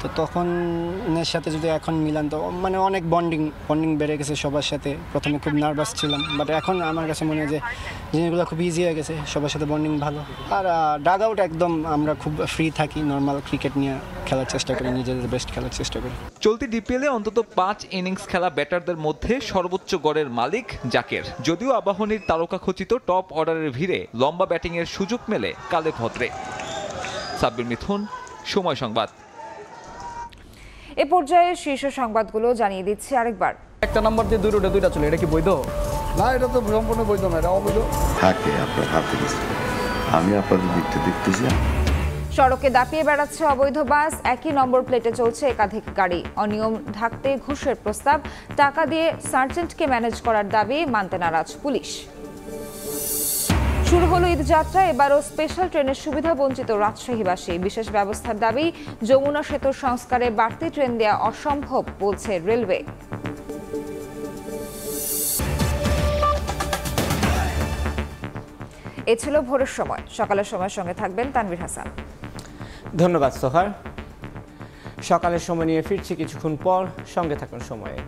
তো তখনের সাথে যদি এখন মিলান তো মানে অনেক বন্ডিং বেড়ে গেছে সবার সাথে। প্রথমে খুব নার্ভাস ছিলাম, বাট এখন আমার কাছে মনে হয় যে জিনিসগুলো খুব ইজি হয়ে গেছে, সবার সাথে বন্ডিং ভালো। আর ডাগ আউট একদম আমরা খুব ফ্রি থাকি, নর্মাল ক্রিকেট নিয়ে খেলার চেষ্টা করি, নিজেদের বেস্ট খেলার চেষ্টা করি। চলতি ডিপিএলে অন্তত 5 ইনিংস খেলা ব্যাটারদের মধ্যে সর্বোচ্চ গড়ের মালিক জাকের। যদিও আবাহনীর তারকাখচিত টপ অর্ডারের ভিড়ে লম্বা ব্যাটিংয়ের সুযোগ মেলে কালে ভদ্রে। সাব্বির মিথুন, সময় সংবাদ। এ পর্যায়ে শীর্ষ সংবাদগুলো জানিয়ে দিচ্ছি আরেকবার। একটা নাম্বার দিয়ে দুইটা চলে, এটা কি বৈধ? না, এটা তো সম্পূর্ণ বৈধ না, এটা অবৈধ। থাকে আপনার হাতে দিচ্ছে, আমি আপনাদের দিকটা দেখতেছি। সড়কে দাপিয়ে বেড়াচ্ছে অবৈধ বাস, একই নম্বর প্লেটে চলছে একাধিক গাড়ি। অনিয়ম ঢাকতে ঘুষের প্রস্তাব, টাকা দিয়ে সার্জেন্টকে ম্যানেজ করার দাবি মানতে নারাজ পুলিশ। শুরু হলো ঈদযাত্রা, এবারও স্পেশাল ট্রেনের সুবিধা বঞ্চিত রাজশাহীবাসী। বিশেষ ব্যবস্থার দাবি, যমুনা সেতুর সংস্কারে বাড়তি ট্রেন দেয়া অসম্ভব বলছে রেলওয়ে। এ ছিল ভোরের সময়। সকালের সময়ের সঙ্গে থাকবেন তানভীর হাসান। ধন্যবাদ সোহার। সকালের সময় নিয়ে ফিরছি কিছুক্ষণ পর, সঙ্গে থাকুন সময়ে।